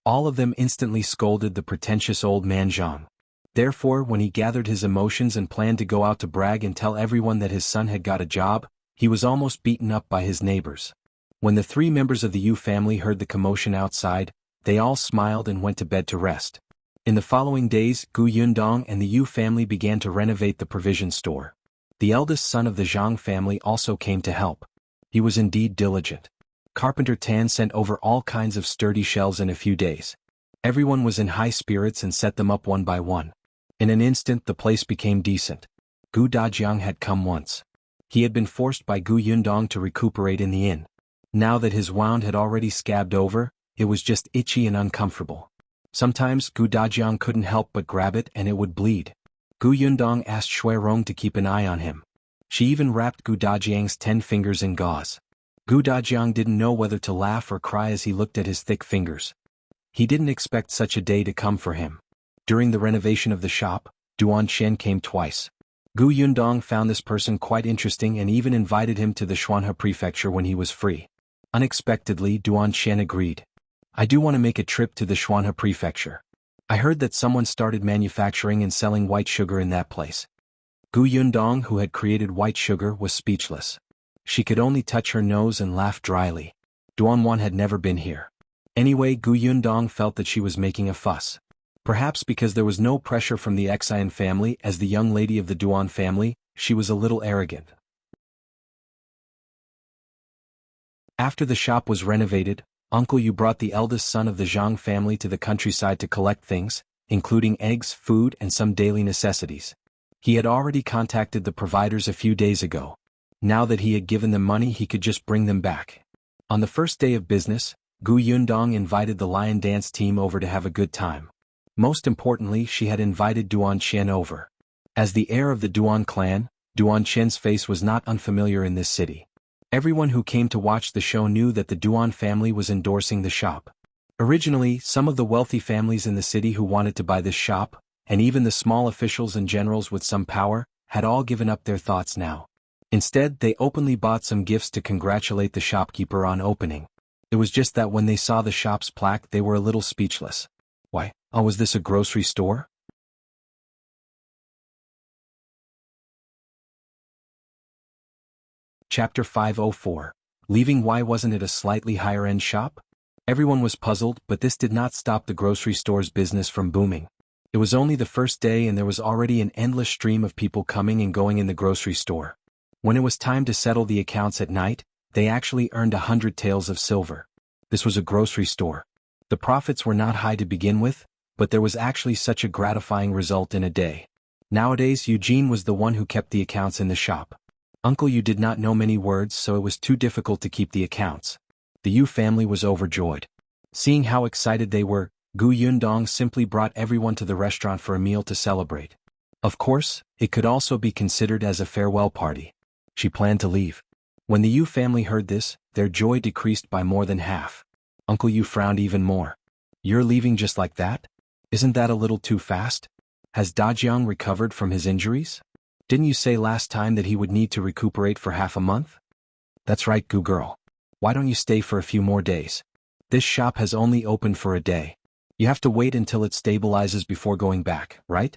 All of them instantly scolded the pretentious old man Zhang. Therefore, when he gathered his emotions and planned to go out to brag and tell everyone that his son had got a job, he was almost beaten up by his neighbors. When the 3 members of the Yu family heard the commotion outside, they all smiled and went to bed to rest. In the following days, Gu Yundong and the Yu family began to renovate the provision store. The eldest son of the Zhang family also came to help. He was indeed diligent. Carpenter Tan sent over all kinds of sturdy shelves in a few days. Everyone was in high spirits and set them up one by one. In an instant the place became decent. Gu Dajiang had come once. He had been forced by Gu Yundong to recuperate in the inn. Now that his wound had already scabbed over, it was just itchy and uncomfortable. Sometimes Gu Dajiang couldn't help but grab it and it would bleed. Gu Yundong asked Rong to keep an eye on him. She even wrapped Gu Dajiang's 10 fingers in gauze. Gu Dajiang didn't know whether to laugh or cry as he looked at his thick fingers. He didn't expect such a day to come for him. During the renovation of the shop, Duan Shen came twice. Gu Yundong found this person quite interesting and even invited him to the Xuanhe prefecture when he was free. Unexpectedly, Duan Shen agreed. I do want to make a trip to the Xuanhe prefecture. I heard that someone started manufacturing and selling white sugar in that place. Gu Yundong, who had created white sugar, was speechless. She could only touch her nose and laugh dryly. Duanwan had never been here. Anyway, Gu Yundong felt that she was making a fuss. Perhaps because there was no pressure from the Xian family as the young lady of the Duan family, she was a little arrogant. After the shop was renovated, Uncle Yu brought the eldest son of the Zhang family to the countryside to collect things, including eggs, food, and some daily necessities. He had already contacted the providers a few days ago. Now that he had given them money, he could just bring them back. On the first day of business, Gu Yundong invited the lion dance team over to have a good time. Most importantly, she had invited Duan Chen over. As the heir of the Duan clan, Duan Chen's face was not unfamiliar in this city. Everyone who came to watch the show knew that the Duan family was endorsing the shop. Originally, some of the wealthy families in the city who wanted to buy this shop, and even the small officials and generals with some power, had all given up their thoughts now. Instead, they openly bought some gifts to congratulate the shopkeeper on opening. It was just that when they saw the shop's plaque, they were a little speechless. Why, oh, was this a grocery store? Chapter 504. Leaving. Why wasn't it a slightly higher-end shop? Everyone was puzzled, but this did not stop the grocery store's business from booming. It was only the first day and there was already an endless stream of people coming and going in the grocery store. When it was time to settle the accounts at night, they actually earned 100 taels of silver. This was a grocery store. The profits were not high to begin with, but there was actually such a gratifying result in a day. Nowadays, Eugene was the one who kept the accounts in the shop. Uncle Yu did not know many words, so it was too difficult to keep the accounts. The Yu family was overjoyed. Seeing how excited they were, Gu Yundong simply brought everyone to the restaurant for a meal to celebrate. Of course, it could also be considered as a farewell party. She planned to leave. When the Yu family heard this, their joy decreased by more than half. Uncle Yu frowned even more. You're leaving just like that? Isn't that a little too fast? Has Dajiang recovered from his injuries? Didn't you say last time that he would need to recuperate for half a month? That's right, Gu girl. Why don't you stay for a few more days? This shop has only opened for a day. You have to wait until it stabilizes before going back, right?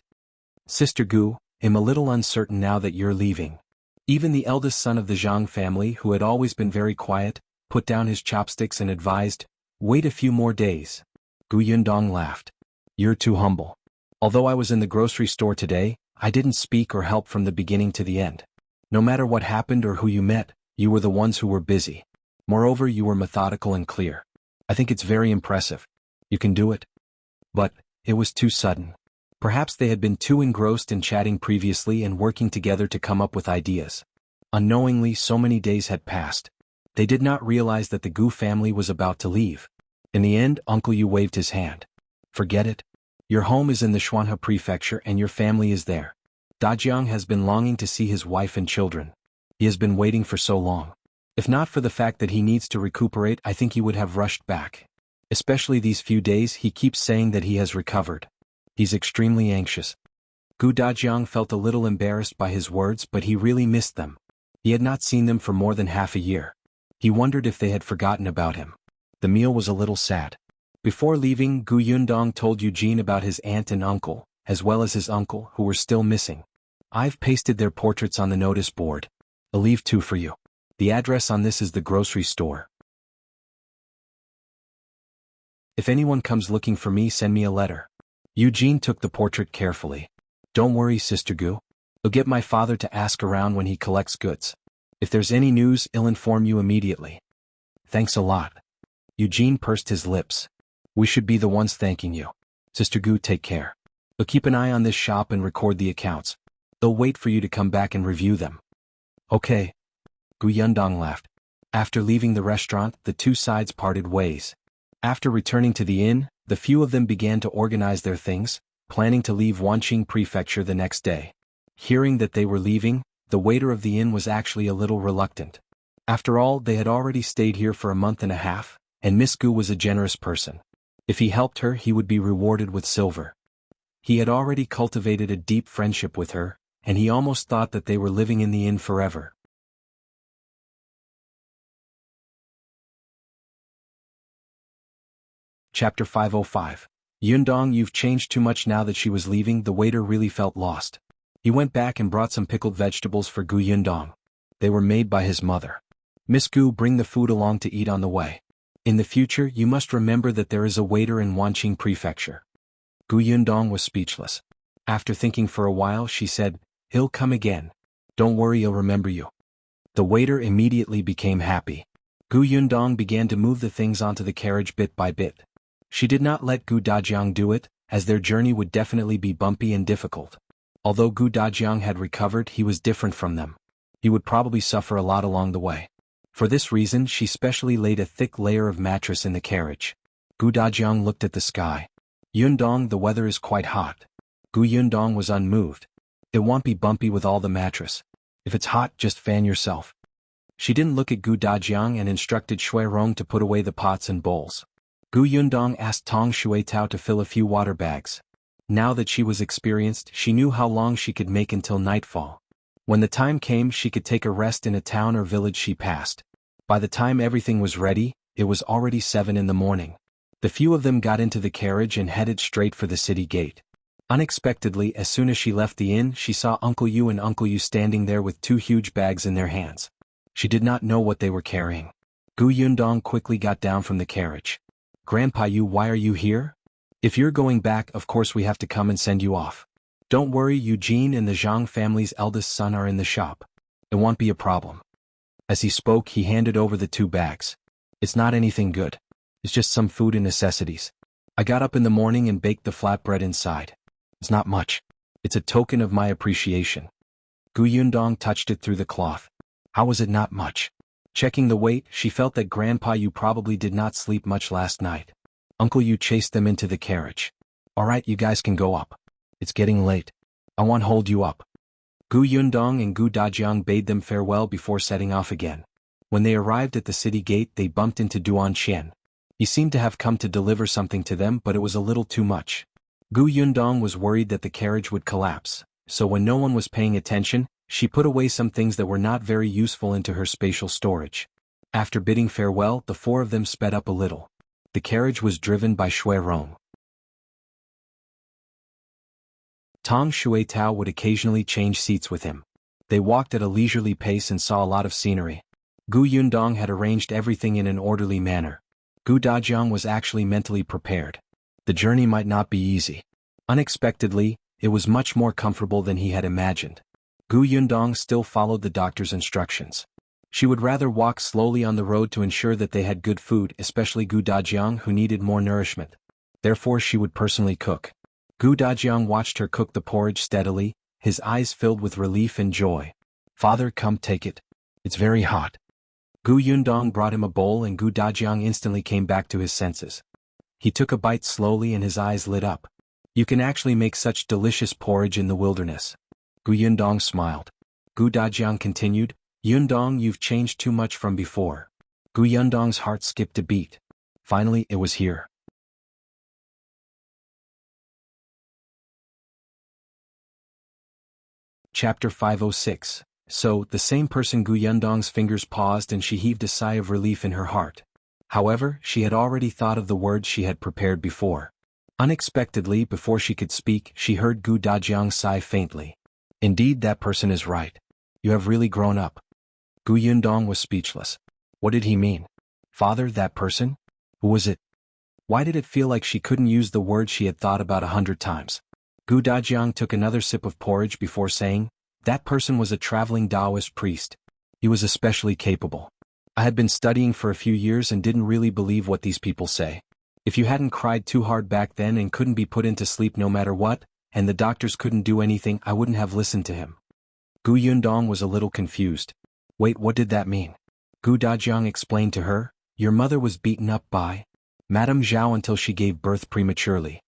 Sister Gu, I'm a little uncertain now that you're leaving. Even the eldest son of the Zhang family, who had always been very quiet, put down his chopsticks and advised, wait a few more days. Gu Yundong laughed. You're too humble. Although I was in the grocery store today, I didn't speak or help from the beginning to the end. No matter what happened or who you met, you were the ones who were busy. Moreover, you were methodical and clear. I think it's very impressive. You can do it. But it was too sudden. Perhaps they had been too engrossed in chatting previously and working together to come up with ideas. Unknowingly, so many days had passed. They did not realize that the Gu family was about to leave. In the end, Uncle Yu waved his hand. Forget it. Your home is in the Xuanhe prefecture and your family is there. Dajiang has been longing to see his wife and children. He has been waiting for so long. If not for the fact that he needs to recuperate, I think he would have rushed back. Especially these few days, he keeps saying that he has recovered. He's extremely anxious. Gu Dajiang felt a little embarrassed by his words, but he really missed them. He had not seen them for more than half a year. He wondered if they had forgotten about him. The meal was a little sad. Before leaving, Gu Yundong told Eugene about his aunt and uncle, as well as his uncle, who were still missing. I've pasted their portraits on the notice board. I'll leave two for you. The address on this is the grocery store. If anyone comes looking for me, send me a letter. Eugene took the portrait carefully. Don't worry, Sister Gu. I'll get my father to ask around when he collects goods. If there's any news, I'll inform you immediately. Thanks a lot. Eugene pursed his lips. We should be the ones thanking you. Sister Gu, take care. I'll keep an eye on this shop and record the accounts. They'll wait for you to come back and review them. Okay. Gu Yundong laughed. After leaving the restaurant, the two sides parted ways. After returning to the inn, the few of them began to organize their things, planning to leave Wanqing Prefecture the next day. Hearing that they were leaving, the waiter of the inn was actually a little reluctant. After all, they had already stayed here for a month and a half, and Miss Gu was a generous person. If he helped her, he would be rewarded with silver. He had already cultivated a deep friendship with her, and he almost thought that they were living in the inn forever. Chapter 505. Yundong, you've changed too much now that she was leaving. The waiter really felt lost. He went back and brought some pickled vegetables for Gu Yundong. They were made by his mother. Miss Gu, bring the food along to eat on the way. In the future, you must remember that there is a waiter in Wanqing Prefecture. Gu Yundong was speechless. After thinking for a while, she said, He'll come again. Don't worry, he'll remember you. The waiter immediately became happy. Gu Yundong began to move the things onto the carriage bit by bit. She did not let Gu Dajiang do it, as their journey would definitely be bumpy and difficult. Although Gu Dajiang had recovered, he was different from them. He would probably suffer a lot along the way. For this reason, she specially laid a thick layer of mattress in the carriage. Gu Dajiang looked at the sky. Yundong, the weather is quite hot. Gu Yundong was unmoved. It won't be bumpy with all the mattress. If it's hot, just fan yourself. She didn't look at Gu Dajiang and instructed Rong to put away the pots and bowls. Gu Yundong asked Tong Xuetao to fill a few water bags. Now that she was experienced, she knew how long she could make until nightfall. When the time came, she could take a rest in a town or village she passed. By the time everything was ready, it was already 7 in the morning. The few of them got into the carriage and headed straight for the city gate. Unexpectedly, as soon as she left the inn, she saw Uncle Yu and Uncle Yu standing there with 2 huge bags in their hands. She did not know what they were carrying. Gu Yundong quickly got down from the carriage. Grandpa Yu, why are you here? If you're going back, of course we have to come and send you off. Don't worry, Eugene and the Zhang family's eldest son are in the shop. It won't be a problem. As he spoke, he handed over the 2 bags. It's not anything good. It's just some food and necessities. I got up in the morning and baked the flatbread inside. It's not much. It's a token of my appreciation. Gu Yundong touched it through the cloth. How was it not much? Checking the weight, she felt that Grandpa Yu probably did not sleep much last night. Uncle Yu chased them into the carriage. Alright, you guys can go up. It's getting late. I won't hold you up. Gu Yundong and Gu Dajiang bade them farewell before setting off again. When they arrived at the city gate, they bumped into Duan Qian. He seemed to have come to deliver something to them, but it was a little too much. Gu Yundong was worried that the carriage would collapse, so when no one was paying attention, she put away some things that were not very useful into her spatial storage. After bidding farewell, the four of them sped up a little. The carriage was driven by Rong. Tong Shuitao would occasionally change seats with him. They walked at a leisurely pace and saw a lot of scenery. Gu Yundong had arranged everything in an orderly manner. Gu Dajiang was actually mentally prepared. The journey might not be easy. Unexpectedly, it was much more comfortable than he had imagined. Gu Yundong still followed the doctor's instructions. She would rather walk slowly on the road to ensure that they had good food, especially Gu Dajiang, who needed more nourishment. Therefore she would personally cook. Gu Dajiang watched her cook the porridge steadily, his eyes filled with relief and joy. "Father, come take it. It's very hot." Gu Yundong brought him a bowl and Gu Dajiang instantly came back to his senses. He took a bite slowly and his eyes lit up. "You can actually make such delicious porridge in the wilderness." Gu Yundong smiled. Gu Dajiang continued, "Yundong, you've changed too much from before." Gu Yundong's heart skipped a beat. Finally, it was here. Chapter 506. So, the same person. Gu Yundong's fingers paused and she heaved a sigh of relief in her heart. However, she had already thought of the words she had prepared before. Unexpectedly, before she could speak, she heard Gu Dajiang sigh faintly. "Indeed, that person is right. You have really grown up." Gu Yundong was speechless. What did he mean? Father, that person? Who was it? Why did it feel like she couldn't use the word she had thought about 100 times? Gu Dajiang took another sip of porridge before saying, "That person was a traveling Taoist priest. He was especially capable. I had been studying for a few years and didn't really believe what these people say. If you hadn't cried too hard back then and couldn't be put into sleep no matter what, and the doctors couldn't do anything, I wouldn't have listened to him." Gu Yundong was a little confused. Wait, what did that mean? Gu Dajiang explained to her, "Your mother was beaten up by Madame Zhao until she gave birth prematurely."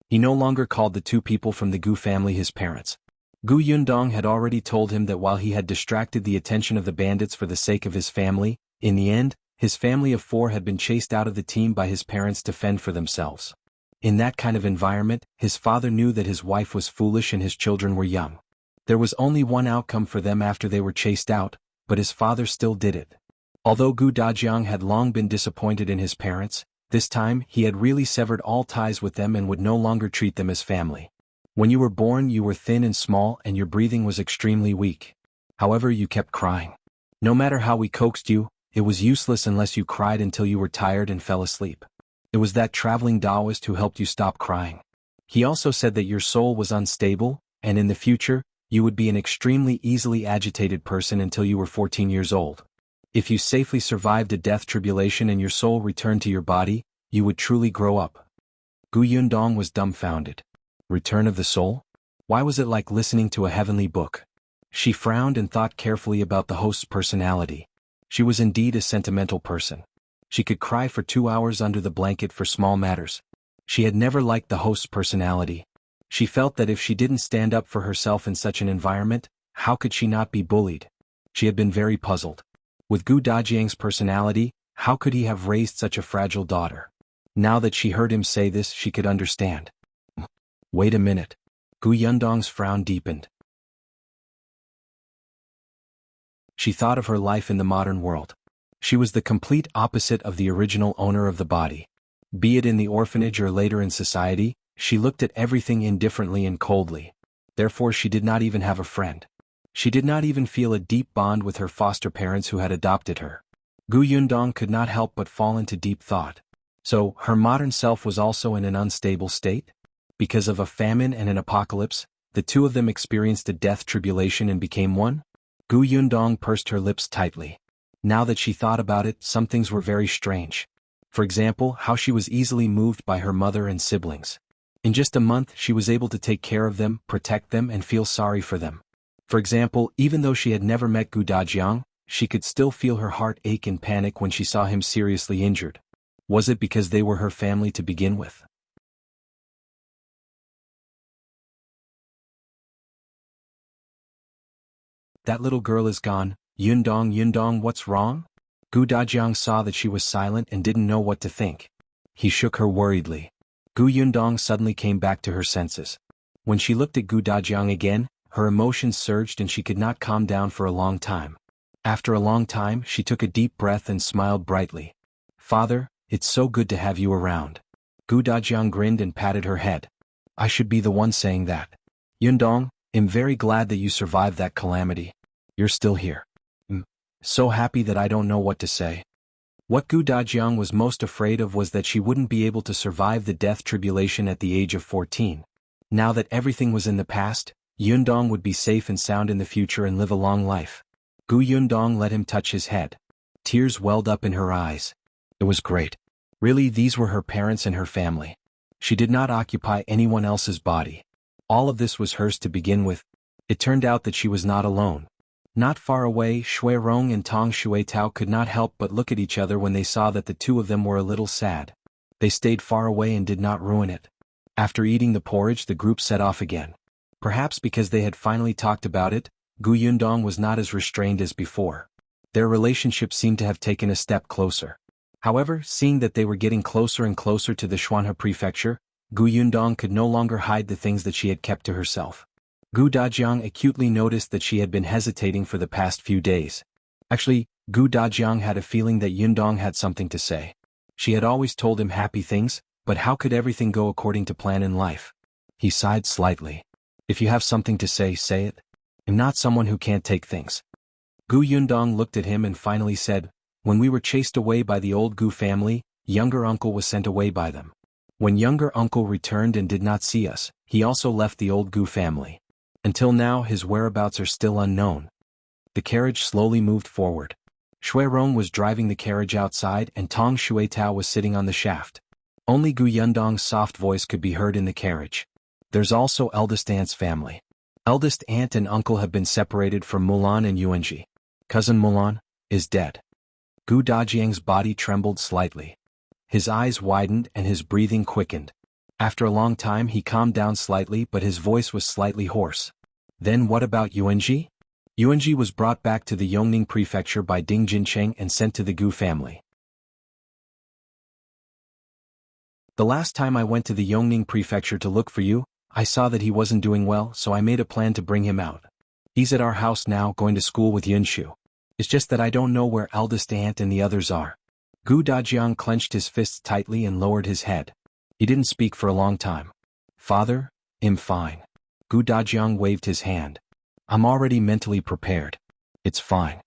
He no longer called the two people from the Gu family his parents. Gu Yundong had already told him that while he had distracted the attention of the bandits for the sake of his family, in the end, his family of 4 had been chased out of the team by his parents to fend for themselves. In that kind of environment, his father knew that his wife was foolish and his children were young. There was only one outcome for them after they were chased out, but his father still did it. Although Gu Dajiang had long been disappointed in his parents, this time he had really severed all ties with them and would no longer treat them as family. When you were born, you were thin and small and your breathing was extremely weak. However, you kept crying. No matter how we coaxed you, it was useless unless you cried until you were tired and fell asleep. It was that traveling Taoist who helped you stop crying. He also said that your soul was unstable, and in the future, you would be an extremely easily agitated person until you were 14 years old. If you safely survived a death tribulation and your soul returned to your body, you would truly grow up. Gu Yundong was dumbfounded. Return of the soul? Why was it like listening to a heavenly book? She frowned and thought carefully about the host's personality. She was indeed a sentimental person. She could cry for 2 hours under the blanket for small matters. She had never liked the host's personality. She felt that if she didn't stand up for herself in such an environment, how could she not be bullied? She had been very puzzled. With Gu Dajiang's personality, how could he have raised such a fragile daughter? Now that she heard him say this, she could understand. Wait a minute. Gu Yundong's frown deepened. She thought of her life in the modern world. She was the complete opposite of the original owner of the body. Be it in the orphanage or later in society, she looked at everything indifferently and coldly. Therefore she did not even have a friend. She did not even feel a deep bond with her foster parents who had adopted her. Gu Yundong could not help but fall into deep thought. So, her modern self was also in an unstable state? Because of a famine and an apocalypse, the two of them experienced a death tribulation and became one? Gu Yundong pursed her lips tightly. Now that she thought about it, some things were very strange. For example, how she was easily moved by her mother and siblings. In just a month, she was able to take care of them, protect them, and feel sorry for them. For example, even though she had never met Gu Dajiang, she could still feel her heart ache and panic when she saw him seriously injured. Was it because they were her family to begin with? that little girl is gone. Yundong, Yundong, what's wrong? Gu Dajiang saw that she was silent and didn't know what to think. He shook her worriedly. Gu Yundong suddenly came back to her senses. When she looked at Gu Dajiang again, her emotions surged and she could not calm down for a long time. After a long time, she took a deep breath and smiled brightly. Father, it's so good to have you around. Gu Dajiang grinned and patted her head. I should be the one saying that. Yundong, I'm very glad that you survived that calamity. You're still here. So happy that I don't know what to say. What Gu Dajiang was most afraid of was that she wouldn't be able to survive the death tribulation at the age of 14. Now that everything was in the past, Yundong would be safe and sound in the future and live a long life. Gu Yundong let him touch his head. Tears welled up in her eyes. It was great. Really, these were her parents and her family. She did not occupy anyone else's body. All of this was hers to begin with. It turned out that she was not alone. Not far away, Rong and Tong Xuetao could not help but look at each other when they saw that the two of them were a little sad. They stayed far away and did not ruin it. After eating the porridge, the group set off again. Perhaps because they had finally talked about it, Gu Yundong was not as restrained as before. Their relationship seemed to have taken a step closer. However, seeing that they were getting closer and closer to the Xuanhe prefecture, Gu Yundong could no longer hide the things that she had kept to herself. Gu Dajiang acutely noticed that she had been hesitating for the past few days. Actually, Gu Dajiang had a feeling that Yundong had something to say. She had always told him happy things, but how could everything go according to plan in life? He sighed slightly. If you have something to say, say it. I'm not someone who can't take things. Gu Yundong looked at him and finally said, when we were chased away by the old Gu family, younger uncle was sent away by them. When younger uncle returned and did not see us, he also left the old Gu family. Until now, his whereabouts are still unknown. The carriage slowly moved forward. Rong was driving the carriage outside and Tong Xuetao was sitting on the shaft. Only Gu Yundong's soft voice could be heard in the carriage. There's also eldest aunt's family. Eldest aunt and uncle have been separated from Mulan and Yuanji. Cousin Mulan is dead. Gu Dajiang's body trembled slightly. His eyes widened and his breathing quickened. After a long time he calmed down slightly, but his voice was slightly hoarse. Then what about Yuanji? Yuanji was brought back to the Yongning prefecture by Ding Jincheng and sent to the Gu family. The last time I went to the Yongning prefecture to look for you, I saw that he wasn't doing well, so I made a plan to bring him out. He's at our house now, going to school with Yunshu. It's just that I don't know where eldest aunt and the others are. Gu Dajiang clenched his fists tightly and lowered his head. He didn't speak for a long time. Father, I'm fine. Gu Dajiang waved his hand. I'm already mentally prepared. It's fine.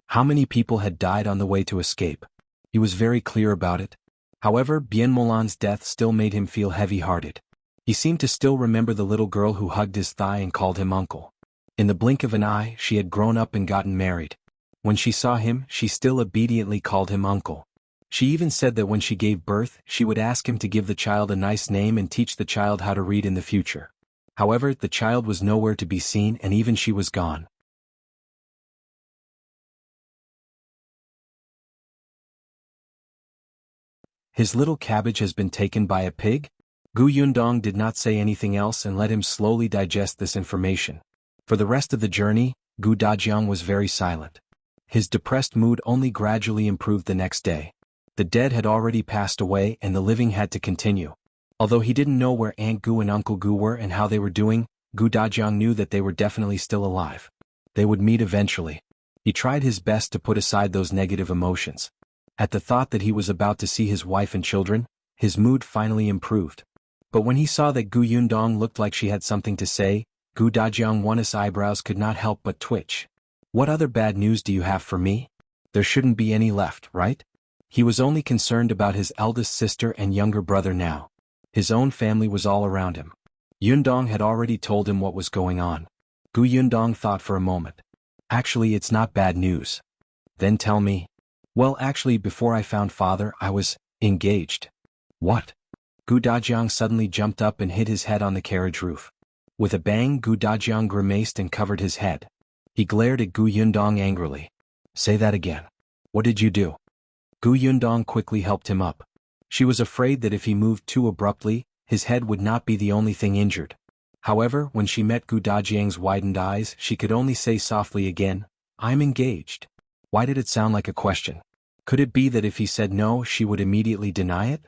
How many people had died on the way to escape? He was very clear about it. However, Bien Mulan's death still made him feel heavy-hearted. He seemed to still remember the little girl who hugged his thigh and called him uncle. In the blink of an eye, she had grown up and gotten married. When she saw him, she still obediently called him uncle. She even said that when she gave birth, she would ask him to give the child a nice name and teach the child how to read in the future. However, the child was nowhere to be seen and even she was gone. His little Cabbage has been taken by a pig? Gu Yundong did not say anything else and let him slowly digest this information. For the rest of the journey, Gu Dajiang was very silent. His depressed mood only gradually improved the next day. The dead had already passed away and the living had to continue. Although he didn't know where Aunt Gu and Uncle Gu were and how they were doing, Gu Dajiang knew that they were definitely still alive. They would meet eventually. He tried his best to put aside those negative emotions. At the thought that he was about to see his wife and children, his mood finally improved. But when he saw that Gu Yundong looked like she had something to say, Gu Dajiang's eyebrows could not help but twitch. What other bad news do you have for me? There shouldn't be any left, right? He was only concerned about his eldest sister and younger brother now. His own family was all around him. Yundong had already told him what was going on. Gu Yundong thought for a moment. Actually, it's not bad news. Then tell me. Well, actually, before I found father, I was engaged. What? Gu Dajiang suddenly jumped up and hit his head on the carriage roof. With a bang, Gu Dajiang grimaced and covered his head. He glared at Gu Yundong angrily. Say that again. What did you do? Gu Yundong quickly helped him up. She was afraid that if he moved too abruptly, his head would not be the only thing injured. However, when she met Gu Dajiang's widened eyes, she could only say softly again, "I'm engaged." Why did it sound like a question? Could it be that if he said no, she would immediately deny it?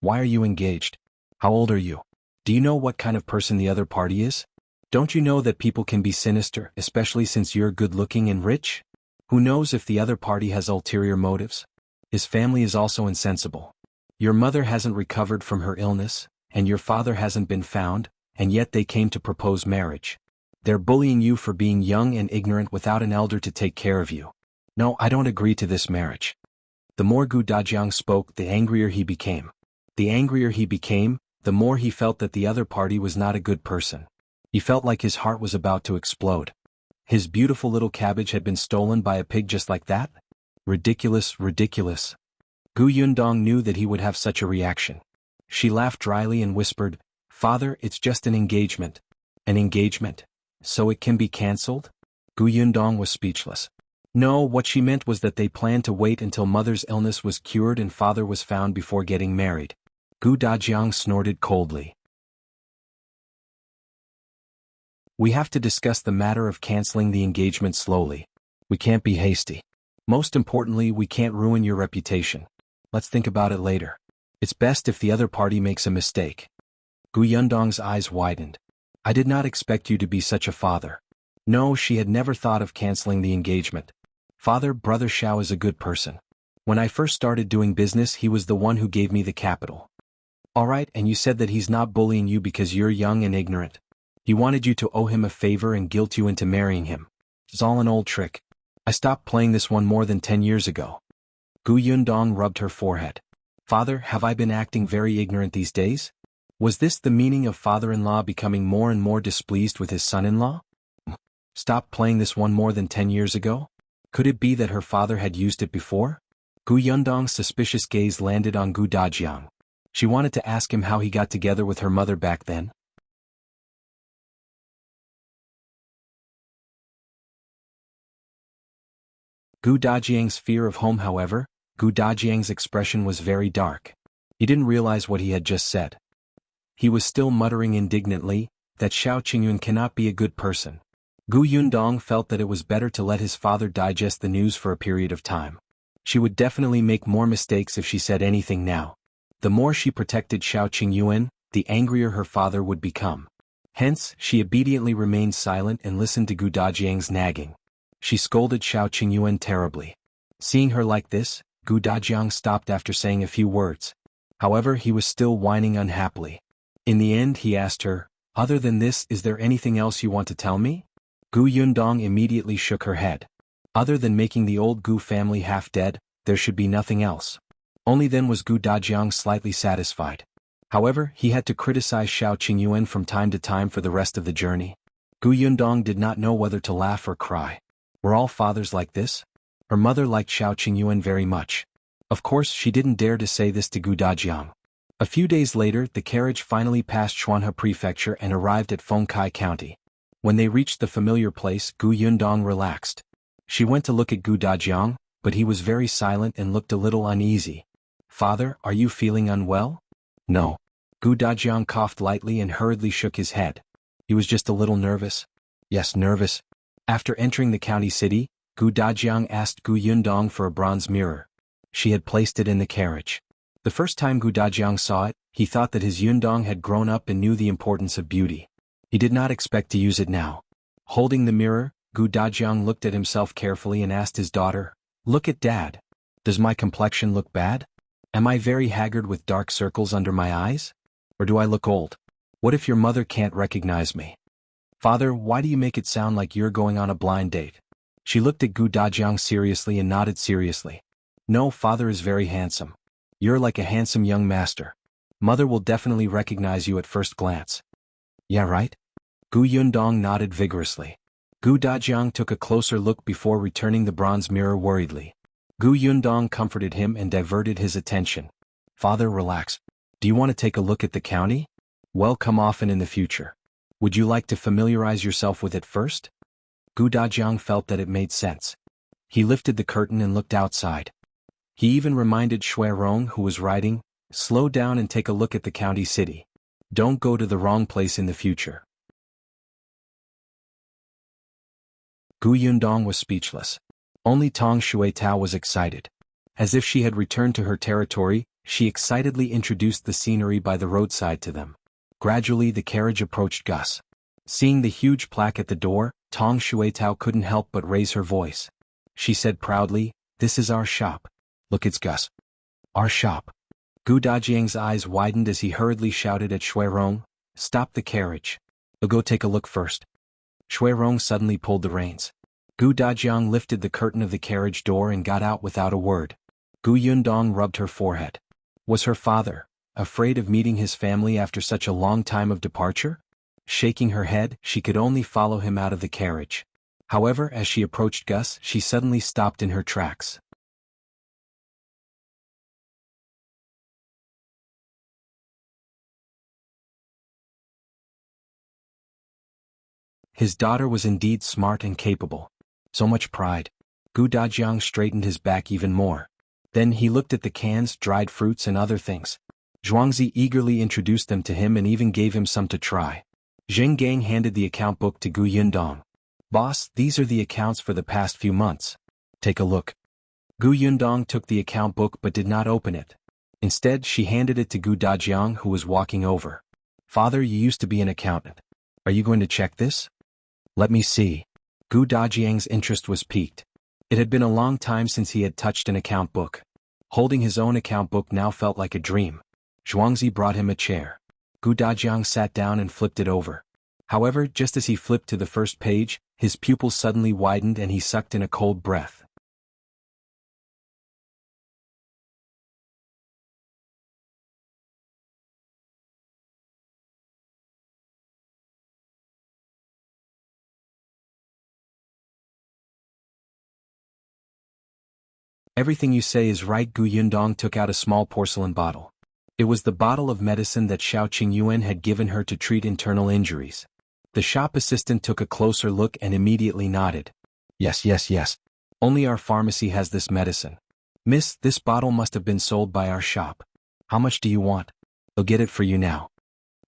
Why are you engaged? How old are you? Do you know what kind of person the other party is? Don't you know that people can be sinister, especially since you're good-looking and rich? Who knows if the other party has ulterior motives? His family is also insensible. Your mother hasn't recovered from her illness, and your father hasn't been found, and yet they came to propose marriage. They're bullying you for being young and ignorant without an elder to take care of you. No, I don't agree to this marriage. The more Gu Dajiang spoke, the angrier he became. The angrier he became, the more he felt that the other party was not a good person. He felt like his heart was about to explode. His beautiful little Cabbage had been stolen by a pig just like that? Ridiculous, ridiculous. Gu Yundong knew that he would have such a reaction. She laughed dryly and whispered, "Father, it's just an engagement." An engagement? So it can be cancelled? Gu Yundong was speechless. No, what she meant was that they planned to wait until mother's illness was cured and father was found before getting married. Gu Dajiang snorted coldly. We have to discuss the matter of cancelling the engagement slowly. We can't be hasty. Most importantly, we can't ruin your reputation. Let's think about it later. It's best if the other party makes a mistake. Gu Yundong's eyes widened. I did not expect you to be such a father. No, she had never thought of cancelling the engagement. Father, Brother Xiao is a good person. When I first started doing business, he was the one who gave me the capital. Alright, and you said that he's not bullying you because you're young and ignorant. He wanted you to owe him a favor and guilt you into marrying him. It's all an old trick. I stopped playing this one more than 10 years ago. Gu Yundong rubbed her forehead. Father, have I been acting very ignorant these days? Was this the meaning of father-in-law becoming more and more displeased with his son-in-law? Stopped playing this one more than 10 years ago? Could it be that her father had used it before? Gu Yundong's suspicious gaze landed on Gu Dajiang. She wanted to ask him how he got together with her mother back then. Gu Dajiang's fear of home, however, Gu Dajiang's expression was very dark. He didn't realize what he had just said. He was still muttering indignantly, that Xiao Qingyun cannot be a good person. Gu Yundong felt that it was better to let his father digest the news for a period of time. She would definitely make more mistakes if she said anything now. The more she protected Xiao Qingyun, the angrier her father would become. Hence, she obediently remained silent and listened to Gu Dajiang's nagging. She scolded Xiao Qingyun terribly. Seeing her like this, Gu Dajiang stopped after saying a few words. However, he was still whining unhappily. In the end, he asked her, "Other than this, is there anything else you want to tell me?" Gu Yundong immediately shook her head. Other than making the old Gu family half dead, there should be nothing else. Only then was Gu Dajiang slightly satisfied. However, he had to criticize Xiao Qingyun from time to time for the rest of the journey. Gu Yundong did not know whether to laugh or cry. Were all fathers like this? Her mother liked Xiao Qingyun very much. Of course, she didn't dare to say this to Gu Dajiang. A few days later, the carriage finally passed Xuanhe Prefecture and arrived at Fengkai County. When they reached the familiar place, Gu Yundong relaxed. She went to look at Gu Dajiang, but he was very silent and looked a little uneasy. "Father, are you feeling unwell?" "No." Gu Dajiang coughed lightly and hurriedly shook his head. He was just a little nervous. Yes, nervous. After entering the county city, Gu Dajiang asked Gu Yundong for a bronze mirror. She had placed it in the carriage. The first time Gu Dajiang saw it, he thought that his Yundong had grown up and knew the importance of beauty. He did not expect to use it now. Holding the mirror, Gu Dajiang looked at himself carefully and asked his daughter, "Look at Dad. Does my complexion look bad? Am I very haggard with dark circles under my eyes? Or do I look old? What if your mother can't recognize me?" "Father, why do you make it sound like you're going on a blind date?" She looked at Gu Dajiang seriously and nodded seriously. "No, father is very handsome. You're like a handsome young master. Mother will definitely recognize you at first glance." "Yeah, right?" Gu Yundong nodded vigorously. Gu Dajiang took a closer look before returning the bronze mirror worriedly. Gu Yundong comforted him and diverted his attention. "Father, relax. Do you want to take a look at the county? Well, come often in the future. Would you like to familiarize yourself with it first?" Gu Dajiang felt that it made sense. He lifted the curtain and looked outside. He even reminded Rong, who was riding, "Slow down and take a look at the county city. Don't go to the wrong place in the future." Gu Yundong was speechless. Only Tong Shuitao was excited. As if she had returned to her territory, she excitedly introduced the scenery by the roadside to them. Gradually the carriage approached Gus. Seeing the huge plaque at the door, Tong Shuitao couldn't help but raise her voice. She said proudly, "This is our shop. Look, it's Gus. Our shop." Gu Dajiang's eyes widened as he hurriedly shouted at Rong, "Stop the carriage. I'll go take a look first." Rong suddenly pulled the reins. Gu Dajiang lifted the curtain of the carriage door and got out without a word. Gu Yundong rubbed her forehead. Was her father afraid of meeting his family after such a long time of departure? Shaking her head, she could only follow him out of the carriage. However, as she approached Gus, she suddenly stopped in her tracks. His daughter was indeed smart and capable. So much pride. Gu Dajiang straightened his back even more. Then he looked at the cans, dried fruits and other things. Zhuangzi eagerly introduced them to him and even gave him some to try. Zhang handed the account book to Gu Yundong. "Boss, these are the accounts for the past few months. Take a look." Gu Yundong took the account book but did not open it. Instead, she handed it to Gu Dajiang, who was walking over. "Father, you used to be an accountant. Are you going to check this?" "Let me see." Gu Dajiang's interest was piqued. It had been a long time since he had touched an account book. Holding his own account book now felt like a dream. Zhuangzi brought him a chair. Gu Dajiang sat down and flipped it over. However, just as he flipped to the first page, his pupils suddenly widened and he sucked in a cold breath. "Everything you say is right." Gu Yundong took out a small porcelain bottle. It was the bottle of medicine that Xiao Qingyuan had given her to treat internal injuries. The shop assistant took a closer look and immediately nodded. Yes. Only our pharmacy has this medicine. Miss, this bottle must have been sold by our shop. How much do you want? I'll get it for you now."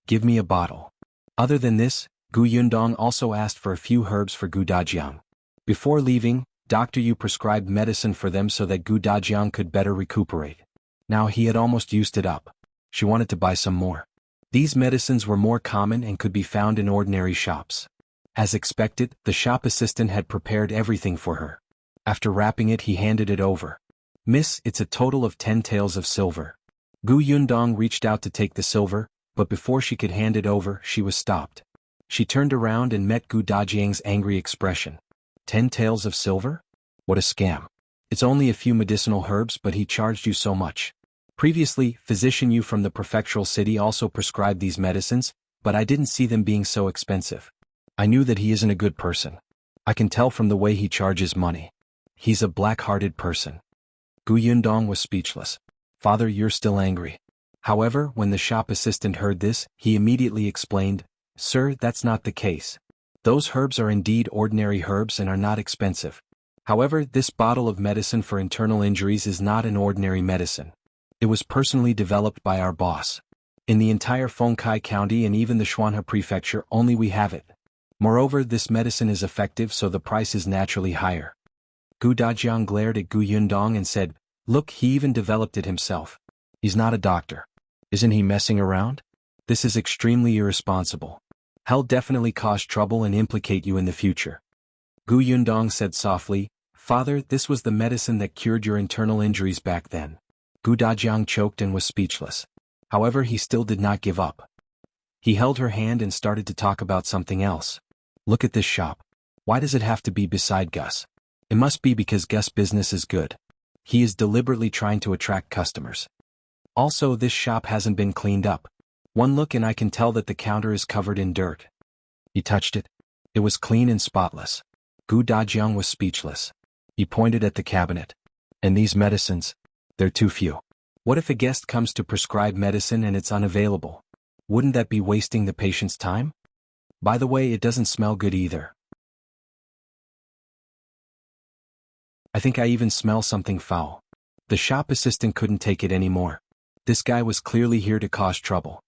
"Give me a bottle." Other than this, Gu Yundong also asked for a few herbs for Gu Dajiang. Before leaving, Dr. Yu prescribed medicine for them so that Gu Dajiang could better recuperate. Now he had almost used it up. She wanted to buy some more. These medicines were more common and could be found in ordinary shops. As expected, the shop assistant had prepared everything for her. After wrapping it, he handed it over. "Miss, it's a total of 10 taels of silver." Gu Yundong reached out to take the silver, but before she could hand it over, she was stopped. She turned around and met Gu Dajiang's angry expression. 10 taels of silver? What a scam. It's only a few medicinal herbs, but he charged you so much. Previously, Physician Yu from the prefectural city also prescribed these medicines, but I didn't see them being so expensive. I knew that he isn't a good person. I can tell from the way he charges money. He's a black-hearted person. Gu Yundong was speechless. "Father, you're still angry." However, when the shop assistant heard this, he immediately explained, "Sir, that's not the case. Those herbs are indeed ordinary herbs and are not expensive. However, this bottle of medicine for internal injuries is not an ordinary medicine. It was personally developed by our boss. In the entire Fengkai County and even the Xuanhe Prefecture only we have it. Moreover, this medicine is effective, so the price is naturally higher." Gu Dajiang glared at Gu Yundong and said, "Look, he even developed it himself. He's not a doctor. Isn't he messing around? This is extremely irresponsible. He'll definitely cause trouble and implicate you in the future." Gu Yundong said softly, "Father, this was the medicine that cured your internal injuries back then." Gu Dajiang choked and was speechless. However, he still did not give up. He held her hand and started to talk about something else. "Look at this shop. Why does it have to be beside Gus? It must be because Gus' business is good. He is deliberately trying to attract customers. Also, this shop hasn't been cleaned up. One look and I can tell that the counter is covered in dirt." He touched it. It was clean and spotless. Gu Dajiang was speechless. He pointed at the cabinet. "And these medicines? They're too few. What if a guest comes to prescribe medicine and it's unavailable? Wouldn't that be wasting the patient's time? By the way, it doesn't smell good either. I think I even smell something foul." The shop assistant couldn't take it anymore. This guy was clearly here to cause trouble.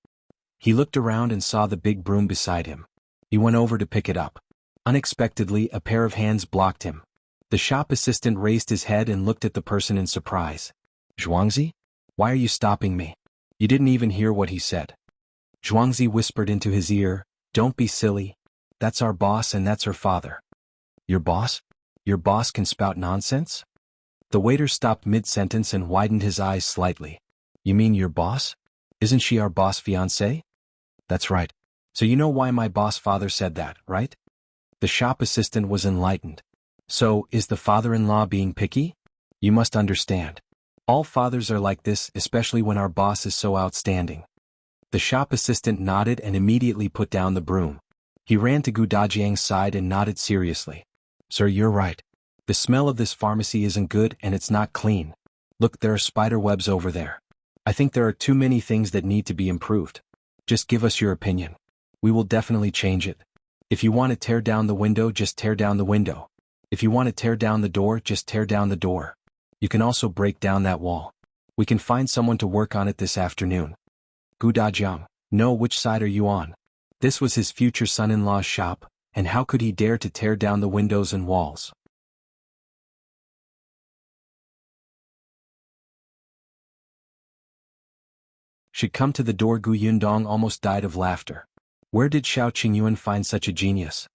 He looked around and saw the big broom beside him. He went over to pick it up. Unexpectedly, a pair of hands blocked him. The shop assistant raised his head and looked at the person in surprise. Zhuangzi? Why are you stopping me? You didn't even hear what he said. Zhuangzi whispered into his ear, Don't be silly. That's our boss and that's her father. Your boss? Your boss can spout nonsense? The waiter stopped mid-sentence and widened his eyes slightly. You mean your boss? Isn't she our boss fiancé? That's right. So you know why my boss father said that, right? The shop assistant was enlightened. So, is the father-in-law being picky? You must understand. All fathers are like this, especially when our boss is so outstanding. The shop assistant nodded and immediately put down the broom. He ran to Dajiang's side and nodded seriously. Sir, you're right. The smell of this pharmacy isn't good and it's not clean. Look, there are spider webs over there. I think there are too many things that need to be improved. Just give us your opinion. We will definitely change it. If you want to tear down the window, just tear down the window. If you want to tear down the door, just tear down the door. You can also break down that wall. We can find someone to work on it this afternoon. Dajiang, no, which side are you on? This was his future son-in-law's shop, and how could he dare to tear down the windows and walls? Should come to the door. Yundong almost died of laughter. Where did Xiao Qingyuan find such a genius?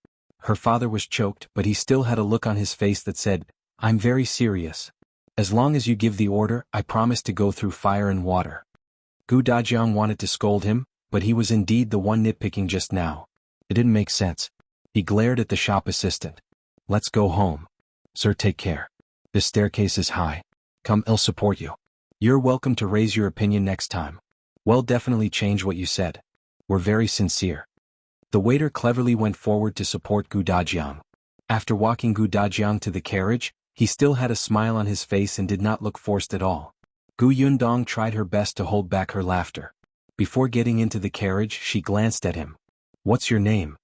Her father was choked, but he still had a look on his face that said, I'm very serious. As long as you give the order, I promise to go through fire and water. Dajiang wanted to scold him, but he was indeed the one nitpicking just now. It didn't make sense. He glared at the shop assistant. Let's go home. Sir, take care. This staircase is high. Come, I'll support you. You're welcome to raise your opinion next time. Well, definitely change what you said. We're very sincere. The waiter cleverly went forward to support Dajiang. After walking Dajiang to the carriage, he still had a smile on his face and did not look forced at all. Yundong tried her best to hold back her laughter. Before getting into the carriage, she glanced at him. What's your name?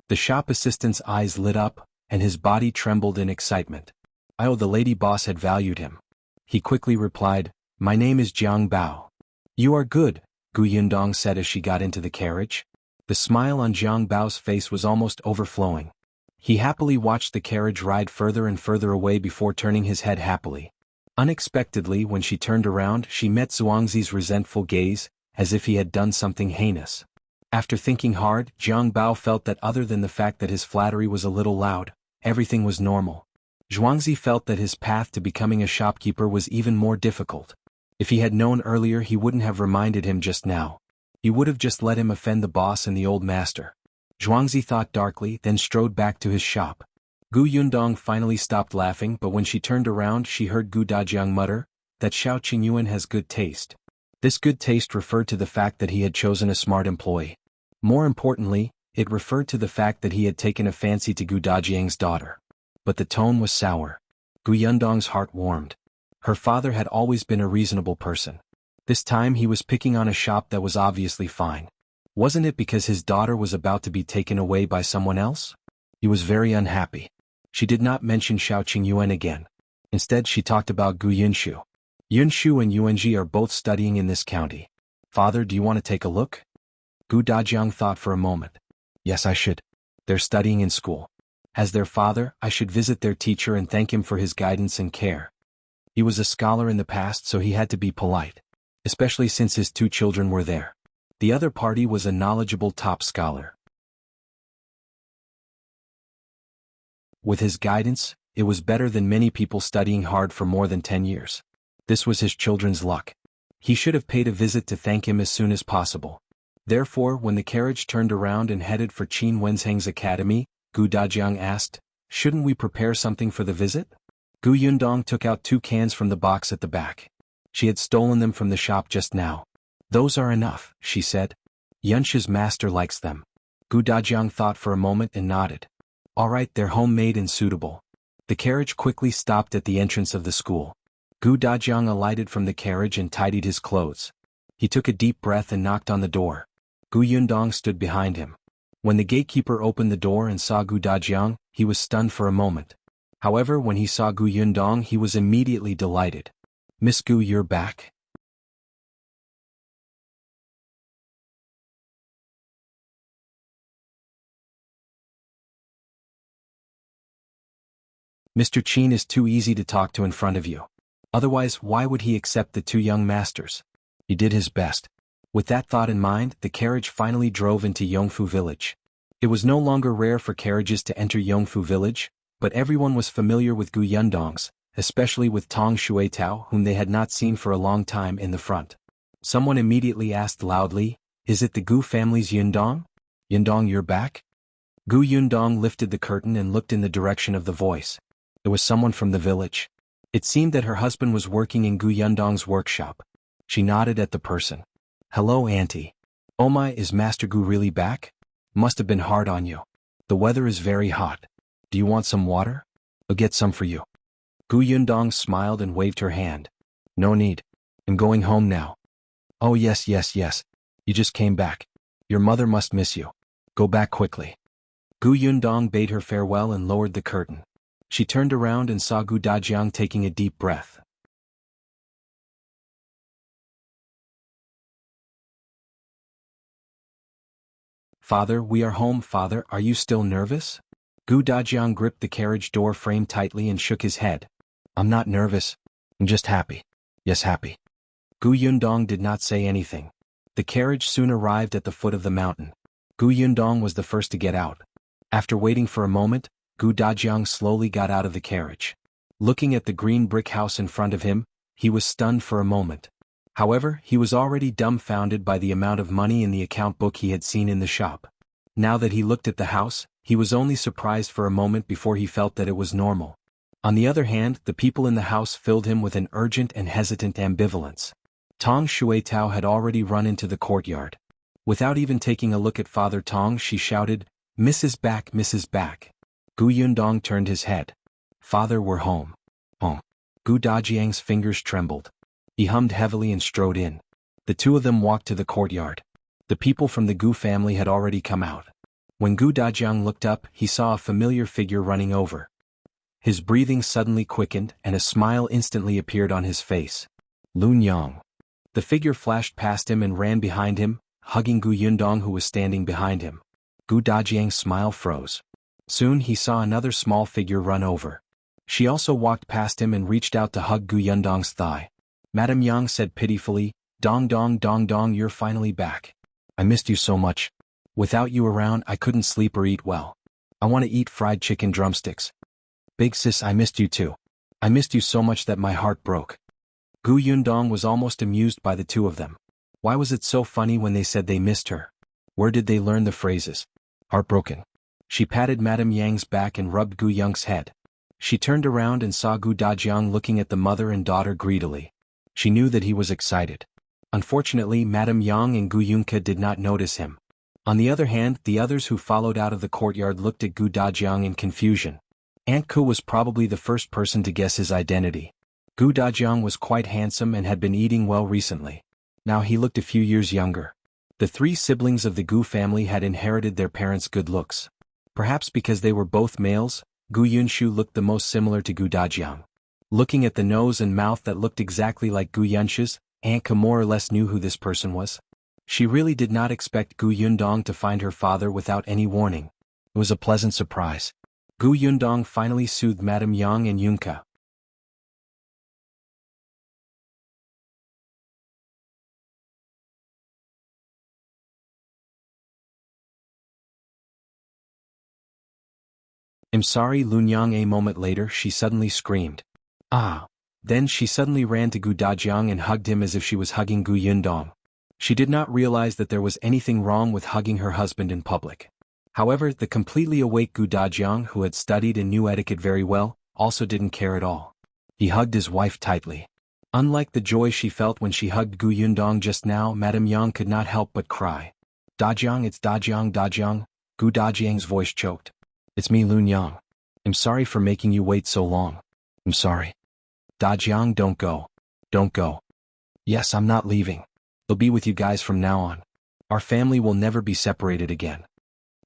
The shop assistant's eyes lit up, and his body trembled in excitement. The lady boss had valued him. He quickly replied, My name is Jiang Bao. You are good, Yundong said as she got into the carriage. The smile on Jiang Bao's face was almost overflowing. He happily watched the carriage ride further and further away before turning his head happily. Unexpectedly, when she turned around, she met Zhuangzi's resentful gaze, as if he had done something heinous. After thinking hard, Jiang Bao felt that other than the fact that his flattery was a little loud, everything was normal. Zhuangzi felt that his path to becoming a shopkeeper was even more difficult. If he had known earlier, he wouldn't have reminded him just now. He would have just let him offend the boss and the old master. Zhuangzi thought darkly, then strode back to his shop. Yundong finally stopped laughing, but when she turned around she heard Dajiang mutter, that Xiao Qingyuan has good taste. This good taste referred to the fact that he had chosen a smart employee. More importantly, it referred to the fact that he had taken a fancy to Dajiang's daughter. But the tone was sour. Yundong's heart warmed. Her father had always been a reasonable person. This time he was picking on a shop that was obviously fine. Wasn't it because his daughter was about to be taken away by someone else? He was very unhappy. She did not mention Xiao Qingyuan again. Instead she talked about Yunshu. Yunshu and Yuanji are both studying in this county. Father, do you want to take a look? Dajiang thought for a moment. Yes, I should. They're studying in school. As their father, I should visit their teacher and thank him for his guidance and care. He was a scholar in the past, so he had to be polite, especially since his two children were there. The other party was a knowledgeable top scholar. With his guidance, it was better than many people studying hard for more than 10 years. This was his children's luck. He should have paid a visit to thank him as soon as possible. Therefore, when the carriage turned around and headed for Qin Wenzheng's academy, Dajiang asked, Shouldn't we prepare something for the visit? Yundong took out 2 cans from the box at the back. She had stolen them from the shop just now. Those are enough, she said. Yunshu's master likes them. Dajiang thought for a moment and nodded. All right, they're homemade and suitable. The carriage quickly stopped at the entrance of the school. Dajiang alighted from the carriage and tidied his clothes. He took a deep breath and knocked on the door. Yundong stood behind him. When the gatekeeper opened the door and saw Dajiang, he was stunned for a moment. However, when he saw Yundong, he was immediately delighted. Miss Gu, you're back? Mr. Qin is too easy to talk to in front of you. Otherwise, why would he accept the two young masters? He did his best. With that thought in mind, the carriage finally drove into Yongfu village. It was no longer rare for carriages to enter Yongfu village, but everyone was familiar with Gu Yundong's, especially with Tong Shuitao, whom they had not seen for a long time, in the front. Someone immediately asked loudly, "Is it the Gu family's Yundong? Yundong, you're back?" Gu Yundong lifted the curtain and looked in the direction of the voice. It was someone from the village. It seemed that her husband was working in Gu Yundong's workshop. She nodded at the person. "Hello, Auntie. Oh my, is Master Gu really back? Must have been hard on you. The weather is very hot. Do you want some water? I'll get some for you." Gu Yundong smiled and waved her hand. "No need. I'm going home now." "Oh yes. You just came back. Your mother must miss you. Go back quickly." Gu Yundong bade her farewell and lowered the curtain. She turned around and saw Gu Dajiang taking a deep breath. "Father, we are home. Father, are you still nervous?" Gu Dajiang gripped the carriage door frame tightly and shook his head. "I'm not nervous. I'm just happy. Yes, happy." Gu Yundong did not say anything. The carriage soon arrived at the foot of the mountain. Gu Yundong was the first to get out. After waiting for a moment, Gu Dajiang slowly got out of the carriage. Looking at the green brick house in front of him, he was stunned for a moment. However, he was already dumbfounded by the amount of money in the account book he had seen in the shop. Now that he looked at the house, he was only surprised for a moment before he felt that it was normal. On the other hand, the people in the house filled him with an urgent and hesitant ambivalence. Tong Shuitao had already run into the courtyard. Without even taking a look at Father Tong, she shouted, "Mrs. Back, Mrs. Back." Gu Yundong turned his head. "Father, we're home." "Oh." Gu Dajiang's fingers trembled. He hummed heavily and strode in. The two of them walked to the courtyard. The people from the Gu family had already come out. When Gu Dajiang looked up, he saw a familiar figure running over. His breathing suddenly quickened, and a smile instantly appeared on his face. Niang. The figure flashed past him and ran behind him, hugging Gu Yundong, who was standing behind him. Gu Dajiang's smile froze. Soon he saw another small figure run over. She also walked past him and reached out to hug Gu Yundong's thigh. Madame Yang said pitifully, Dong, you're finally back. I missed you so much. Without you around, I couldn't sleep or eat well. I want to eat fried chicken drumsticks. Big sis, I missed you too. I missed you so much that my heart broke." Gu Yundong was almost amused by the two of them. Why was it so funny when they said they missed her? Where did they learn the phrases? Heartbroken. She patted Madame Yang's back and rubbed Gu Yung's head. She turned around and saw Gu Dajiang looking at the mother and daughter greedily. She knew that he was excited. Unfortunately, Madame Yang and Gu Yunke did not notice him. On the other hand, the others who followed out of the courtyard looked at Gu Dajiang in confusion. Aunt Ku was probably the first person to guess his identity. Gu Dajiang was quite handsome and had been eating well recently. Now he looked a few years younger. The three siblings of the Gu family had inherited their parents' good looks. Perhaps because they were both males, Gu Yunshu looked the most similar to Gu Dajiang. Looking at the nose and mouth that looked exactly like Gu Yunshu's, Aunt Ku more or less knew who this person was. She really did not expect Gu Yundong to find her father without any warning. It was a pleasant surprise. Gu Yundong finally soothed Madame Yang and Yunka. "I'm sorry, Niang." A moment later, she suddenly screamed. "Ah!" Then she suddenly ran to Gu Dajiang and hugged him as if she was hugging Gu Yundong. She did not realize that there was anything wrong with hugging her husband in public. However, the completely awake Gu Dajiang, who had studied and knew etiquette very well, also didn't care at all. He hugged his wife tightly. Unlike the joy she felt when she hugged Gu Yundong just now, Madame Yang could not help but cry. "Dajiang, it's Dajiang." Gu Dajiang's voice choked. "It's me, Niang. I'm sorry for making you wait so long. I'm sorry." "Dajiang, don't go. Don't go." "Yes, I'm not leaving. I'll be with you guys from now on. Our family will never be separated again."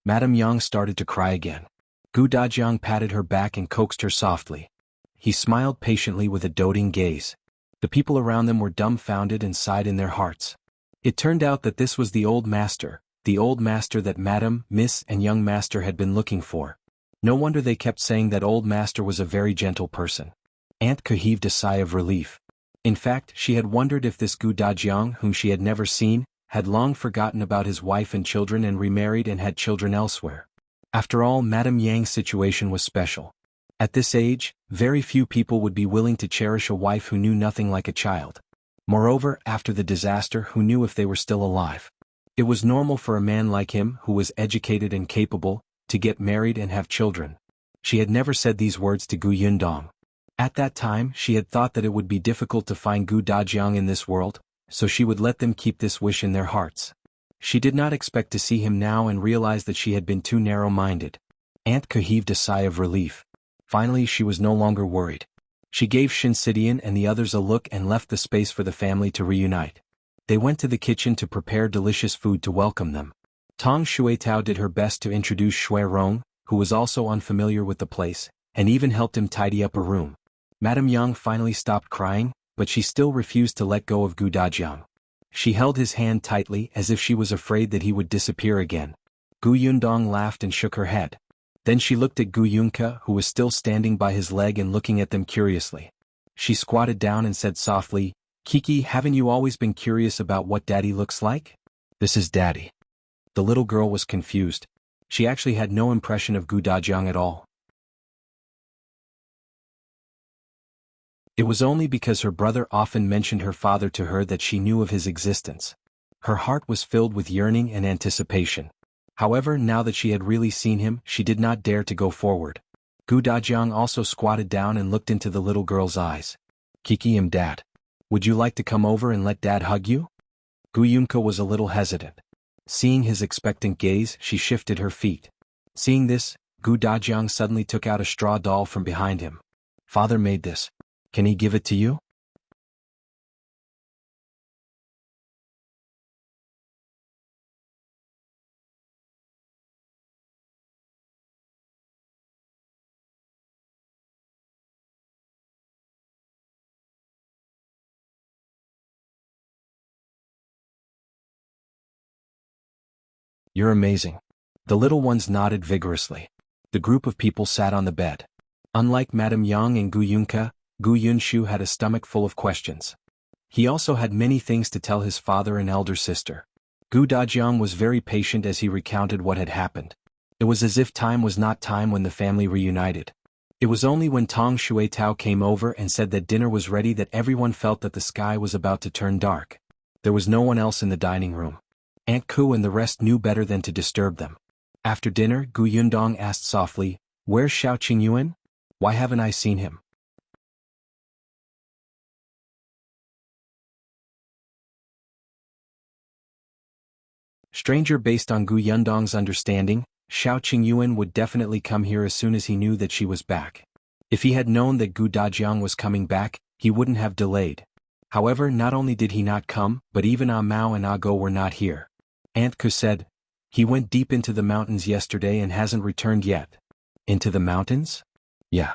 Madame Yang started to cry again. Gu Dajiang patted her back and coaxed her softly. He smiled patiently with a doting gaze. The people around them were dumbfounded and sighed in their hearts. It turned out that this was the old master that Madame, Miss, and young master had been looking for. No wonder they kept saying that old master was a very gentle person. Aunt Ke heaved a sigh of relief. In fact, she had wondered if this Gu Dajiang, whom she had never seen, had long forgotten about his wife and children and remarried and had children elsewhere. After all, Madame Yang's situation was special. At this age, very few people would be willing to cherish a wife who knew nothing like a child. Moreover, after the disaster, who knew if they were still alive? It was normal for a man like him, who was educated and capable, to get married and have children. She had never said these words to Gu Yundong. At that time, she had thought that it would be difficult to find Gu Dajiang in this world, so she would let them keep this wish in their hearts. She did not expect to see him now and realized that she had been too narrow-minded. Aunt Ke heaved a sigh of relief. Finally, she was no longer worried. She gave Shinsidian and the others a look and left the space for the family to reunite. They went to the kitchen to prepare delicious food to welcome them. Tong Shuitao did her best to introduce Shui Rong, who was also unfamiliar with the place, and even helped him tidy up a room. Madame Yang finally stopped crying, but she still refused to let go of Gu Dajiang. She held his hand tightly as if she was afraid that he would disappear again. Gu Yundong laughed and shook her head. Then she looked at Gu Yunke, who was still standing by his leg and looking at them curiously. She squatted down and said softly, "Kiki, haven't you always been curious about what Daddy looks like?" "This is Daddy." The little girl was confused. She actually had no impression of Gu Dajiang at all. It was only because her brother often mentioned her father to her that she knew of his existence. Her heart was filled with yearning and anticipation. However, now that she had really seen him, she did not dare to go forward. Gu Dajiang also squatted down and looked into the little girl's eyes. "Kiki, I'm Dad. Would you like to come over and let Dad hug you?" Gu Yunke was a little hesitant. Seeing his expectant gaze, she shifted her feet. Seeing this, Gu Dajiang suddenly took out a straw doll from behind him. "Father made this. Can he give it to you?" "You're amazing." The little ones nodded vigorously. The group of people sat on the bed. Unlike Madame Yang and Gu Yunke, Gu Yunshu had a stomach full of questions. He also had many things to tell his father and elder sister. Gu Dajiang was very patient as he recounted what had happened. It was as if time was not time when the family reunited. It was only when Tong Shuitao came over and said that dinner was ready that everyone felt that the sky was about to turn dark. There was no one else in the dining room. Aunt Ku and the rest knew better than to disturb them. After dinner, Gu Yundong asked softly, "Where's Xiao Qingyuan? Why haven't I seen him?" Stranger, based on Gu Yundong's understanding, Xiao Qingyuan would definitely come here as soon as he knew that she was back. If he had known that Gu Dajiang was coming back, he wouldn't have delayed. However, not only did he not come, but even Ah Mao and Ah Go were not here. Aunt Ku said, "He went deep into the mountains yesterday and hasn't returned yet." "Into the mountains?" "Yeah."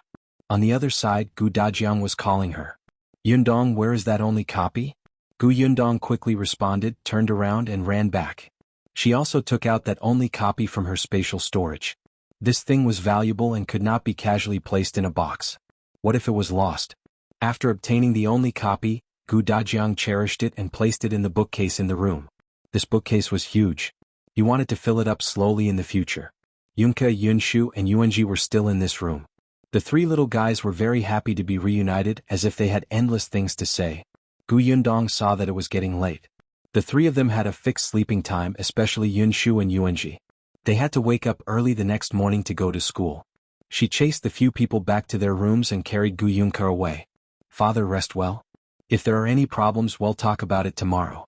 On the other side, Gu Dajiang was calling her. "Yundong, where is that only copy?" Gu Yundong quickly responded, turned around and ran back. She also took out that only copy from her spatial storage. This thing was valuable and could not be casually placed in a box. What if it was lost? After obtaining the only copy, Gu Dajiang cherished it and placed it in the bookcase in the room. This bookcase was huge. He wanted to fill it up slowly in the future. Yunke, Yunshu, and Yuanji were still in this room. The three little guys were very happy to be reunited, as if they had endless things to say. Gu Yundong saw that it was getting late. The three of them had a fixed sleeping time, especially Yunshu and Yuanji. They had to wake up early the next morning to go to school. She chased the few people back to their rooms and carried Gu Yunke away. "Father, rest well. If there are any problems, we'll talk about it tomorrow."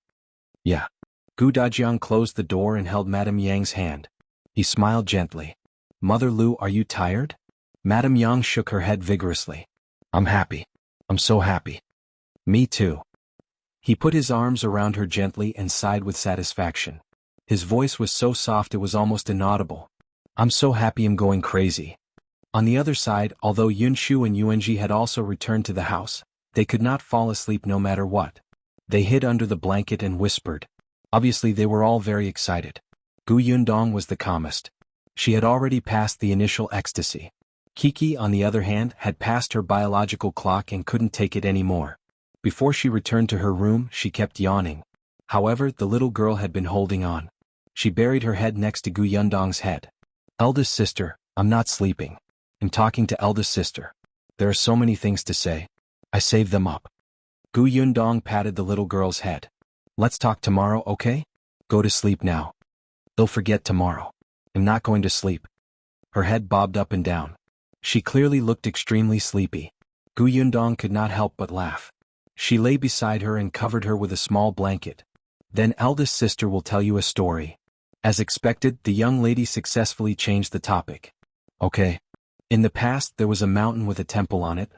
"Yeah." Gu Dajiang closed the door and held Madame Yang's hand. He smiled gently. "Mother Lu, are you tired?" Madame Yang shook her head vigorously. "I'm happy. I'm so happy." "Me too." He put his arms around her gently and sighed with satisfaction. His voice was so soft it was almost inaudible. "I'm so happy, I'm going crazy." On the other side, although Yunshu and Yuanji had also returned to the house, they could not fall asleep no matter what. They hid under the blanket and whispered. Obviously they were all very excited. Gu Yundong was the calmest. She had already passed the initial ecstasy. Kiki, on the other hand, had passed her biological clock and couldn't take it anymore. Before she returned to her room, she kept yawning. However, the little girl had been holding on. She buried her head next to Gu Yundong's head. Eldest sister, I'm not sleeping. I'm talking to eldest sister. There are so many things to say. I saved them up. Gu Yundong patted the little girl's head. Let's talk tomorrow, okay? Go to sleep now. They'll forget tomorrow. I'm not going to sleep. Her head bobbed up and down. She clearly looked extremely sleepy. Gu Yundong could not help but laugh. She lay beside her and covered her with a small blanket. Then eldest sister will tell you a story. As expected, the young lady successfully changed the topic. Okay. In the past, there was a mountain with a temple on it.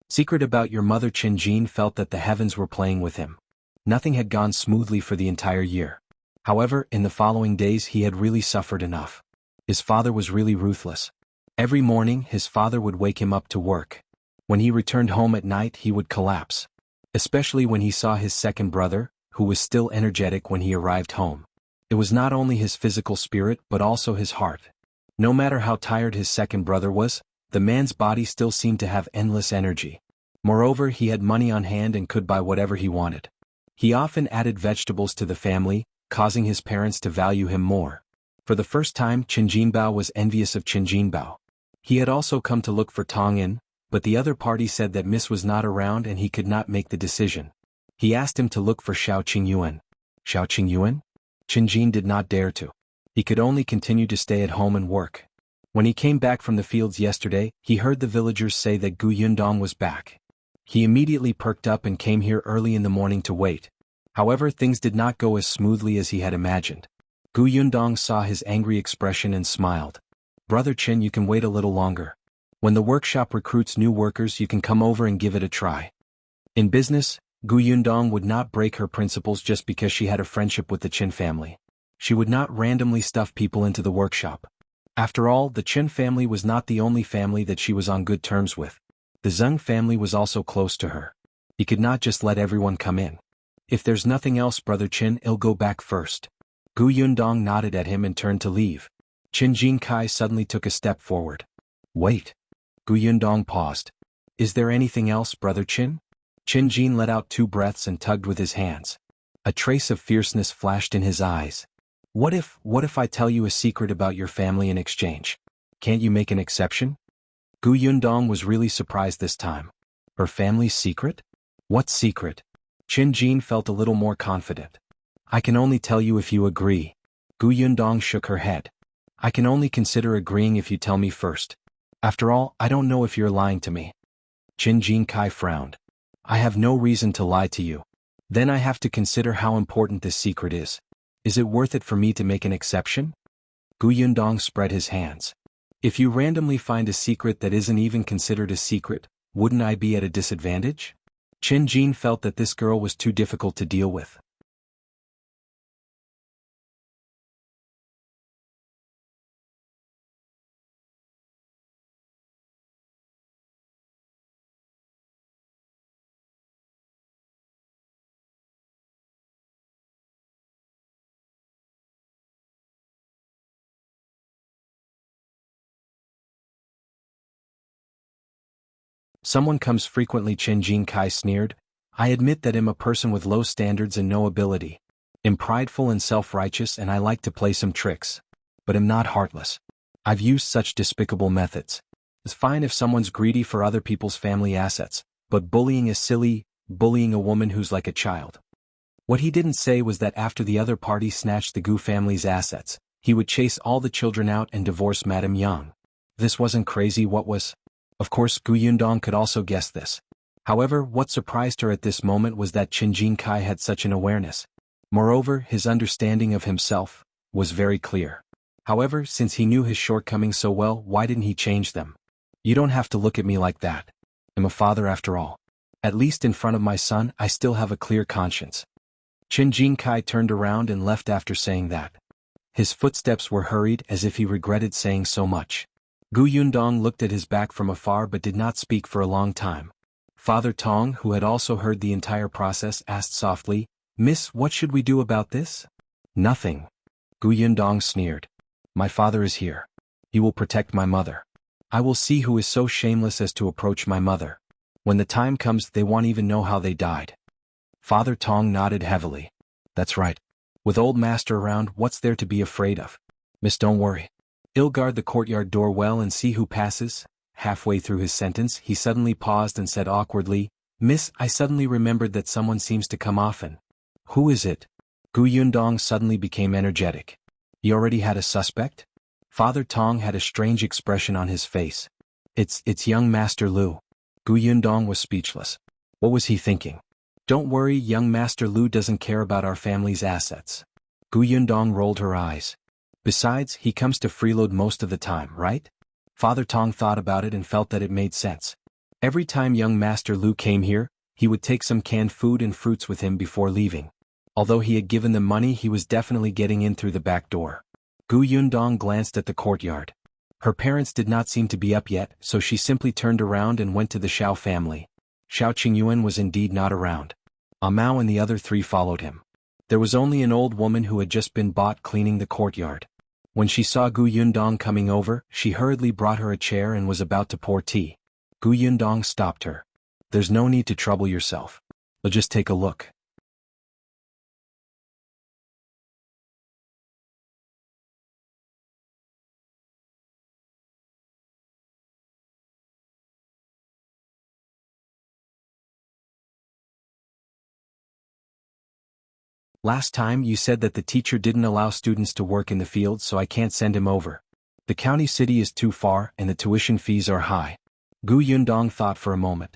Secret about your mother. Qin felt that the heavens were playing with him. Nothing had gone smoothly for the entire year. However, in the following days he had really suffered enough. His father was really ruthless. Every morning his father would wake him up to work. When he returned home at night he would collapse. Especially when he saw his second brother, who was still energetic when he arrived home. It was not only his physical spirit but also his heart. No matter how tired his second brother was, the man's body still seemed to have endless energy. Moreover, he had money on hand and could buy whatever he wanted. He often added vegetables to the family, causing his parents to value him more. For the first time, Qin Jinbao was envious of Qin Jinbao. He had also come to look for Tong In, but the other party said that Miss was not around and he could not make the decision. He asked him to look for Xiao Qingyuan. Xiao Qingyuan? Qin Jin did not dare to. He could only continue to stay at home and work. When he came back from the fields yesterday, he heard the villagers say that Gu Yundong was back. He immediately perked up and came here early in the morning to wait. However, things did not go as smoothly as he had imagined. Gu Yundong saw his angry expression and smiled. Brother Qin, you can wait a little longer. When the workshop recruits new workers, you can come over and give it a try. In business, Gu Yundong would not break her principles just because she had a friendship with the Qin family. She would not randomly stuff people into the workshop. After all, the Qin family was not the only family that she was on good terms with. The Zhang family was also close to her. He could not just let everyone come in. If there's nothing else, Brother Qin, I'll go back first. Gu Yundong nodded at him and turned to leave. Qin Jinkai suddenly took a step forward. Wait. Gu Yundong paused. Is there anything else, Brother Qin? Qin Jin let out 2 breaths and tugged with his hands. A trace of fierceness flashed in his eyes. What if I tell you a secret about your family in exchange? Can't you make an exception? Gu Yundong was really surprised this time. Her family's secret? What secret? Qin Jin felt a little more confident. I can only tell you if you agree. Gu Yundong shook her head. I can only consider agreeing if you tell me first. After all, I don't know if you're lying to me. Qin Jinkai frowned. I have no reason to lie to you. Then I have to consider how important this secret is. Is it worth it for me to make an exception? Gu Yundong spread his hands. If you randomly find a secret that isn't even considered a secret, wouldn't I be at a disadvantage? Qin Jin felt that this girl was too difficult to deal with. Someone comes frequently, Qin Jinkai sneered. I admit that I'm a person with low standards and no ability. I'm prideful and self-righteous and I like to play some tricks. But I'm not heartless. I've used such despicable methods. It's fine if someone's greedy for other people's family assets, but bullying is silly, bullying a woman who's like a child. What he didn't say was that after the other party snatched the Gu family's assets, he would chase all the children out and divorce Madame Yang. This wasn't crazy, what was? Of course, Gu Yundong could also guess this. However, what surprised her at this moment was that Qin Jinkai had such an awareness. Moreover, his understanding of himself was very clear. However, since he knew his shortcomings so well, why didn't he change them? You don't have to look at me like that. I'm a father after all. At least in front of my son, I still have a clear conscience. Chen Jingkai turned around and left after saying that. His footsteps were hurried as if he regretted saying so much. Gu Yundong looked at his back from afar but did not speak for a long time. Father Tong, who had also heard the entire process, asked softly, "Miss, what should we do about this?" "Nothing." Gu Yundong sneered. "My father is here. He will protect my mother. I will see who is so shameless as to approach my mother. When the time comes, they won't even know how they died." Father Tong nodded heavily. "That's right. With old master around, what's there to be afraid of? Miss, don't worry. I'll guard the courtyard door well and see who passes." Halfway through his sentence, he suddenly paused and said awkwardly, "Miss, I suddenly remembered that someone seems to come often." "Who is it?" Gu Yundong suddenly became energetic. "You already had a suspect?" Father Tong had a strange expression on his face. It's young Master Lu." Gu Yundong was speechless. What was he thinking? "Don't worry, young Master Lu doesn't care about our family's assets." Gu Yundong rolled her eyes. "Besides, he comes to freeload most of the time, right?" Father Tong thought about it and felt that it made sense. Every time young Master Lu came here, he would take some canned food and fruits with him before leaving. Although he had given them money, he was definitely getting in through the back door. Gu Yundong glanced at the courtyard. Her parents did not seem to be up yet, so she simply turned around and went to the Xiao family. Xiao Qingyuan was indeed not around. Am Mo and the other three followed him. There was only an old woman who had just been bought cleaning the courtyard. When she saw Gu Yundong coming over, she hurriedly brought her a chair and was about to pour tea. Gu Yundong stopped her. "There's no need to trouble yourself. I'll just take a look." "Last time you said that the teacher didn't allow students to work in the field, so I can't send him over. The county city is too far and the tuition fees are high." Gu Yundong thought for a moment.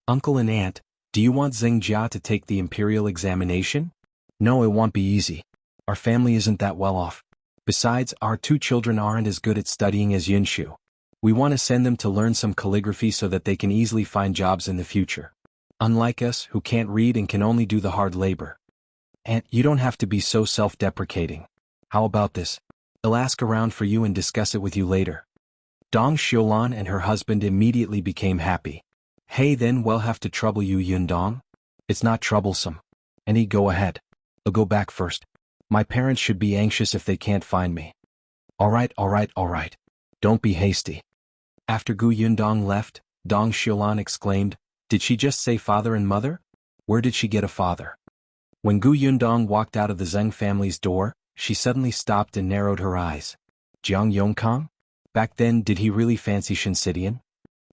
"Uncle and aunt, do you want Zheng Jia to take the imperial examination?" "No, it won't be easy. Our family isn't that well off. Besides, our two children aren't as good at studying as Yunshu. We want to send them to learn some calligraphy so that they can easily find jobs in the future. Unlike us, who can't read and can only do the hard labor." "Aunt, you don't have to be so self-deprecating. How about this? I'll ask around for you and discuss it with you later." Dong Xiulan and her husband immediately became happy. "Hey, then we'll have to trouble you, Yundong?" "It's not troublesome. Any, go ahead. I'll go back first. My parents should be anxious if they can't find me." All right. Don't be hasty." After Gu Yundong left, Dong Xiulan exclaimed, "Did she just say father and mother? Where did she get a father?" When Gu Yundong walked out of the Zhang family's door, she suddenly stopped and narrowed her eyes. Jiang Yongkang? Back then, did he really fancy Shinsidian?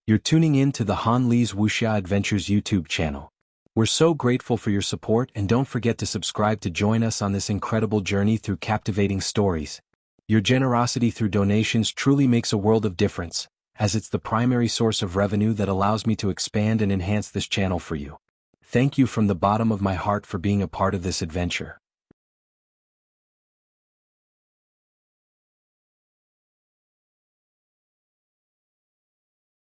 You're tuning in to the Han Li's Wuxia Adventures YouTube channel. We're so grateful for your support, and don't forget to subscribe to join us on this incredible journey through captivating stories. Your generosity through donations truly makes a world of difference, as it's the primary source of revenue that allows me to expand and enhance this channel for you. Thank you from the bottom of my heart for being a part of this adventure.